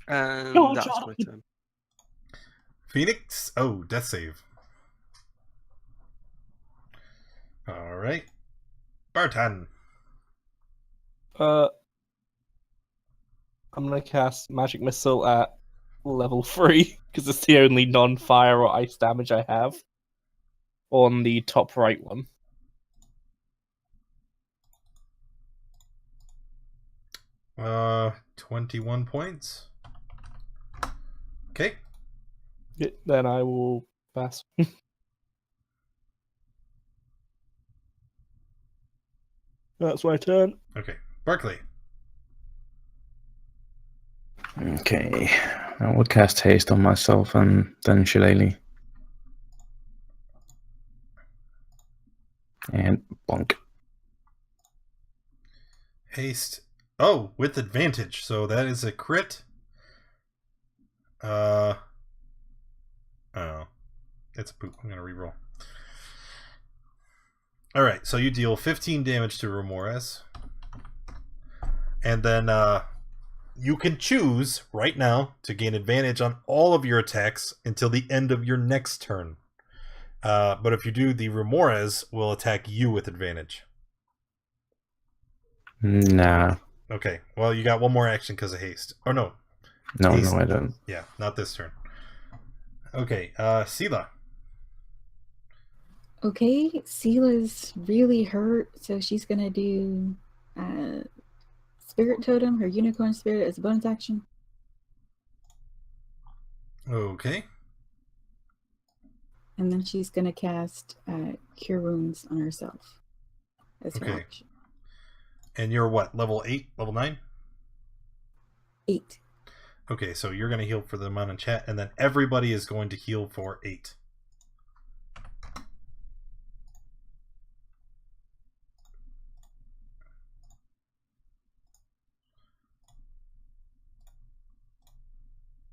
And Go on, that's Jonathan. my turn. Phoenix. Oh, death save. All right. Bartan. I'm gonna cast Magic Missile at level 3 because it's the only non-fire or ice damage I have on the top right one. Uh, 21 points. Okay. Yeah, then I will pass. That's my turn. Okay. Barkley. Okay. I will cast haste on myself and then Shillelagh. And bonk. Haste. Oh, with advantage. So that is a crit. Oh. It's a poop. I'm going to reroll. Alright, so you deal 15 damage to Remores. And then you can choose right now to gain advantage on all of your attacks until the end of your next turn. But if you do, the Remores will attack you with advantage. Nah. Okay, well, you got one more action because of haste. Or no. No, Haste. I don't. Yeah, not this turn. Okay, Sela. Okay, Sela's really hurt, so she's gonna do Spirit Totem, her Unicorn Spirit, as a bonus action. Okay. And then she's going to cast Cure Wounds on herself as her Okay. action. And you're what? Level 8? Level 9? 8. Okay, so you're going to heal for the amount in chat, and then everybody is going to heal for 8.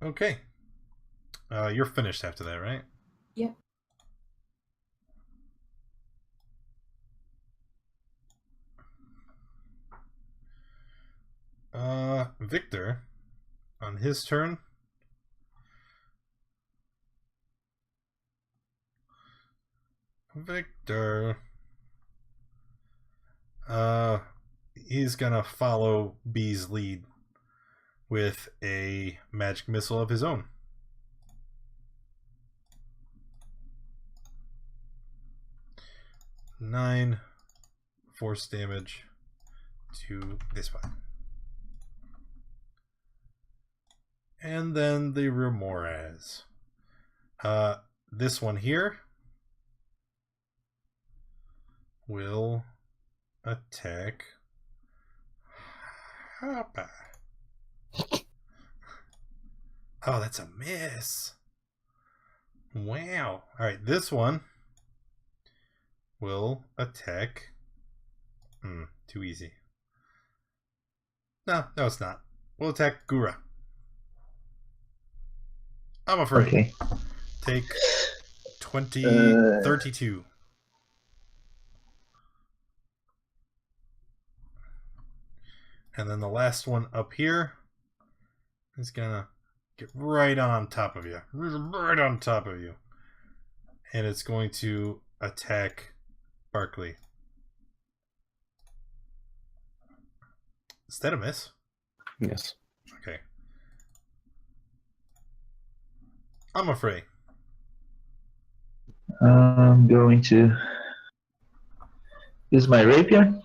Okay. You're finished after that, right? Yep. Victor, on his turn. Victor. He's gonna follow B's lead with a magic missile of his own. Nine force damage to this one. And then the Remoras. This one here will attack Hoppa. Oh, that's a miss. Wow. Alright, this one will attack. Too easy. No, it's not. We'll attack Gura. I'm afraid. Okay. Take 32. And then the last one up here is gonna get right on top of you. Right on top of you. And it's going to attack Barkley. Is that a miss? Yes. Okay. I'm afraid. I'm going to use my rapier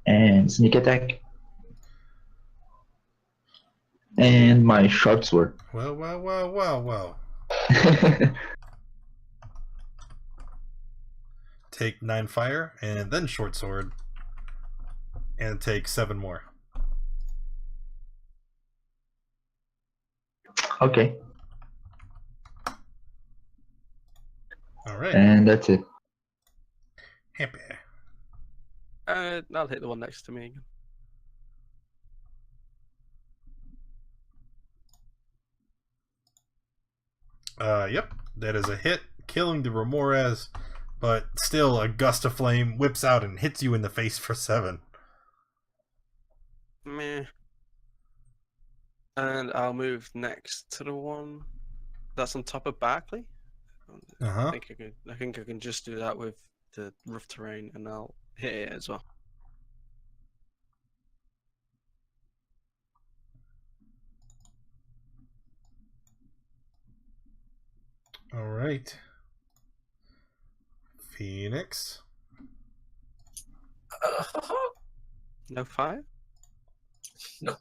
and sneak attack and my short sword. Well. Take 9 fire and then short sword and take 7 more. Okay. All right. And that's it. Happy. I'll hit the one next to me again. Yep, that is a hit, killing the Remoras, but still a gust of flame whips out and hits you in the face for 7. Meh. And I'll move next to the one that's on top of Barkley. Uh-huh. I think I can just do that with the rough terrain, and I'll hit it as well. All right. Phoenix. No fire? No.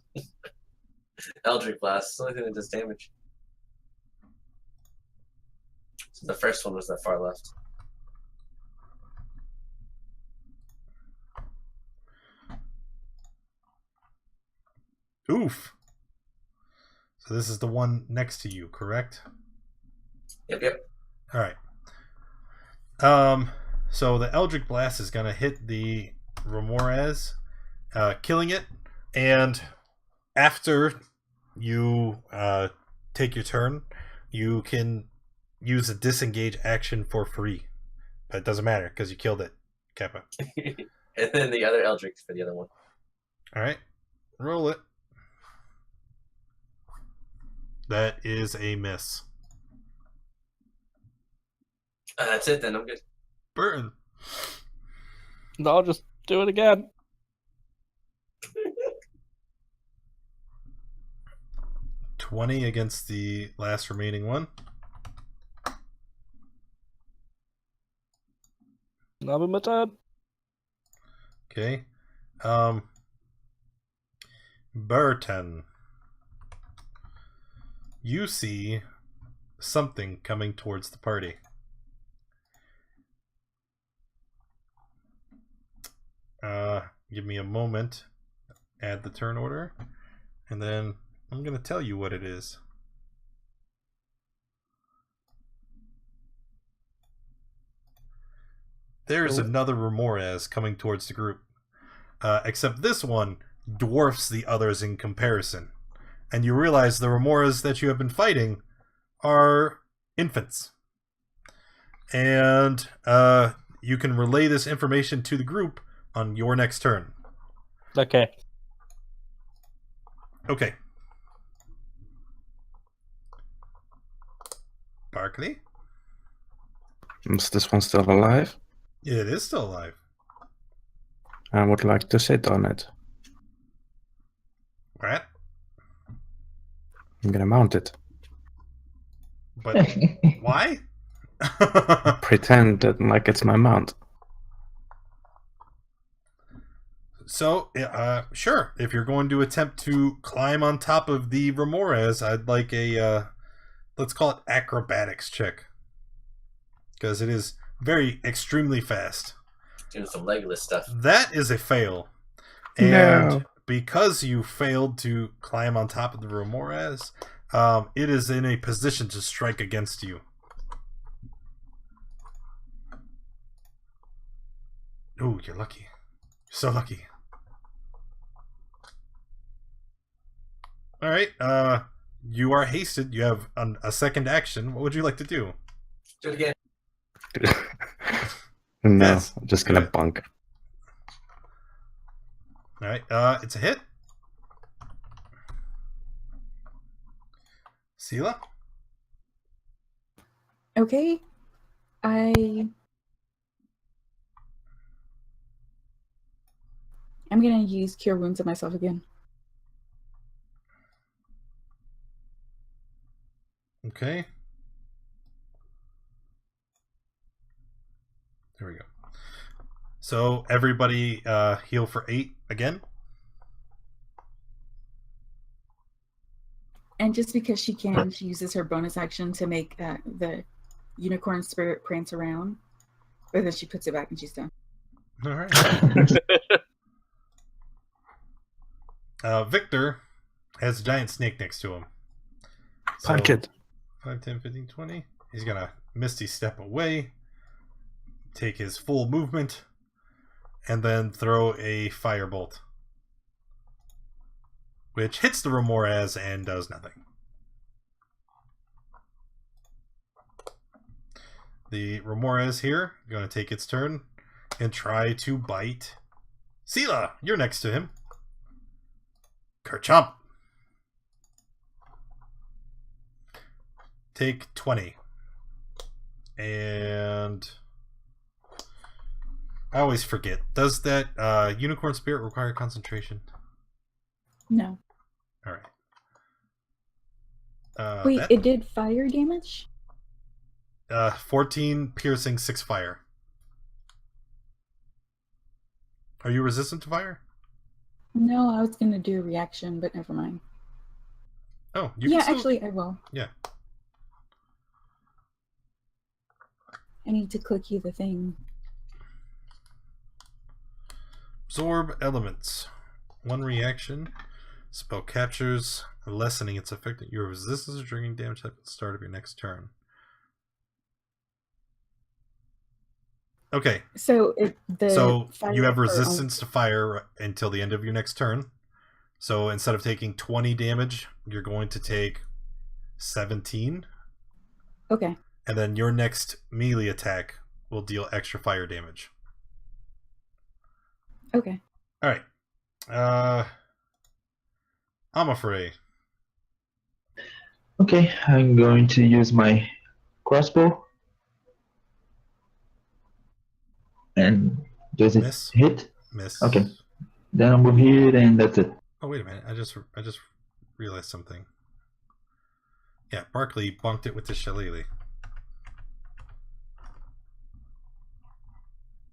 Eldritch Blast. It's the only thing that does damage. So the first one was that far left. Oof. So this is the one next to you, correct? Yep. All right. So the Eldritch Blast is going to hit the Remoras, killing it. And after you take your turn, you can use a disengage action for free. But it doesn't matter because you killed it, Kappa. And then the other Eldritch for the other one. All right. Roll it. That is a miss. That's it then. I'm good. Burton. I'll just do it again. $20 against the last remaining one. Another my turn. Okay. Burton, you see something coming towards the party. Give me a moment. Add the turn order, and then I'm going to tell you what it is. There's another Remorez coming towards the group. Except this one dwarfs the others in comparison. And you realize the Remorez that you have been fighting are infants. And you can relay this information to the group on your next turn. Okay. Okay. Barkley? Is this one still alive? It is still alive. I would like to sit on it. Right? I'm gonna mount it. But why? Pretend that like it's my mount. So, sure. If you're going to attempt to climb on top of the Remorez, I'd like a, let's call it acrobatics check. Because it is extremely fast. Doing some Legolas stuff. That is a fail. And because you failed to climb on top of the Remorez, it is in a position to strike against you. Ooh, you're lucky. You're so lucky. Alright, you are hasted. You have a second action. What would you like to do? Do it again. No, Yes. I'm just gonna bunk. Alright, it's a hit. Sela? Okay. I'm gonna use Cure Wounds on myself again. Okay. There we go. So everybody heal for 8 again. And just because she can, she uses her bonus action to make the unicorn spirit prance around. But then she puts it back and she's done. All right. Victor has a giant snake next to him. Punch it. 5, 10, 15, 20. He's going to Misty Step away, take his full movement, and then throw a firebolt, which hits the Remorez and does nothing. The Remorez here going to take its turn and try to bite Sela. You're next to him. Kerchomp. Take 20. And I always forget. Does that unicorn spirit require concentration? No. All right. Wait, it did fire damage? 14 piercing, 6 fire. Are you resistant to fire? No, I was gonna do a reaction, but never mind. Oh, you Yeah, can still... actually, I will. Yeah. I need to click you the thing. Absorb elements. 1 reaction. Spell captures, lessening its effect. Your resistance to triggering damage at the start of your next turn. Okay. So you have resistance to fire until the end of your next turn. So instead of taking 20 damage, you're going to take 17. Okay. And then your next melee attack will deal extra fire damage. Okay. All right. I'm afraid. Okay, I'm going to use my crossbow. And does it Miss. hit? Miss. Okay. Then I'll move here and that's it. Oh, wait a minute. I just realized something. Yeah, Barkley bunked it with the shillelagh.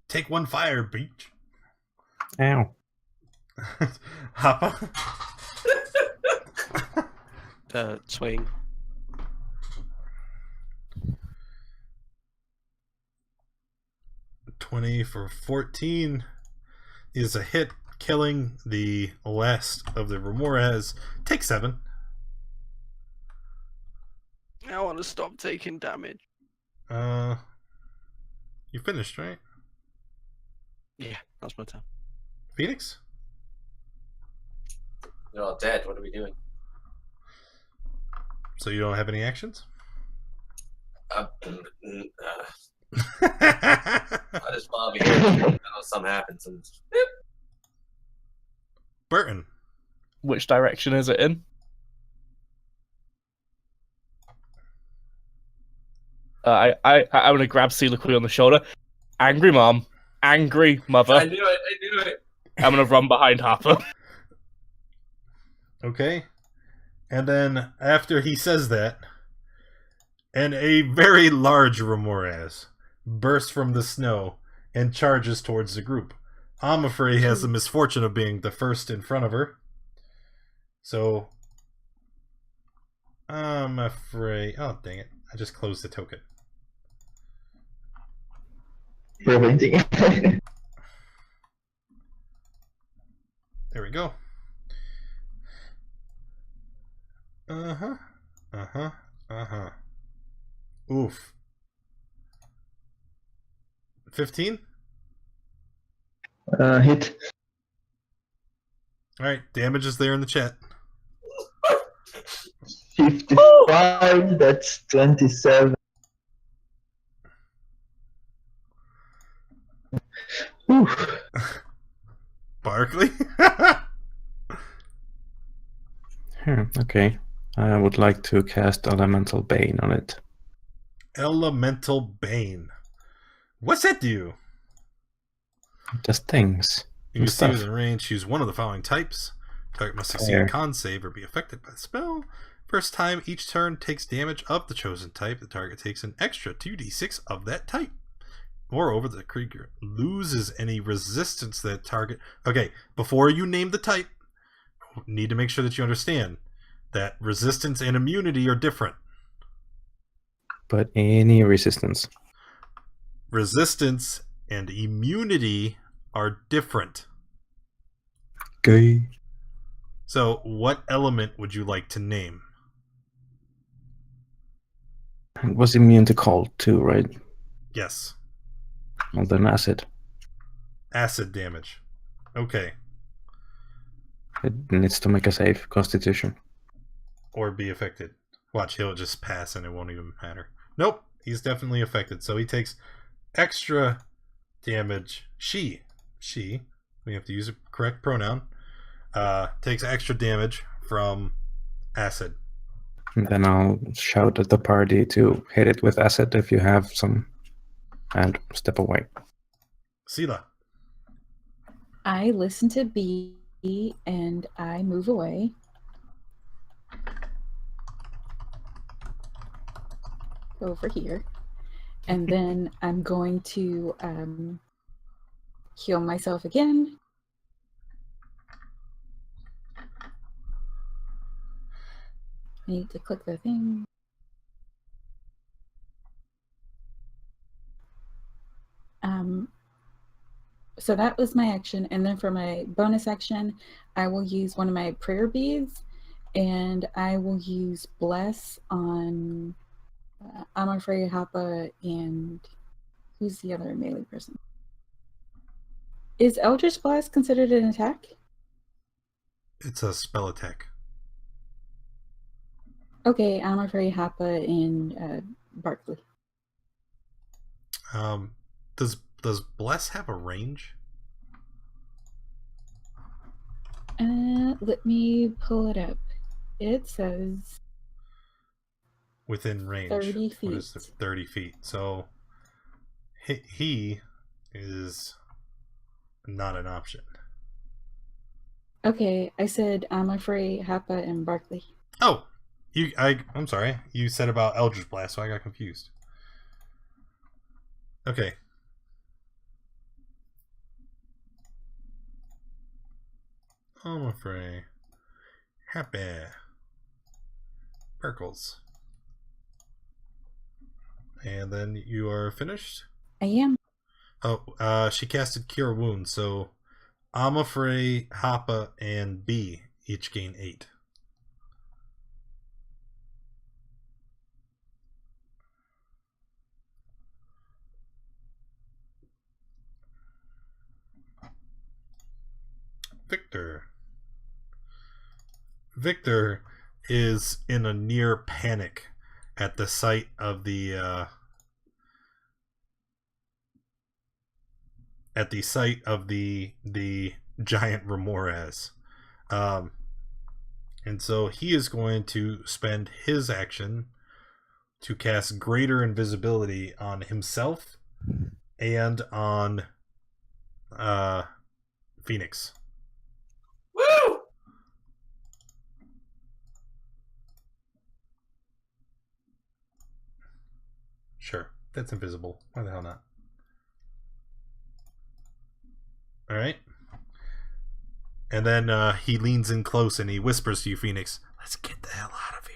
Take 1 fire, beach. Ow. Hoppa. Swing. $20 for 14 is a hit, killing the last of the Remores. Take 7. I want to stop taking damage. You finished, right? Yeah, that's my turn. Phoenix? They're all dead. What are we doing? So you don't have any actions? I just fall over here. I know something happens. And Burton. Which direction is it in? I'm gonna grab Celiquy on the shoulder. Angry mom, angry mother. I knew it. I knew it. I'm gonna run behind Harper. Okay. And then after he says that, and a very large Remores bursts from the snow and charges towards the group. I'm afraid he has the misfortune of being the first in front of her. So I'm afraid... Oh, dang it. I just closed the token. Preventing. There we go. Uh-huh. Uh-huh. Uh-huh. Oof. 15? Hit. Alright, damage is there in the chat. 55, that's 27. Oof. Barkley? Okay. I would like to cast Elemental Bane on it. Elemental Bane. What's that do? Just things. You can see Stuff. within range, choose one of the following types. Target must succeed Fair. a con save or be affected by the spell. First time each turn takes damage of the chosen type, the target takes an extra 2d6 of that type. Moreover, the creature loses any resistance to that target. Okay, before you name the type, you need to make sure that you understand that resistance and immunity are different. But any resistance. Resistance and immunity are different. Okay. So, what element would you like to name? It was immune to cold too, right? Yes. Well, then acid. Acid damage. Okay. It needs to make a save. Constitution. Or be affected. Watch, he'll just pass and it won't even matter. Nope, he's definitely affected. So he takes extra damage. She, we have to use a correct pronoun, takes extra damage from acid. And then I'll shout at the party to hit it with acid if you have some, and step away. Sela. I listen to B and I move away. Over here. And then I'm going to heal myself again. I need to click the thing. So that was my action. And then for my bonus action, I will use one of my prayer beads and I will use Bless on I'm afraid Happa and who's the other melee person? Is Eldritch Blast considered an attack? It's a spell attack. Okay, I'm afraid Happa and Barkley. Does Bless have a range? Let me pull it up. It says Within range. 30 feet. What is it? 30 feet. So he is not an option. Okay, I said I'm afraid Happa and Barkley. Oh, I'm sorry. You said about Eldritch Blast, so I got confused. Okay. I'm afraid. Happy. Perkles. And then you are finished? I am. Oh, she casted Cure Wounds, so I'm afraid Happa and B each gain 8. Victor. Victor is in a near panic at the sight of the giant Ramirez. And so he is going to spend his action to cast greater invisibility on himself and on Phoenix. Woo! Sure, that's invisible. Why the hell not? Alright. And then he leans in close and he whispers to you, Phoenix, let's get the hell out of here.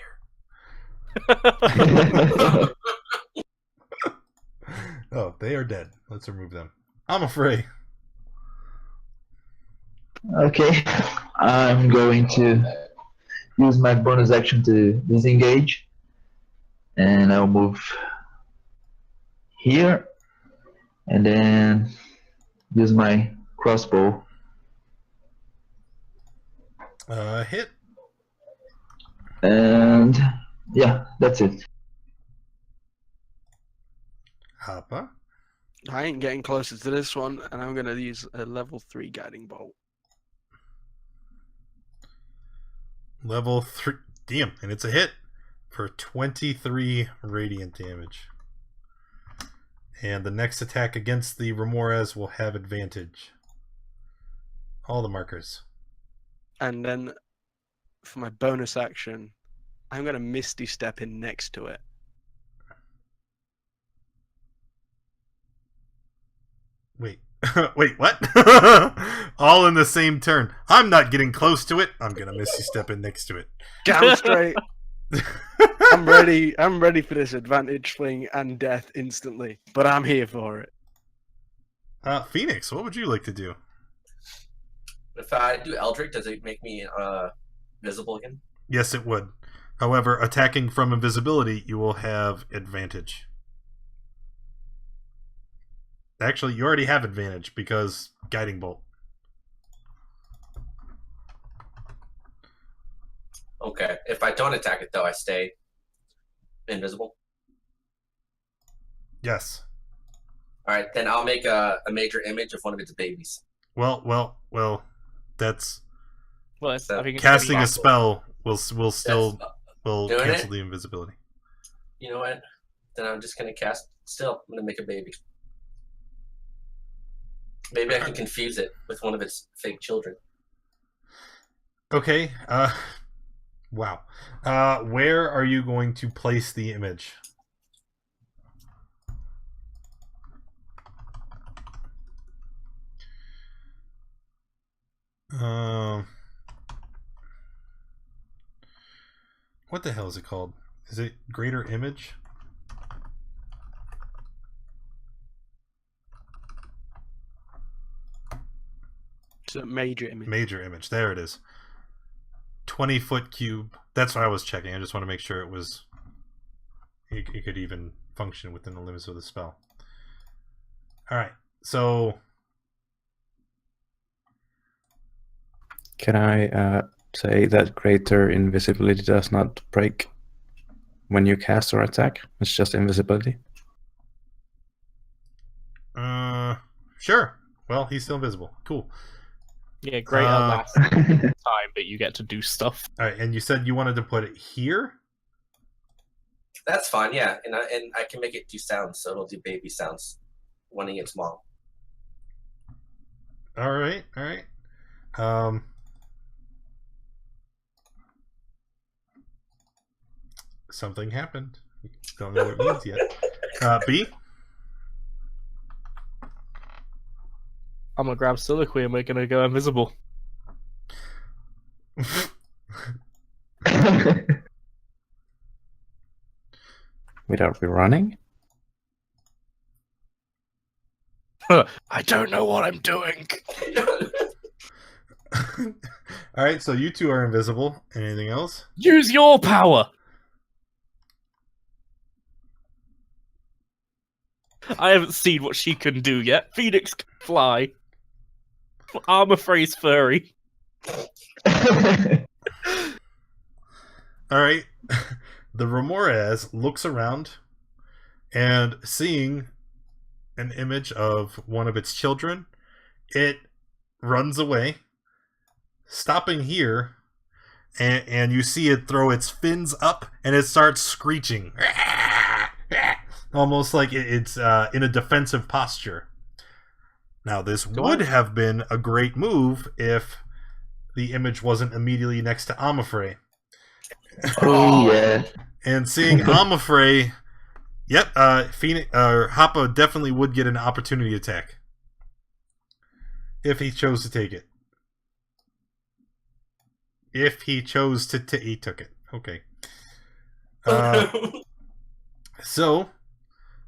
Oh, they are dead. Let's remove them. I'm afraid. Okay, I'm going to use my bonus action to disengage, and I'll move here, and then use my crossbow. Hit. And yeah, that's it. Hoppa. I ain't getting closer to this one, and I'm going to use a level 3 guiding bolt. Level 3. Damn, and it's a hit for 23 radiant damage. And the next attack against the Ramirez will have advantage. All the markers. And then for my bonus action, I'm going to Misty Step in next to it. Wait. Wait, what? All in the same turn. I'm not getting close to it. I'm going to Misty Step in next to it. Damn straight. I'm ready. I'm ready for this advantage fling and death instantly, but I'm here for it. Phoenix, what would you like to do? If I do Eldritch, does it make me visible again? Yes, it would. However, attacking from invisibility, you will have advantage. Actually, you already have advantage because Guiding Bolt. Okay. If I don't attack it, though, I stay invisible. Yes. All right, then I'll make a major image of one of its babies. Well. That's Well, So, I think it's casting gonna a be- spell will still will doing cancel it? the invisibility. You know what? Then I'm just gonna cast. Still, I'm gonna make a baby. Maybe I can confuse it with one of its fake children. Okay. Wow. Where are you going to place the image? What the hell is it called? Is it Greater Image? It's a major image. Major Image. There it is. 20-foot cube. That's what I was checking. I just want to make sure it was. It could even function within the limits of the spell. All right. So. Can I say that greater invisibility does not break when you cast or attack? It's just invisibility. Sure. Well, he's still invisible. Cool. Yeah, great last time, but you get to do stuff. All right, and you said you wanted to put it here? That's fine, yeah. And I can make it do sounds, so it'll do baby sounds, wanting its mom. All right. Something happened. Don't know what it means yet. B? I'm gonna grab Soliloquy and we're gonna go invisible. Wait, are we running? I don't know what I'm doing. All right, so you two are invisible. Anything else? Use your power. I haven't seen what she can do yet. Phoenix can fly. Armor phrase furry. All right. The Remorez looks around and seeing an image of one of its children, it runs away, stopping here, and you see it throw its fins up and it starts screeching. Almost like it's in a defensive posture. Now, this would have been a great move if the image wasn't immediately next to Amafrey. Oh yeah. And seeing Amafrey, yep, Phoenix Hoppa definitely would get an opportunity attack if he chose to take it. If he chose to, he took it. Okay. So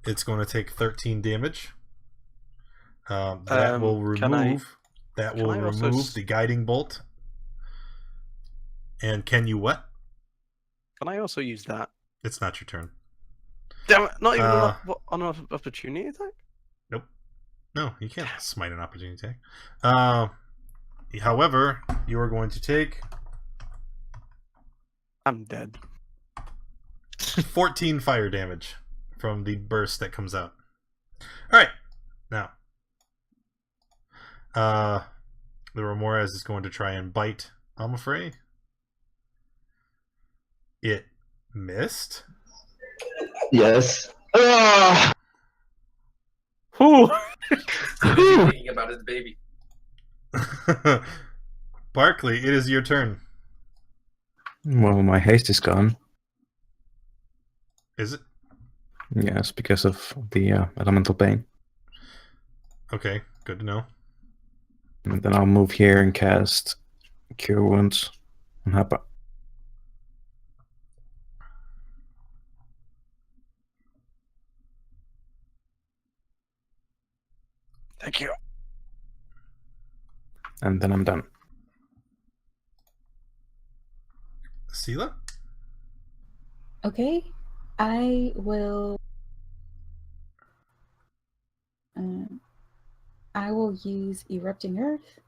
it's going to take 13 damage. That will remove. That will remove the guiding bolt. And can you what? Can I also use that? It's not your turn. Damn it! Not even on an opportunity attack. Nope. No, you can't smite an opportunity attack. However, you are going to take. I'm dead. 14 fire damage from the burst that comes out. All right, now the Remorez is going to try and bite Amafrey. It missed. Yes. Ah! Whew. Thinking about his baby. Barkley, it is your turn. Well, my haste is gone. Is it? Yes, because of the elemental pain. Okay, good to know. And then I'll move here and cast Cure Wounds on Happa. Thank you. And then I'm done. Sela? Okay, I will. I will use Erupting Earth.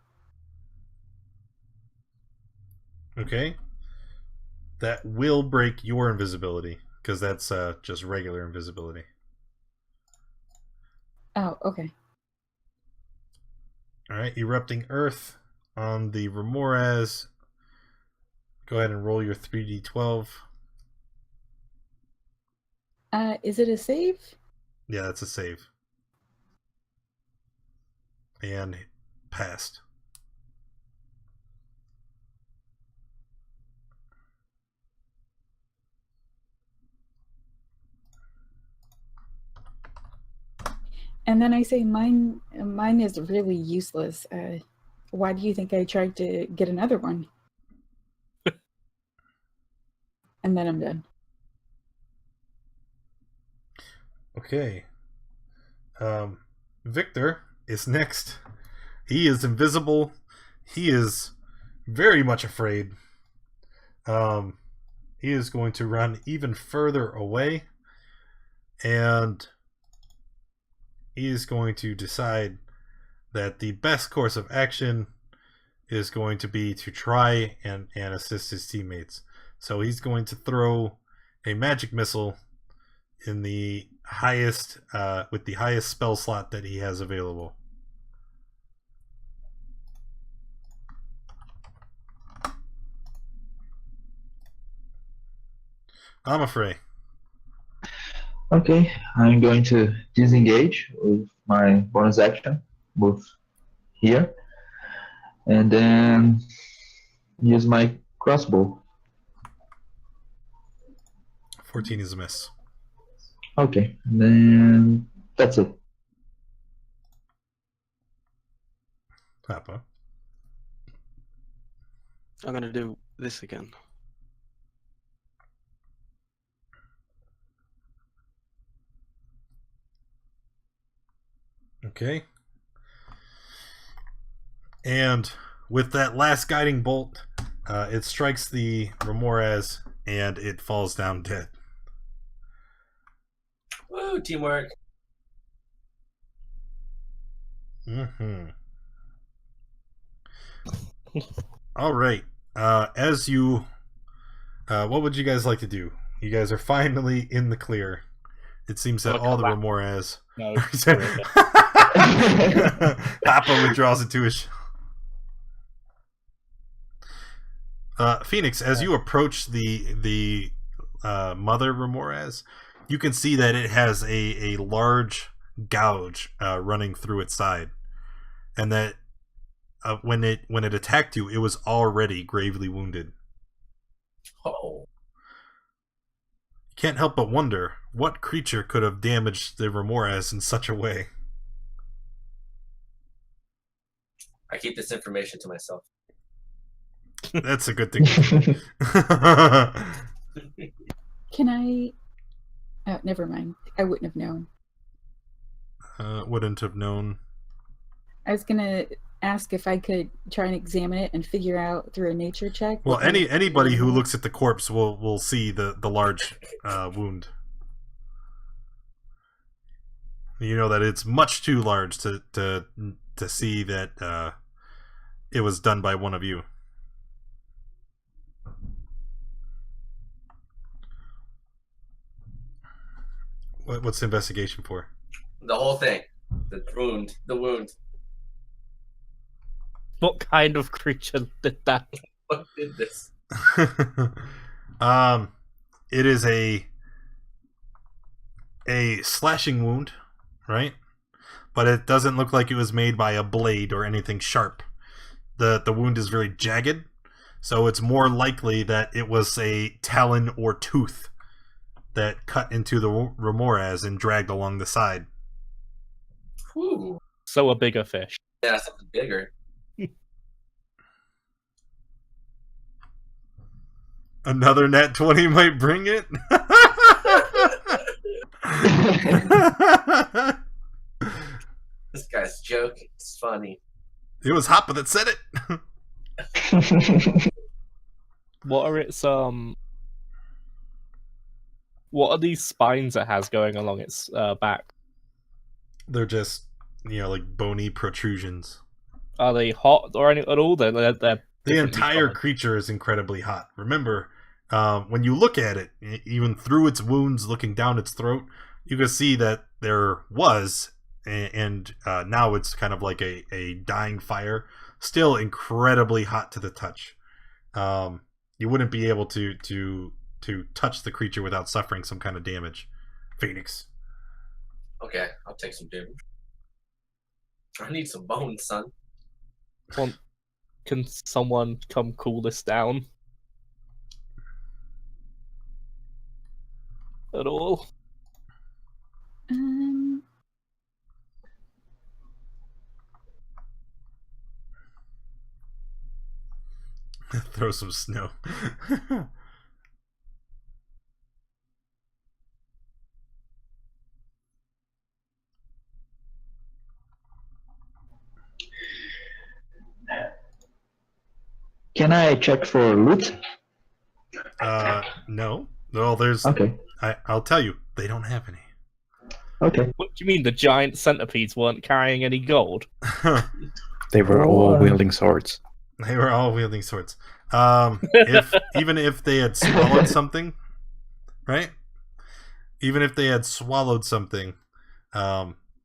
Okay. That will break your invisibility, because that's just regular invisibility. Oh, okay. Alright, Erupting Earth on the Remorez. Go ahead and roll your 3d12. Is it a save? Yeah, that's a save. And passed. And then I say mine is really useless. Why do you think I tried to get another one? And then I'm done. Okay. Victor is next. He is invisible. He is very much afraid. He is going to run even further away. And he is going to decide that the best course of action is going to be to try and assist his teammates. So he's going to throw a magic missile in the highest with the highest spell slot that he has available. Amafrey. Okay, I'm going to disengage with my bonus action, move here, and then use my crossbow. 14 is a miss. Okay, and then that's it. Papa. I'm gonna do this again. Okay. And with that last guiding bolt, it strikes the Remorez and it falls down dead. Woo, teamwork. Mm-hmm. All right. As you, what would you guys like to do? You guys are finally in the clear. It seems that all the Remorez. No. Papa withdraws into his. Phoenix, as you approach the mother Remorez, you can see that it has a large gouge running through its side, and that when it attacked you, it was already gravely wounded. Oh. Can't help but wonder what creature could have damaged the Remorez in such a way. I keep this information to myself. That's a good thing. Can I? Oh, never mind. I wouldn't have known. Wouldn't have known. I was gonna ask if I could try and examine it and figure out through a nature check. Well, what kind of anybody who animal- looks at the corpse will see the large wound. You know that it's much too large to see that it was done by one of you. What's the investigation for? The whole thing. The wound. The wound. What kind of creature did that? What did this? It is a slashing wound, right? But it doesn't look like it was made by a blade or anything sharp. The wound is very jagged, so it's more likely that it was a talon or tooth that cut into the Remorez and dragged along the side. Ooh. So a bigger fish. Yeah, something bigger. Another nat 20 might bring it. This guy's joking. It's funny. It was Hoppa that said it. What are its what are these spines it has going along its back? They're just, like bony protrusions. Are they hot or any at all? They're The differently entire colored. creature is incredibly hot. Remember, when you look at it, even through its wounds, looking down its throat, you can see that there was, and now it's kind of like a dying fire, still incredibly hot to the touch. You wouldn't be able to touch the creature without suffering some kind of damage. Phoenix. Okay, I'll take some damage. I need some bones, son. Can someone come cool this down? At all? Throw some snow. Can I check for loot? No. Well, there's. Okay. I'll tell you, they don't have any. Okay. What do you mean the giant centipedes weren't carrying any gold? They were all wielding swords. They were all wielding swords. Even if they had swallowed something, right? Even if they had swallowed something,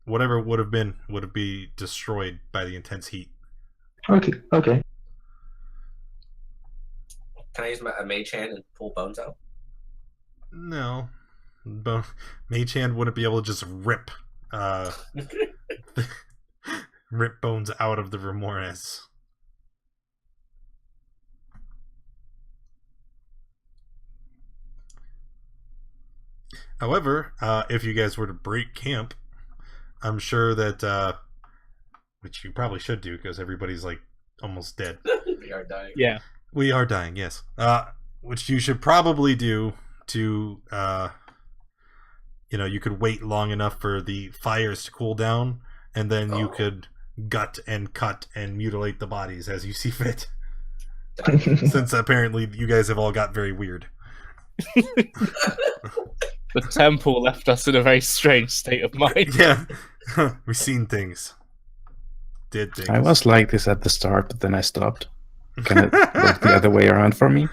whatever it would have been would be destroyed by the intense heat. Okay. Okay. Can I use a mage hand and pull bones out? No, Mage Hand wouldn't be able to just rip bones out of the Remorez. However, if you guys were to break camp, I'm sure that, which you probably should do because everybody's like almost dead. We are dying. Yeah. We are dying, yes. Which you should probably do to, you could wait long enough for the fires to cool down, and then you could gut and cut and mutilate the bodies as you see fit. Since apparently you guys have all got very weird. The temple left us in a very strange state of mind. Yeah. We've seen things. Did things. I was like this at the start, but then I stopped. Can it work the other way around for me?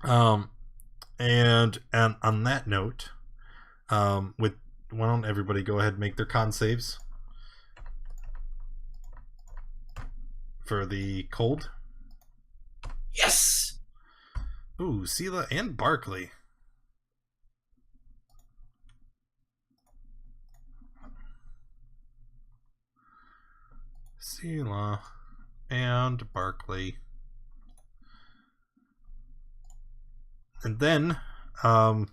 And on that note, why don't everybody go ahead and make their con saves for the cold? Yes. Ooh, Sela and Barkley. Sela and Barkley. And then, on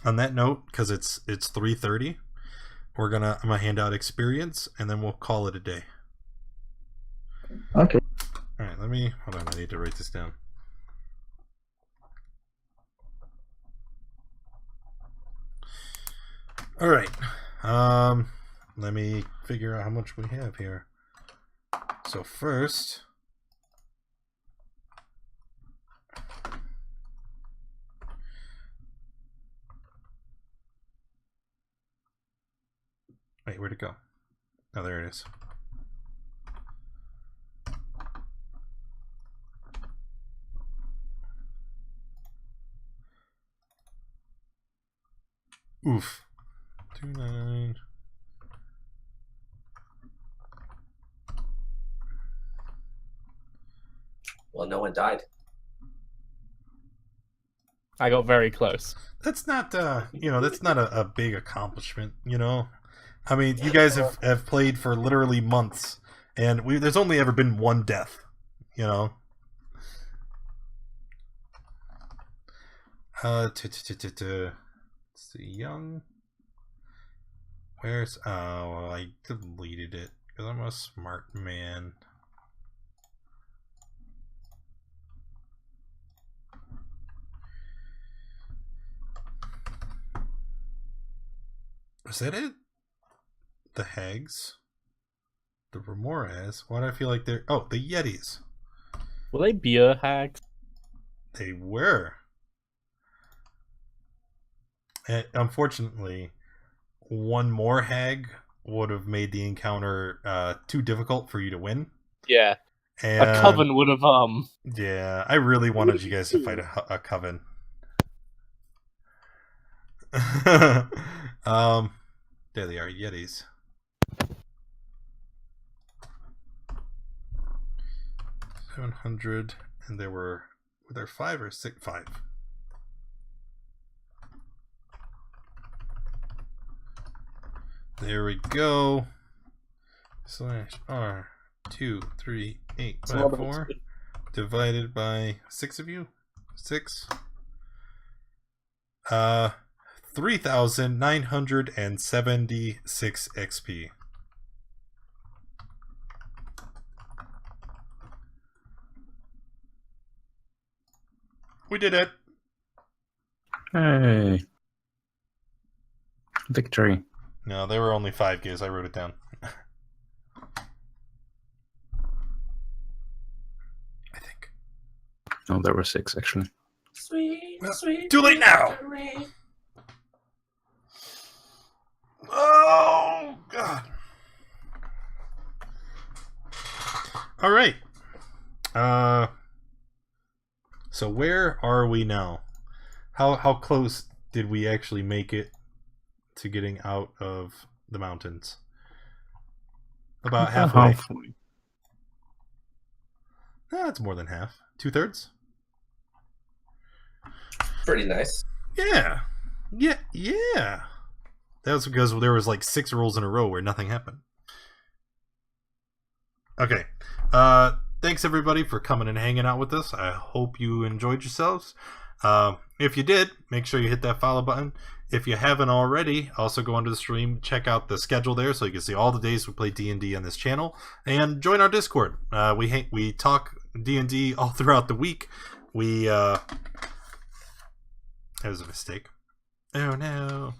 that note, because it's 3:30, I'm gonna hand out experience, and then we'll call it a day. Okay. All right, hold on. I need to write this down. All right. Let me figure out how much we have here. So first, wait, where'd it go? Oh, there it is. Oof. 29. Well, no one died. I got very close. That's not, that's not a big accomplishment, I mean, you guys have played for literally months, and there's only ever been one death, Let's see, young. Where's, oh, I deleted it, because I'm a smart man. Is that it? The Hags? The Remores? Why do I feel like they're... Oh, the Yetis. Were they beer hags? They were. And unfortunately, one more hag would have made the encounter too difficult for you to win. Yeah. And, A coven would have, Yeah, I really wanted you guys to fight a coven. There they are, Yetis. $700, and were there 5 or 6? 5. There we go. /R 2 3 8 5 4 divided by 6 of you. 6. 3,976 XP. We did it. Hey. Victory. No, there were only 5 gives. I wrote it down. I think. Oh, there were 6 actually. Sweet, Well, sweet. too late now. Victory. Oh God! All right. So where are we now? How close did we actually make it to getting out of the mountains? About halfway. Halfway. That's more than half. 2/3. Pretty nice. Yeah. That was because there was like 6 rolls in a row where nothing happened. Okay. Thanks everybody for coming and hanging out with us. I hope you enjoyed yourselves. If you did, make sure you hit that follow button. If you haven't already, also go onto the stream, check out the schedule there so you can see all the days we play D&D on this channel, and join our Discord. We talk D&D all throughout the week. We that was a mistake. Oh no.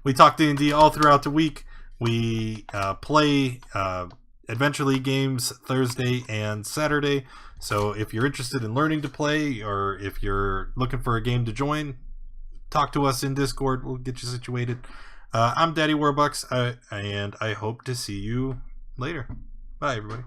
We talk D&D all throughout the week. We play Adventure League games Thursday and Saturday. So if you're interested in learning to play, or if you're looking for a game to join, talk to us in Discord. We'll get you situated. I'm Daddy Warbucks, and I hope to see you later. Bye, everybody.